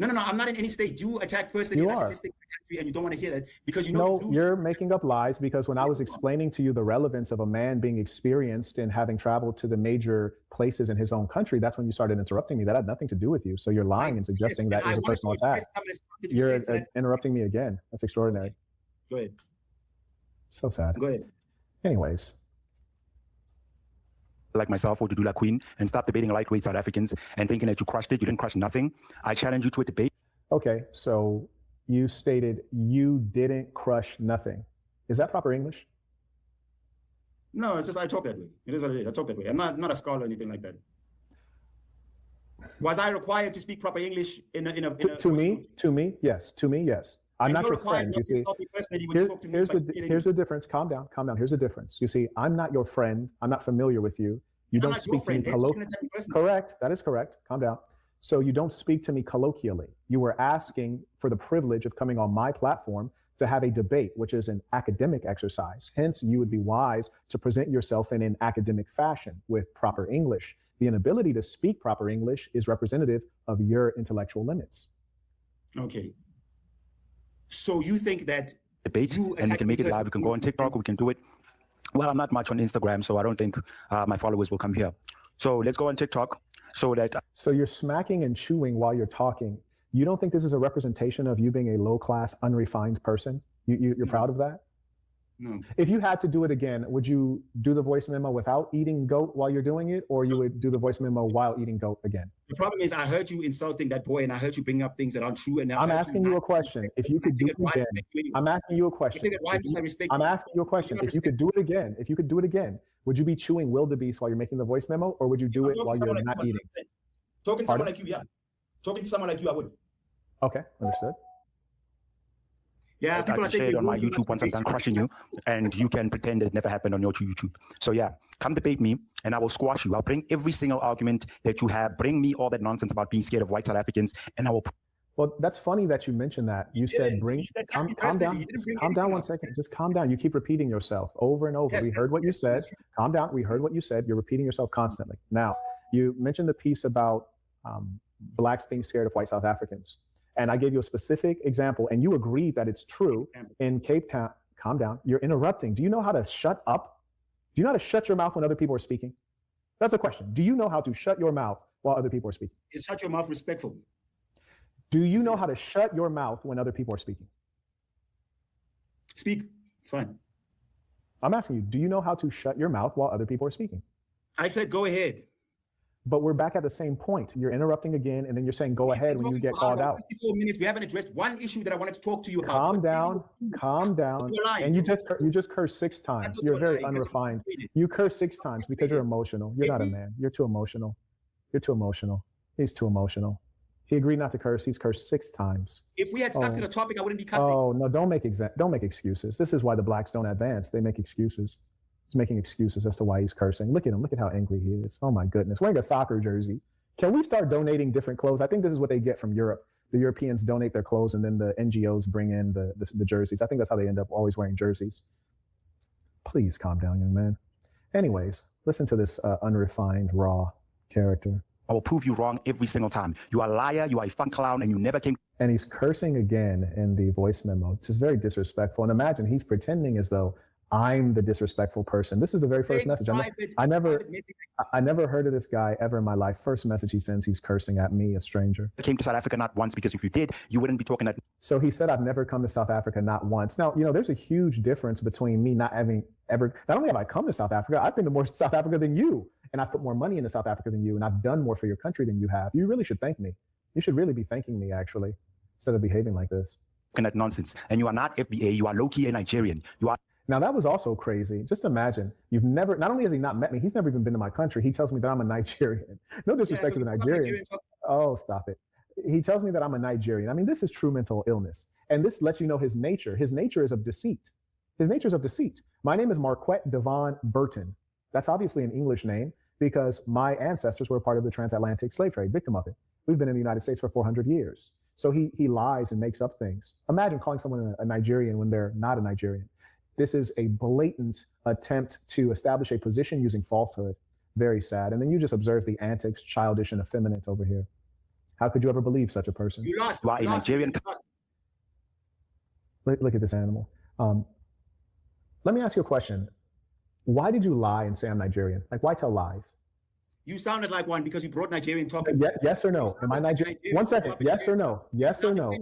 from? No. I'm not in any state. You attack personally. You and I said are. this thing in the country, and you don't want to hear that because you know. No, you're making up lies because when I was explaining to you the relevance of a man being experienced and having traveled to the major places in his own country, that's when you started interrupting me. That had nothing to do with you. So you're lying and suggesting that it was a personal attack. You're interrupting me again. That's extraordinary. Go ahead. So sad. Go ahead. Anyways. Like myself or to do like Queen and stop debating lightweight South Africans and thinking that you crushed it. You didn't crush nothing. I challenge you to a debate. Okay, so you stated you didn't crush nothing. Is that proper English? No, it's just I talk that way. It is what it is. I talk that way. I'm not a scholar or anything like that. Was I required to speak proper English in a To me, yes. To me, yes. I'm not your friend. You see, here's the difference. Calm down. Here's the difference. You see, I'm not your friend. I'm not familiar with you. You don't speak to me colloquially. Correct. That is correct. Calm down. So you don't speak to me colloquially. You were asking for the privilege of coming on my platform to have a debate, which is an academic exercise. Hence, you would be wise to present yourself in an academic fashion with proper English. The inability to speak proper English is representative of your intellectual limits. Okay. So you think that debate and we can make it live. We can go on TikTok. We can do it. Well, I'm not much on Instagram, so I don't think my followers will come here. So let's go on TikTok so that. So you're smacking and chewing while you're talking. You don't think this is a representation of you being a low-class, unrefined person? You're proud of that? No. If you had to do it again, would you do the voice memo without eating goat while you're doing it, or you would do the voice memo while eating goat again? The problem is I heard you insulting that boy and I heard you bringing up things that aren't true. And now I'm asking you a question. If you could do it again, I'm asking you a question. I'm asking you a question. If you could do it again, would you be chewing wildebeest while you're making the voice memo, or would you do it while you're not eating? Talking to someone like you, yeah. Talking to someone like you, I would. Okay, understood. Yeah, people I are can saying share it on my YouTube once I'm done crushing you, and you can pretend it never happened on your YouTube. So yeah, come debate me, and I will squash you. I'll bring every single argument that you have. Bring me all that nonsense about being scared of white South Africans, and I will. Well, that's funny that you mentioned that. You said bring. Calm down. Calm down 1 second. Just calm down. You keep repeating yourself over and over. Yes, we heard what you said. Calm down. We heard what you said. You're repeating yourself constantly. Now, you mentioned the piece about blacks being scared of white South Africans. And I gave you a specific example, and you agreed that it's true in Cape Town. Calm down. You're interrupting. Do you know how to shut up? Do you know how to shut your mouth when other people are speaking? That's a question. Do you know how to shut your mouth while other people are speaking? Is shut your mouth respectful? Do you know how to shut your mouth when other people are speaking? Speak. It's fine. I'm asking you, do you know how to shut your mouth while other people are speaking? I said go ahead. But we're back at the same point. You're interrupting again, and then you're saying go ahead when you get called out. 54 minutes. We haven't addressed one issue that I wanted to talk to you about. Calm down. And you just cursed 6 times. You're very unrefined. You cursed 6 times because you're emotional. You're not a man. You're too emotional. He's too emotional. He agreed not to curse. He's cursed 6 times. If we had stuck to the topic, I wouldn't be cussing. Oh no! Don't make excuses. This is why the blacks don't advance. They make excuses. He's making excuses as to why he's cursing. Look at him. Look at how angry he is. Oh my goodness. Wearing a soccer jersey. Can we start donating different clothes? I think this is what they get from Europe. The Europeans donate their clothes, and then the NGOs bring in the jerseys. I think that's how they end up always wearing jerseys. Please calm down, young man. Anyways, listen to this unrefined, raw character. I will prove you wrong every single time. You are a liar. You are a fun clown, and you never came. And he's cursing again in the voice memo, which is very disrespectful. And imagine he's pretending as though I'm the disrespectful person. This is the very first message. I never heard of this guy ever in my life. First message he sends, he's cursing at me, a stranger. I came to South Africa not once, because if you did, you wouldn't be talking that. So he said, I've never come to South Africa, not once. Now, there's a huge difference between me not having ever, not only have I come to South Africa, I've been to more South Africa than you. And I've put more money into South Africa than you. And I've done more for your country than you have. You really should thank me. You should really be thanking me, actually, instead of behaving like this. That nonsense. And you are not FBA. You are low-key a Nigerian. You are. Now, that was also crazy. Just imagine, not only has he not met me, he's never even been to my country. He tells me that I'm a Nigerian. No disrespect to the Nigerians. Oh, stop it. He tells me that I'm a Nigerian. I mean, this is true mental illness. And this lets you know his nature. His nature is of deceit. My name is Marquette Devon Burton. That's obviously an English name because my ancestors were part of the transatlantic slave trade, victim of it. We've been in the United States for 400 years. So he lies and makes up things. Imagine calling someone a Nigerian when they're not a Nigerian. This is a blatant attempt to establish a position using falsehood. Very sad. And then you just observe the antics, childish and effeminate over here. How could you ever believe such a person? You lost. You are a Nigerian. Look at this animal. Let me ask you a question. Why did you lie and say I'm Nigerian? Like, why tell lies? You sounded like one because you brought Nigerian talking. Yes or no? Am I Nigerian? 1 second. Yes or no? Yes or no?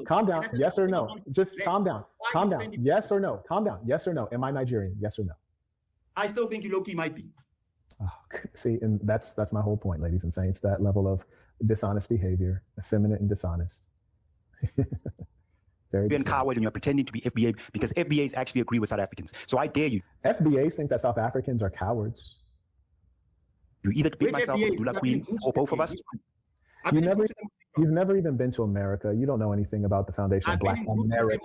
Calm down. Yes or no? Just calm down. Calm down. Yes or no? Calm down. Yes or no? Am I Nigerian? Yes or no? I still think you low-key might be. Oh, see, and that's my whole point, ladies and saints, that level of dishonest behavior, effeminate and dishonest. You're a coward and you're pretending to be FBA because FBAs actually agree with South Africans. So I dare you. FBAs think that South Africans are cowards. You either debate Which myself, FBA? Dula Queen, or both of us. You've never even been to America. You don't know anything about the Foundation of Black Americans.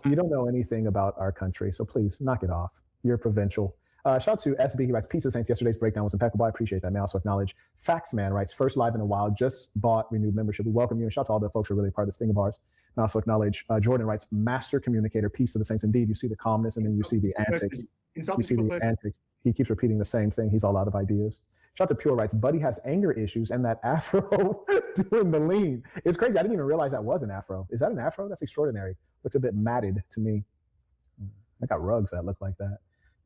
You don't know anything about our country. So please knock it off. You're provincial. Shout out to SB. He writes, Peace of Saints. Yesterday's breakdown was impeccable. I appreciate that. May I also acknowledge Faxman writes, first live in a while, just bought renewed membership. We welcome you. And shout out to all the folks who are really part of this thing of ours. And also acknowledge Jordan writes, master communicator, peace of the saints. Indeed, you see the calmness and then you see the antics. You see the antics. He keeps repeating the same thing. He's all out of ideas. Shout out to Pure writes, Buddy has anger issues and that afro doing the lean. It's crazy. I didn't even realize that was an afro. Is that an afro? That's extraordinary. Looks a bit matted to me. I got rugs that look like that.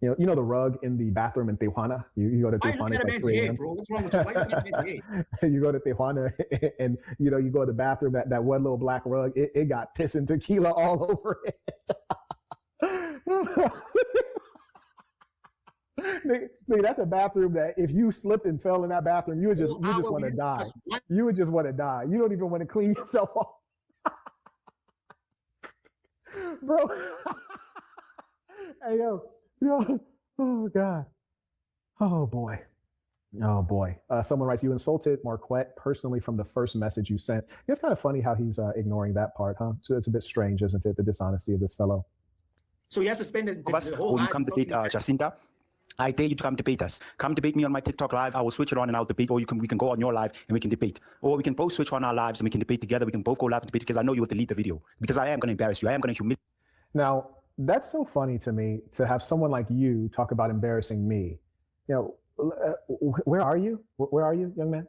You know the rug in the bathroom in Tijuana? You go to Tijuana. It's like 3 a.m. Bro, what's wrong with you? Why you looking at man's head? You go to Tijuana and you go to the bathroom, that one little black rug, it got piss and tequila all over it. Nigga, that's a bathroom that if you slipped and fell in that bathroom, you just want to die. You would just want to die. You don't even want to clean yourself off. Bro. Hey, yo, oh God. Oh boy. Someone writes, you insulted Marquette personally from the first message you sent. It's kind of funny how he's ignoring that part, huh? So it's a bit strange, isn't it? The dishonesty of this fellow. So he has to spend the whole When you come debate Jacinta, I dare you to come debate us. Come debate me on my TikTok live. I will switch it on and I'll debate, or we can go on your live and we can debate. Or we can both switch on our lives and we can debate together. We can both go live and debate because I know you will delete the video. Because I am going to embarrass you. I am going to humiliate. Now, that's so funny to me to have someone like you talk about embarrassing me. Where are you? Where are you, young man?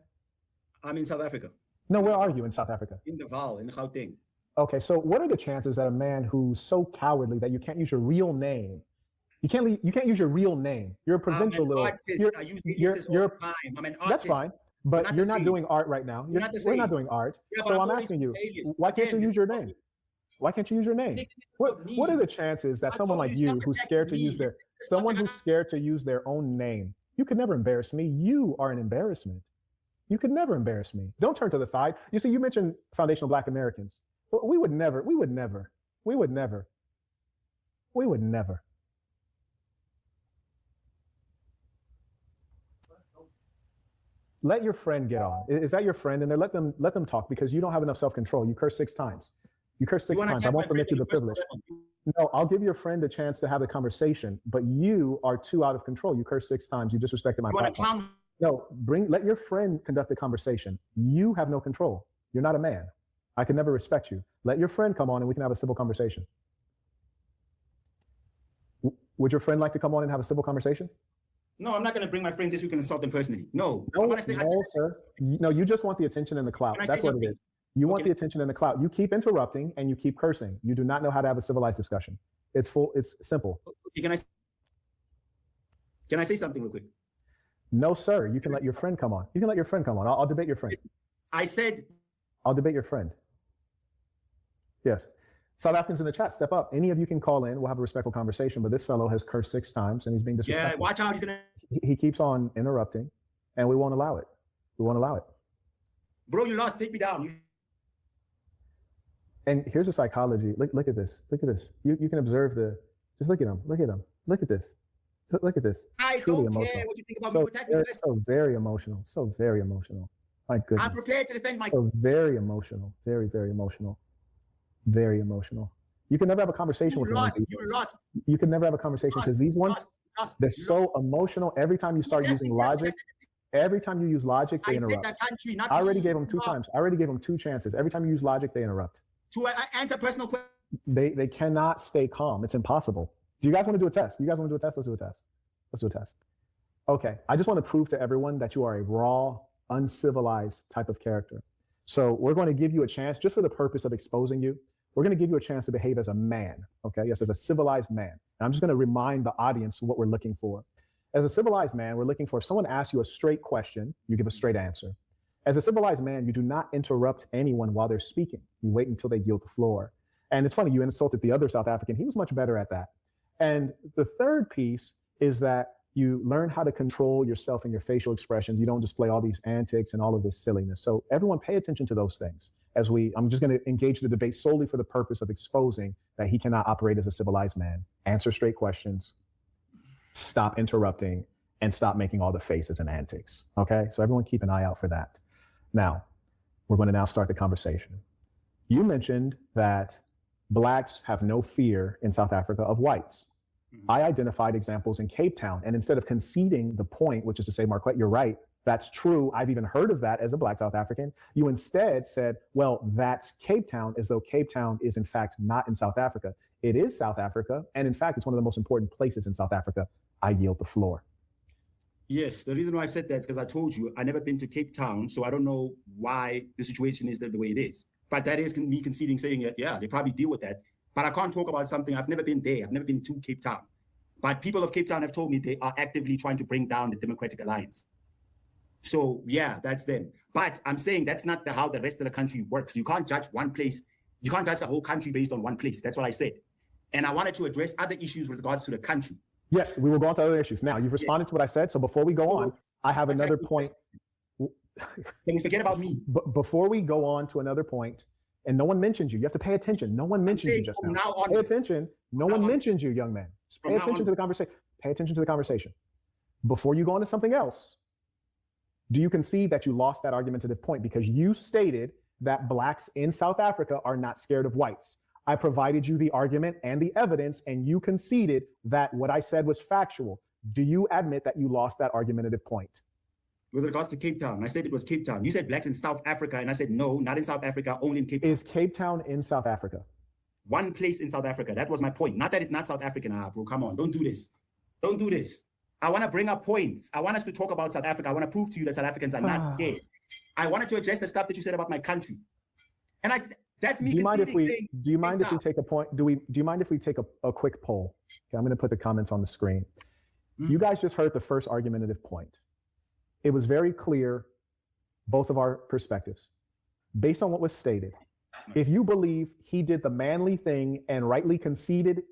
I'm in South Africa. No, where are you in South Africa? In the Val, in Gauteng. Okay, so what are the chances that a man who's so cowardly that you can't use your real name, you can't use your real name. You're a provincial little. You're I'm an artist. That's fine, but you're not doing art right now. We're not doing art. Yeah, so I'm asking you, why can't you use your name? Why can't you use your name? What are the chances that someone like you, who's scared to use their own name, you could never embarrass me. You are an embarrassment. You could never embarrass me. Don't turn to the side. You see, you mentioned Foundation of Black Americans. We would never. Let your friend get on. Is that your friend? And then let them talk because you don't have enough self-control. You curse 6 times. You curse 6 times. I won't permit you the privilege. No, I'll give your friend a chance to have the conversation, but you are too out of control. You curse 6 times. You disrespected my platform. No, let your friend conduct the conversation. You have no control. You're not a man. I can never respect you. Let your friend come on and we can have a civil conversation. Would your friend like to come on and have a civil conversation? No, I'm not going to bring my friends this week and insult them personally. No, sir. No, you just want the attention and the clout. That's what it is. You want the attention and the clout. You keep interrupting and you keep cursing. You do not know how to have a civilized discussion. It's simple. Can I say something real quick? No, sir. You can let your friend come on. I'll debate your friend. I said. I'll debate your friend. Yes. South Africans in the chat, step up. Any of you can call in. We'll have a respectful conversation. But this fellow has cursed 6 times and he's being disrespectful. Yeah, watch out. He keeps on interrupting and we won't allow it. Bro, you lost. Take me down. And here's the psychology. Look at this. You can observe just look at him. Look at this. I Truly don't emotional. care what you think about me. Protect me. So very emotional. My goodness. I'm prepared to defend my. So very emotional. Very, very emotional. Very emotional. You can never have a conversation with them. You lost. You can never have a conversation because these ones, they're so emotional. Every time you start using logic, they interrupt. I already gave them 2 times. I already gave them 2 chances. Every time you use logic, they interrupt. To answer personal questions. They cannot stay calm. It's impossible. Do you guys want to do a test? Let's do a test. Okay. I just want to prove to everyone that you are a raw, uncivilized type of character. So we're going to give you a chance just for the purpose of exposing you. We're going to give you a chance to behave as a man. Okay. Yes, as a civilized man. And I'm just going to remind the audience what we're looking for. As a civilized man, we're looking for if someone asks you a straight question, you give a straight answer. As a civilized man, you do not interrupt anyone while they're speaking. You wait until they yield the floor. And it's funny, you insulted the other South African. He was much better at that. And the third piece is that you learn how to control yourself and your facial expressions. You don't display all these antics and all of this silliness. So everyone pay attention to those things. I'm just going to engage the debate solely for the purpose of exposing that he cannot operate as a civilized man. Answer straight questions, stop interrupting, and stop making all the faces and antics. Okay, so everyone keep an eye out for that. Now, we're going to now start the conversation. You mentioned that blacks have no fear in South Africa of whites. I identified examples in Cape Town, and instead of conceding the point, which is to say, Marquette, you're right, that's true, I've even heard of that as a black South African, you instead said, well, that's Cape Town, as though Cape Town is in fact not in South Africa. It is South Africa, and in fact, it's one of the most important places in South Africa. I yield the floor. Yes, the reason why I said that is because I told you I never been to Cape Town, so I don't know why the situation is the way it is. But that is me conceding, saying that, yeah, they probably deal with that. But I can't talk about something. I've never been there. I've never been to Cape Town. But people of Cape Town have told me they are actively trying to bring down the Democratic Alliance. So yeah, that's them. But I'm saying that's not how the rest of the country works. You can't judge one place. You can't judge the whole country based on one place. That's what I said. And I wanted to address other issues with regards to the country. Yes, we will go on to other issues. Now, you've responded to what I said. So before we go on, I have another point. Can you forget about me? But before we go on to another point, and no one mentioned you. You have to pay attention. No one mentioned you just now. Pay attention. No one mentioned you, young man. Pay attention to the conversation. Pay attention to the conversation. Before you go on to something else, do you concede that you lost that argumentative point because you stated that blacks in South Africa are not scared of whites? I provided you the argument and the evidence, and you conceded that what I said was factual. Do you admit that you lost that argumentative point? With regards to Cape Town, I said it was Cape Town. You said blacks in South Africa, and I said no, not in South Africa, only in Cape Town. Is Cape Town in South Africa? One place in South Africa. That was my point. Not that it's not South African, bro. Come on, don't do this. Don't do this. I want to bring up points. I want us to talk about South Africa. I want to prove to you that South Africans are not scared. I wanted to address the stuff that you said about my country, and that's me. Do you mind if we take a point? Do you mind if we take a quick poll? Okay, I'm going to put the comments on the screen. You guys just heard the first argumentative point. It was very clear, both of our perspectives, based on what was stated. If you believe he did the manly thing and rightly conceded,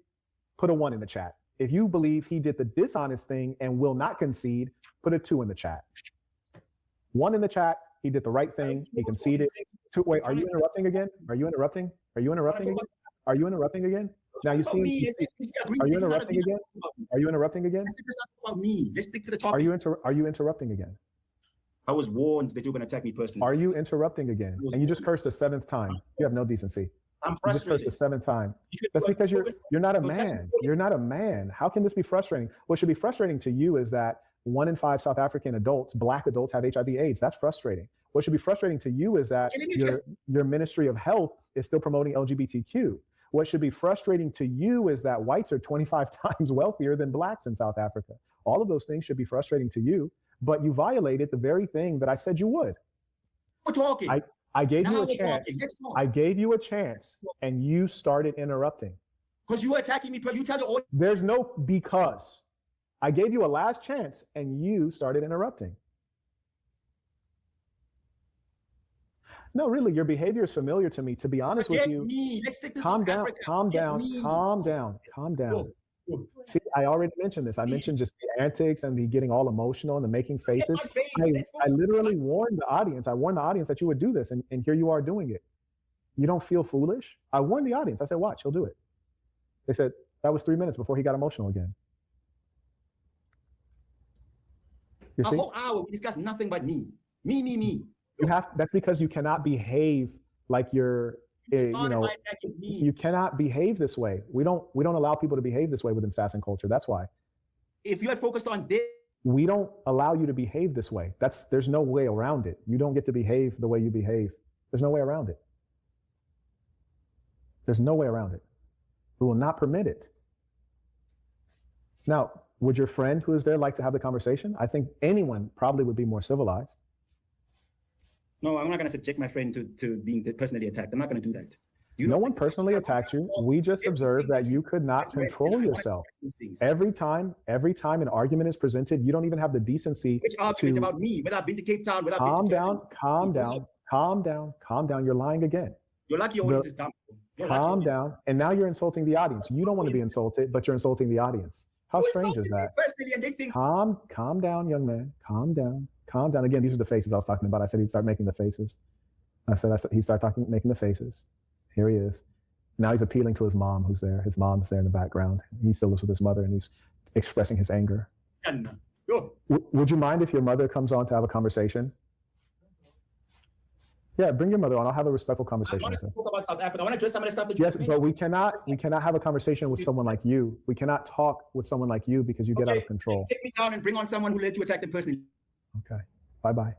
put a 1 in the chat. If you believe he did the dishonest thing and will not concede, put a 2 in the chat. 1 in the chat, he did the right thing, he conceded. 2, wait, are you interrupting again? Are you interrupting? Are you interrupting again? Are you interrupting again? Now you seem. Are you interrupting again? Are you interrupting again? It's not about me. Let's stick to the topic. Are you interrupting again? I was warned that you're going to attack me personally. Are you interrupting again? And you just cursed the 7th time. You have no decency. I'm frustrated. You just cursed the 7th time. That's because you're not a man. You're not a man. How can this be frustrating? What should be frustrating to you is that 1 in 5 South African adults, black adults, have HIV/AIDS. That's frustrating. What should be frustrating to you is that your Ministry of Health is still promoting LGBTQ. What should be frustrating to you is that whites are 25 times wealthier than blacks in South Africa. All of those things should be frustrating to you, but you violated the very thing that I said you would. We're talking. I gave you a chance. I gave you a chance, and you started interrupting. Because you were attacking me. You tell the audience. There's no because. I gave you a last chance, and you started interrupting. No, really, your behavior is familiar to me. To be honest with you, calm down, calm down, calm down, calm down. See, I already mentioned this. I mentioned just the antics and the getting all emotional and the making faces. I literally warned the audience. I warned the audience that you would do this, and here you are doing it. You don't feel foolish? I warned the audience. I said, watch, he'll do it. They said, that was 3 minutes before he got emotional again. A whole hour, we discussed nothing but me. Me. That's because you cannot behave like you're, you cannot behave this way. We don't allow people to behave this way within assassin culture. That's why. If you had focused on this, we don't allow you to behave this way. There's no way around it. You don't get to behave the way you behave. There's no way around it. There's no way around it. We will not permit it. Now, would your friend who is there like to have the conversation? I think anyone probably would be more civilized. No, I'm not going to subject my friend to being personally attacked. I'm not going to do that. No one personally attacked you. We just observed that you could not control yourself. Every time an argument is presented, you don't even have the decency. Which argument about me? Without being to Cape Town, without calm down. You're lying again. You're lucky your audience is dumb. Calm down. And now you're insulting the audience. You don't want to be insulted, but you're insulting the audience. How strange is that? Calm down, young man. Calm down. Again, these are the faces I was talking about. I said he'd start making the faces. I said, he started talking, making the faces. Here he is. Now he's appealing to his mom, who's there. His mom's there in the background. He still lives with his mother, and he's expressing his anger. Would you mind if your mother comes on to have a conversation? Yeah, bring your mother on. I'll have a respectful conversation. I want to talk about South Africa. I want to address some of the stuff that Yes, but we cannot have a conversation with someone like you. We cannot talk with someone like you because you get out of control. Take me down and bring on someone who let you attack them personally. Okay. Bye-bye.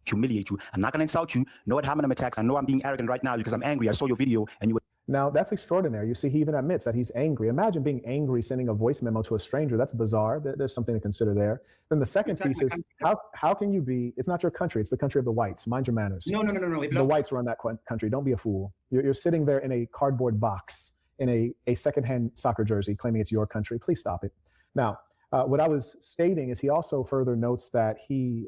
Humiliate you. I'm not going to insult you. No ad hominem attacks. I know I'm being arrogant right now because I'm angry. I saw your video and you were. Now, that's extraordinary. You see, he even admits that he's angry. Imagine being angry, sending a voice memo to a stranger. That's bizarre. There's something to consider there. Then the second piece is, how can you be, it's not your country, it's the country of the whites. Mind your manners. No. The whites run that country. Don't be a fool. You're sitting there in a cardboard box in a secondhand soccer jersey claiming it's your country. Please stop it. Now, what I was stating is he also further notes that he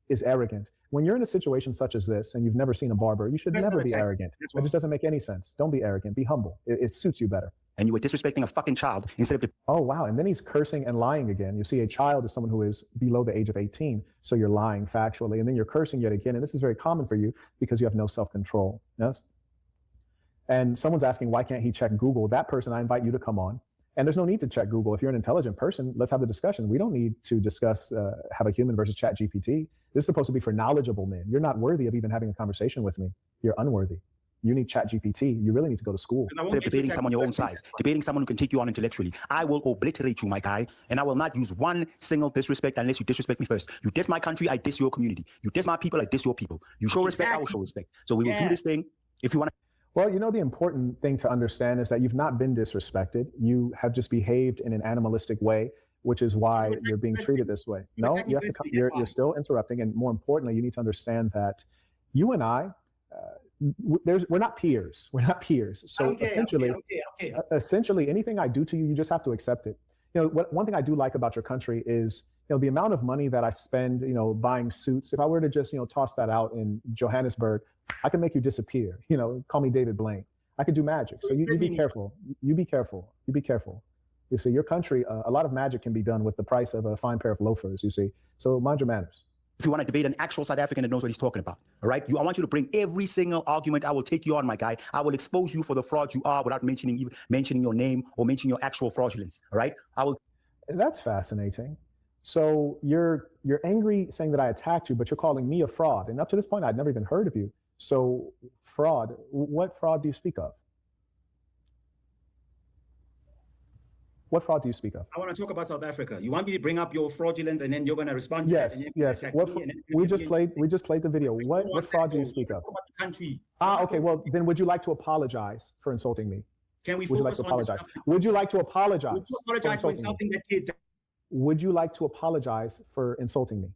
is arrogant. When you're in a situation such as this and you've never seen a barber, you should never be arrogant. It just doesn't make any sense. Don't be arrogant. Be humble. It suits you better. And you were disrespecting a fucking child instead of. Oh, wow. And then he's cursing and lying again. You see, a child is someone who is below the age of 18. So you're lying factually. And then you're cursing yet again. And this is very common for you because you have no self-control. Yes? And someone's asking, why can't he check Google? That person, I invite you to come on. And there's no need to check Google. If you're an intelligent person, let's have the discussion. We don't need to discuss, have a human versus chat GPT. This is supposed to be for knowledgeable men. You're not worthy of even having a conversation with me. You're unworthy. You need chat GPT. You really need to go to school. Debating someone your own size, debating someone who can take you on intellectually. I will obliterate you, my guy, and I will not use one single disrespect unless you disrespect me first. You diss my country, I diss your community. You diss my people, I diss your people. You show respect, I will show respect. So we will do this thing if you want to. Well, you know, the important thing to understand is that you've not been disrespected. You have just behaved in an animalistic way, which is why you're being treated this way. No, you have to. You're still interrupting, and more importantly, you need to understand that you and I, we're not peers. We're not peers. So essentially, anything I do to you, you just have to accept it. You know, one thing I do like about your country is, you know, the amount of money that I spend, you know, buying suits. If I were to just, you know, toss that out in Johannesburg, I can make you disappear. You know, call me David Blaine. I could do magic. So you be careful. You be careful. You be careful. You see, your country, a lot of magic can be done with the price of a fine pair of loafers, you see. So mind your manners. If you want to debate an actual South African that knows what he's talking about, all right? I want you to bring every single argument. I will take you on, my guy. I will expose you for the fraud you are without mentioning your name or mentioning your actual fraudulence, all right? That's fascinating. So you're angry saying that I attacked you, but you're calling me a fraud. And up to this point, I'd never even heard of you. So fraud, what fraud do you speak of? What fraud do you speak of? I want to talk about South Africa. You want me to bring up your fraudulence and then you're going to respond to yes, that? Yes, we just played the video. What fraud do you speak of? Country. Okay, well, then would you like to apologize for insulting me? Can we would you like to apologize? Would you like to apologize? Would you apologize for insulting that kid? Would you like to apologize for insulting me?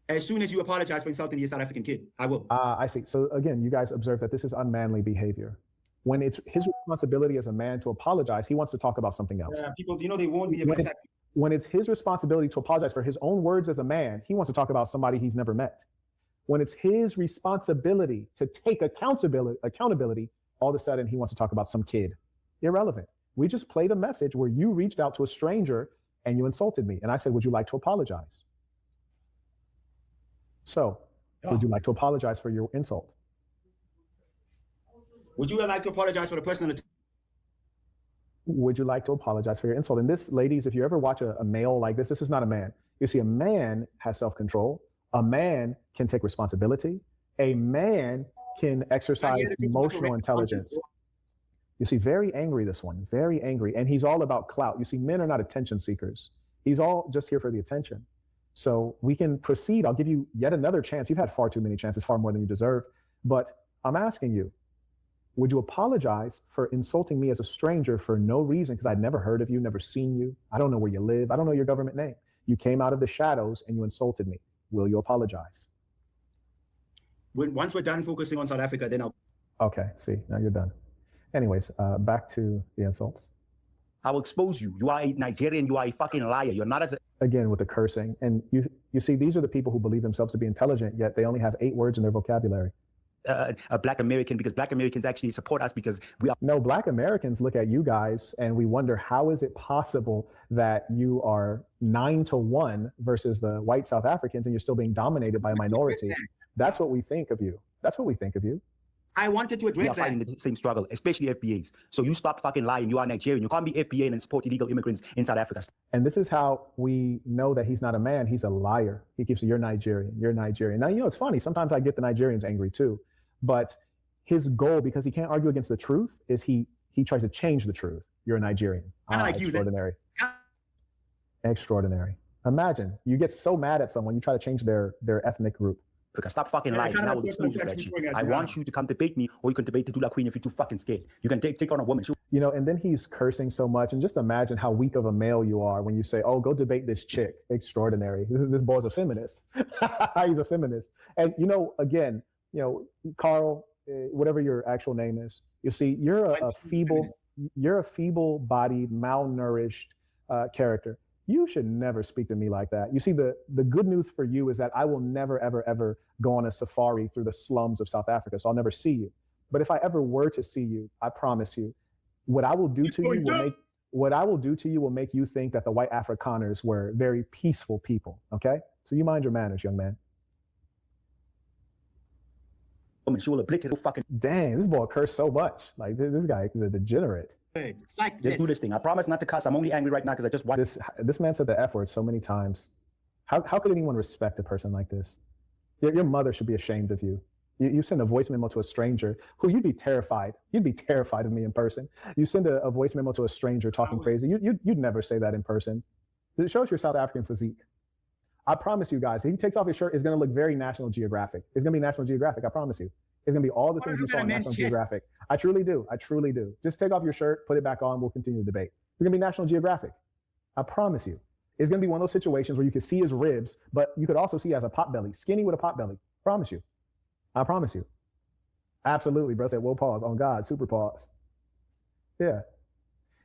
As soon as you apologize for insulting the South African kid, I will. I see. So again, you guys observe that this is unmanly behavior. When it's his responsibility as a man to apologize, he wants to talk about something else. People, you know, they warned me about that. When it's his responsibility to apologize for his own words as a man, he wants to talk about somebody he's never met. When it's his responsibility to take accountability, all of a sudden he wants to talk about some kid. Irrelevant. We just played a message where you reached out to a stranger and you insulted me. And I said, would you like to apologize? So, would you like to apologize for your insult? Would you like to apologize for the person? Would you like to apologize for your insult? And this, ladies, if you ever watch a male like this is not a man. You see, a man has self-control. A man can take responsibility. A man can exercise emotional intelligence. You see, very angry, this one, very angry. And he's all about clout. You see, men are not attention seekers. He's all just here for the attention. So we can proceed. I'll give you yet another chance. You've had far too many chances, far more than you deserve. But I'm asking you, would you apologize for insulting me as a stranger for no reason? Because I'd never heard of you, never seen you. I don't know where you live. I don't know your government name. You came out of the shadows and you insulted me. Will you apologize? Once we're done focusing on South Africa, then I'll. Okay, see, now you're done. Anyways, back to the insults. I will expose you. You are a Nigerian. You are a fucking liar. You're not as Again, with the cursing. And you see, these are the people who believe themselves to be intelligent, yet they only have 8 words in their vocabulary. A Black American, because Black Americans actually support us because we are. No, Black Americans look at you guys and we wonder, how is it possible that you are 9-1 versus the white South Africans and you're still being dominated by a minority? That's what we think of you. That's what we think of you. I wanted to We address are fighting that. the same struggle, especially FBAs. So you stop fucking lying. You are Nigerian. You can't be FBA and support illegal immigrants in South Africa. And this is how we know that he's not a man. He's a liar. He keeps saying, you're Nigerian. You're Nigerian. Now, you know, it's funny. Sometimes I get the Nigerians angry too. But his goal, because he can't argue against the truth, is he tries to change the truth. You're a Nigerian. Kinda like you, then. Extraordinary. Extraordinary. Imagine you get so mad at someone, you try to change their ethnic group. Because stop fucking lying. And I will exclude you for that shit. I want you to come debate me, or you can debate the Dula Queen if you're too fucking scared. You can take on a woman. You know, and then he's cursing so much. And just imagine how weak of a male you are when you say, oh, go debate this chick. Extraordinary. This boy's a feminist. He's a feminist. And, you know, again, you know, Carl, whatever your actual name is, you see, you're a feeble-bodied, malnourished character. You should never speak to me like that. You see, the good news for you is that I will never, ever, ever go on a safari through the slums of South Africa. So I'll never see you. But if I ever were to see you, I promise you, what I will do to you will make you think that the white Afrikaners were very peaceful people. Okay? So you mind your manners, young man. She will obliterate fucking. Dang, this boy cursed so much. Like this guy is a degenerate. Let's do this thing. I promise not to cuss. I'm only angry right now because I just watched. This man said the F word so many times. How could anyone respect a person like this? Your mother should be ashamed of you. You send a voice memo to a stranger who you'd be terrified. You'd be terrified of me in person. You send a voice memo to a stranger talking crazy. You'd never say that in person. It shows your South African physique. I promise you guys, if he takes off his shirt, it's going to look very National Geographic. It's going to be National Geographic. I promise you. It's going to be all the things you saw on National Geographic. I truly do. I truly do. Just take off your shirt, put it back on. We'll continue the debate. It's going to be National Geographic. I promise you. It's going to be one of those situations where you can see his ribs, but you could also see he has a pot belly, skinny with a pot belly. Promise you. I promise you. Absolutely, bro. Said, well, pause. On God, super pause. Yeah.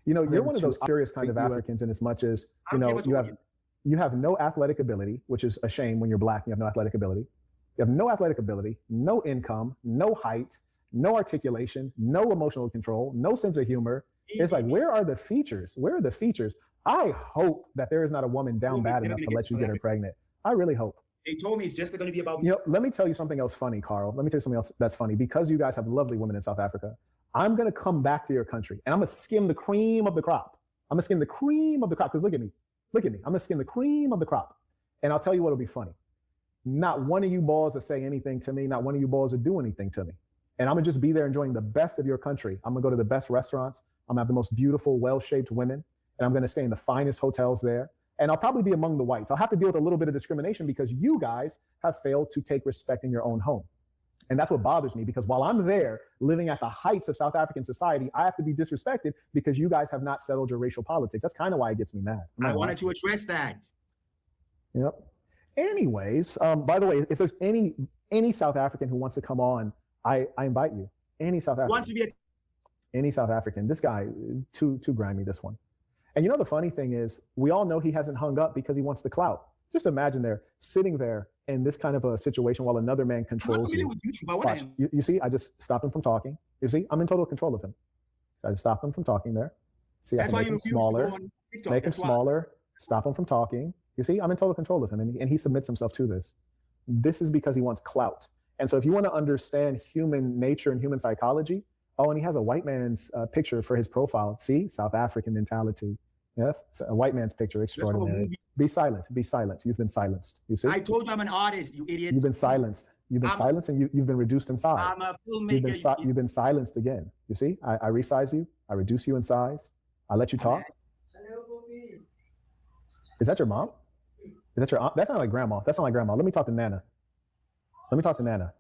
You know, you're one of those curious kind of Africans in as much as, you know, you have no athletic ability, which is a shame when you're black and you have no athletic ability. You have no athletic ability, no income, no height, no articulation, no emotional control, no sense of humor. It's like, where are the features? Where are the features? I hope that there is not a woman down bad enough to let you get her pregnant. I really hope. They told me it's just going to be about me. You know, let me tell you something else funny, Carl. Let me tell you something else that's funny. Because you guys have lovely women in South Africa, I'm going to come back to your country and I'm going to skim the cream of the crop. I'm going to skim the cream of the crop. Because look at me. Look at me. I'm going to skim the cream of the crop. And I'll tell you what'll be funny. Not one of you balls will say anything to me. Not one of you balls will do anything to me. And I'm going to just be there enjoying the best of your country. I'm going to go to the best restaurants. I'm going to have the most beautiful, well-shaped women. And I'm going to stay in the finest hotels there. And I'll probably be among the whites. I'll have to deal with a little bit of discrimination because you guys have failed to take respect in your own home. And that's what bothers me, because while I'm there living at the heights of South African society, I have to be disrespected because you guys have not settled your racial politics. That's kind of why it gets me mad. I wanted to address that. Yep. Anyways, by the way, if there's any South African who wants to come on, I invite you. Any South African. Wants to be any South African. This guy, too grimy, this one. And you know, the funny thing is, we all know he hasn't hung up because he wants the clout. Just imagine they're sitting there in this kind of a situation while another man controls you. Watch, you see, I just stopped him from talking. You see, I'm in total control of him. So I just stopped him from talking there. See, I can make him smaller, make him smaller, stop him from talking. You see, I'm in total control of him, and he submits himself to this. This is because he wants clout. And so if you want to understand human nature and human psychology, oh, and he has a white man's picture for his profile. See, South African mentality. Yes, a white man's picture, extraordinary. Be silent, be silent. You've been silenced. You see? I told you I'm an artist, you idiot. You've been silenced. You've been silenced, and you've been reduced in size. I'm a filmmaker. You've been silenced again. You see? I resize you. I reduce you in size. I let you talk. Is that your mom? Is that your aunt? That sounds like grandma. That sounds like grandma. Let me talk to Nana. Let me talk to Nana.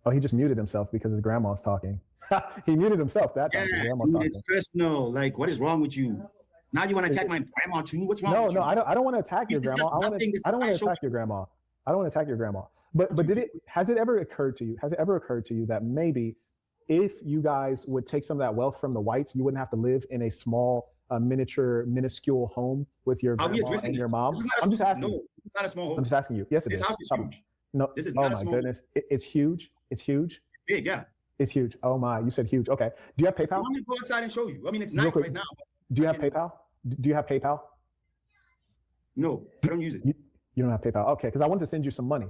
Oh, he just muted himself because his grandma's talking. He muted himself that time. Yeah, dude, it's personal. Like, what is wrong with you? Now you want to attack my grandma too? What's wrong with you? No, I don't want to attack your grandma. I don't want to attack your grandma. I don't want to attack your grandma. But has it ever occurred to you? Has it ever occurred to you that maybe if you guys would take some of that wealth from the whites, you wouldn't have to live in a small, minuscule home with your grandma and your mom? I'm just asking. No, it's not a small home. I'm just asking you. Yes, it is. This house is huge. No, this is not oh a my small goodness, it's huge. It's huge. Big, yeah. It's huge. Oh my, you said huge. Okay. Do you have PayPal? Let me go outside and show you. I mean, it's night right now. Do you have PayPal? Do you have PayPal? No, I don't use it. You don't have PayPal. Okay, because I want to send you some money.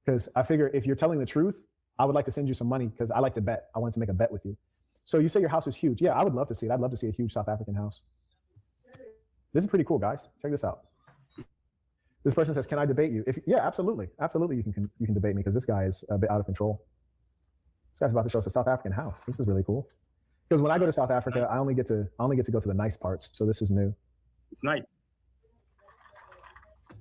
Because I figure if you're telling the truth, I would like to send you some money because I like to bet. I wanted to make a bet with you. So you say your house is huge. Yeah, I would love to see it. I'd love to see a huge South African house. This is pretty cool, guys. Check this out. This person says, "Can I debate you?" Yeah, absolutely, absolutely. You can debate me because this guy is a bit out of control. This guy's about to show us a South African house. This is really cool. Because when I go to South Africa, I only get to go to the nice parts. So this is new. It's night.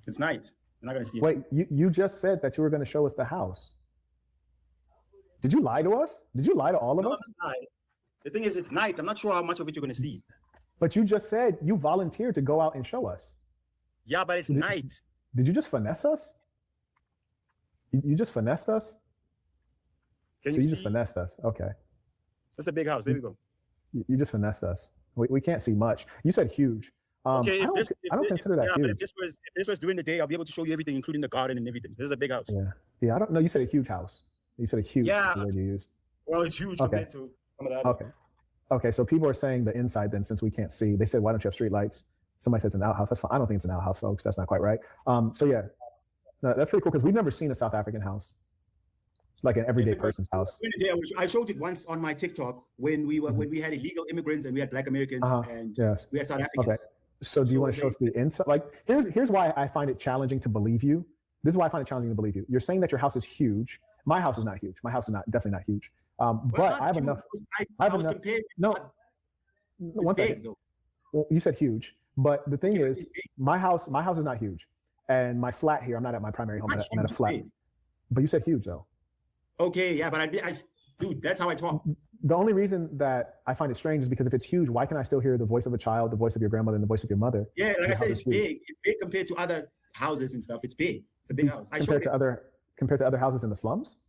It's night. You're not gonna see it. Wait, you just said that you were going to show us the house. Did you lie to us? Did you lie to all of us? No, the thing is, it's night. I'm not sure how much of it you're gonna see. But you just said you volunteered to go out and show us. Yeah, but it's night. Did you just finesse us? You just finessed us? Can So you you just see? finessed us. Okay. That's a big house. There we go. You just finessed us. We can't see much. You said huge. Okay, I don't consider that yeah, but huge. if this was during the day, I'll be able to show you everything, including the garden and everything. This is a big house. Yeah, I don't know. You said a huge house. You said a huge. Yeah. is the word you used. Well, it's huge Okay. compared to some of the other. Okay. So people are saying the inside then, since we can't see. They said, why don't you have street lights? Somebody said it's an outhouse. That's fine. I don't think it's an outhouse, folks. That's not quite right. So yeah, no, that's pretty cool because we've never seen a South African house, like an everyday person's house. During the day, I showed it once on my TikTok when we had illegal immigrants and we had Black Americans and Yes. we had South Africans. Okay. So do you want to show us the inside? Like, here's why I find it challenging to believe you. This is why I find it challenging to believe you. You're saying that your house is huge. My house is not huge. My house is definitely not huge. But I have enough. I have enough. No. One second. Well, you said huge, but the thing is, my house is not huge, and my flat here. I'm not at my primary home. I'm at a flat. But you said huge though. Okay, yeah, but dude, that's how I talk. The only reason that I find it strange is because if it's huge, why can I still hear the voice of a child, the voice of your grandmother, and the voice of your mother? Yeah, like I Your said, house it's is huge. big. It's big compared to other houses and stuff. It's big. It's a big house. I showed Compared to other houses in the slums.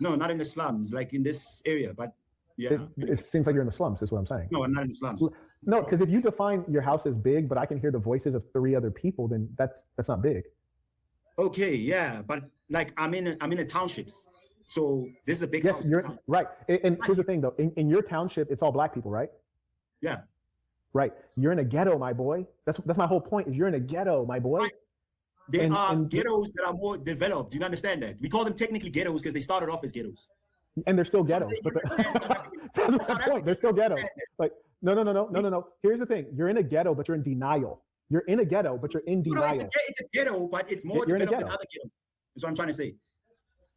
No, not in the slums, like in this area. But yeah, It seems like you're in the slums. Is what I'm saying. no, I'm not in the slums. No, because if you define your house as big, but I can hear the voices of 3 other people, then that's not big. Okay, yeah, but like I'm in the townships, so this is a big Yes, house. you're right. And here's the thing, though. In your township, it's all Black people, right? Yeah. Right. You're in a ghetto, my boy. That's my whole point. Is you're in a ghetto, my boy. There are ghettos that are more developed. Do you understand that? We call them technically ghettos because they started off as ghettos. And they're still ghettos. But that's my point. They're still ghettos. Like no. Here's the thing. You're in a ghetto, but you're in denial. You're in a ghetto, but you're in No, denial. it's a ghetto, but it's more You're in a developed than ghetto. other ghettos. That's what I'm trying to say.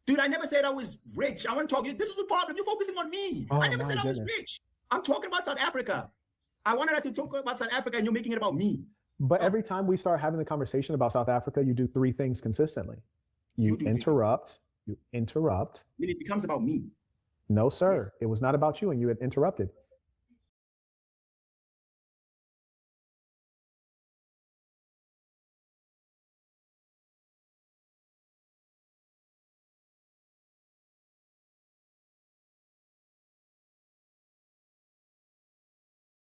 Dude, I never said I was rich. I want to talk. This is the problem. You're focusing on me. Oh, I never my said I was goodness. rich. I'm talking about South Africa. I wanted us to talk about South Africa, and you're making it about me. But every time we start having the conversation about South Africa, you do 3 things consistently. You interrupt. I mean, it becomes about me. No, sir. It was not about you, and you had interrupted.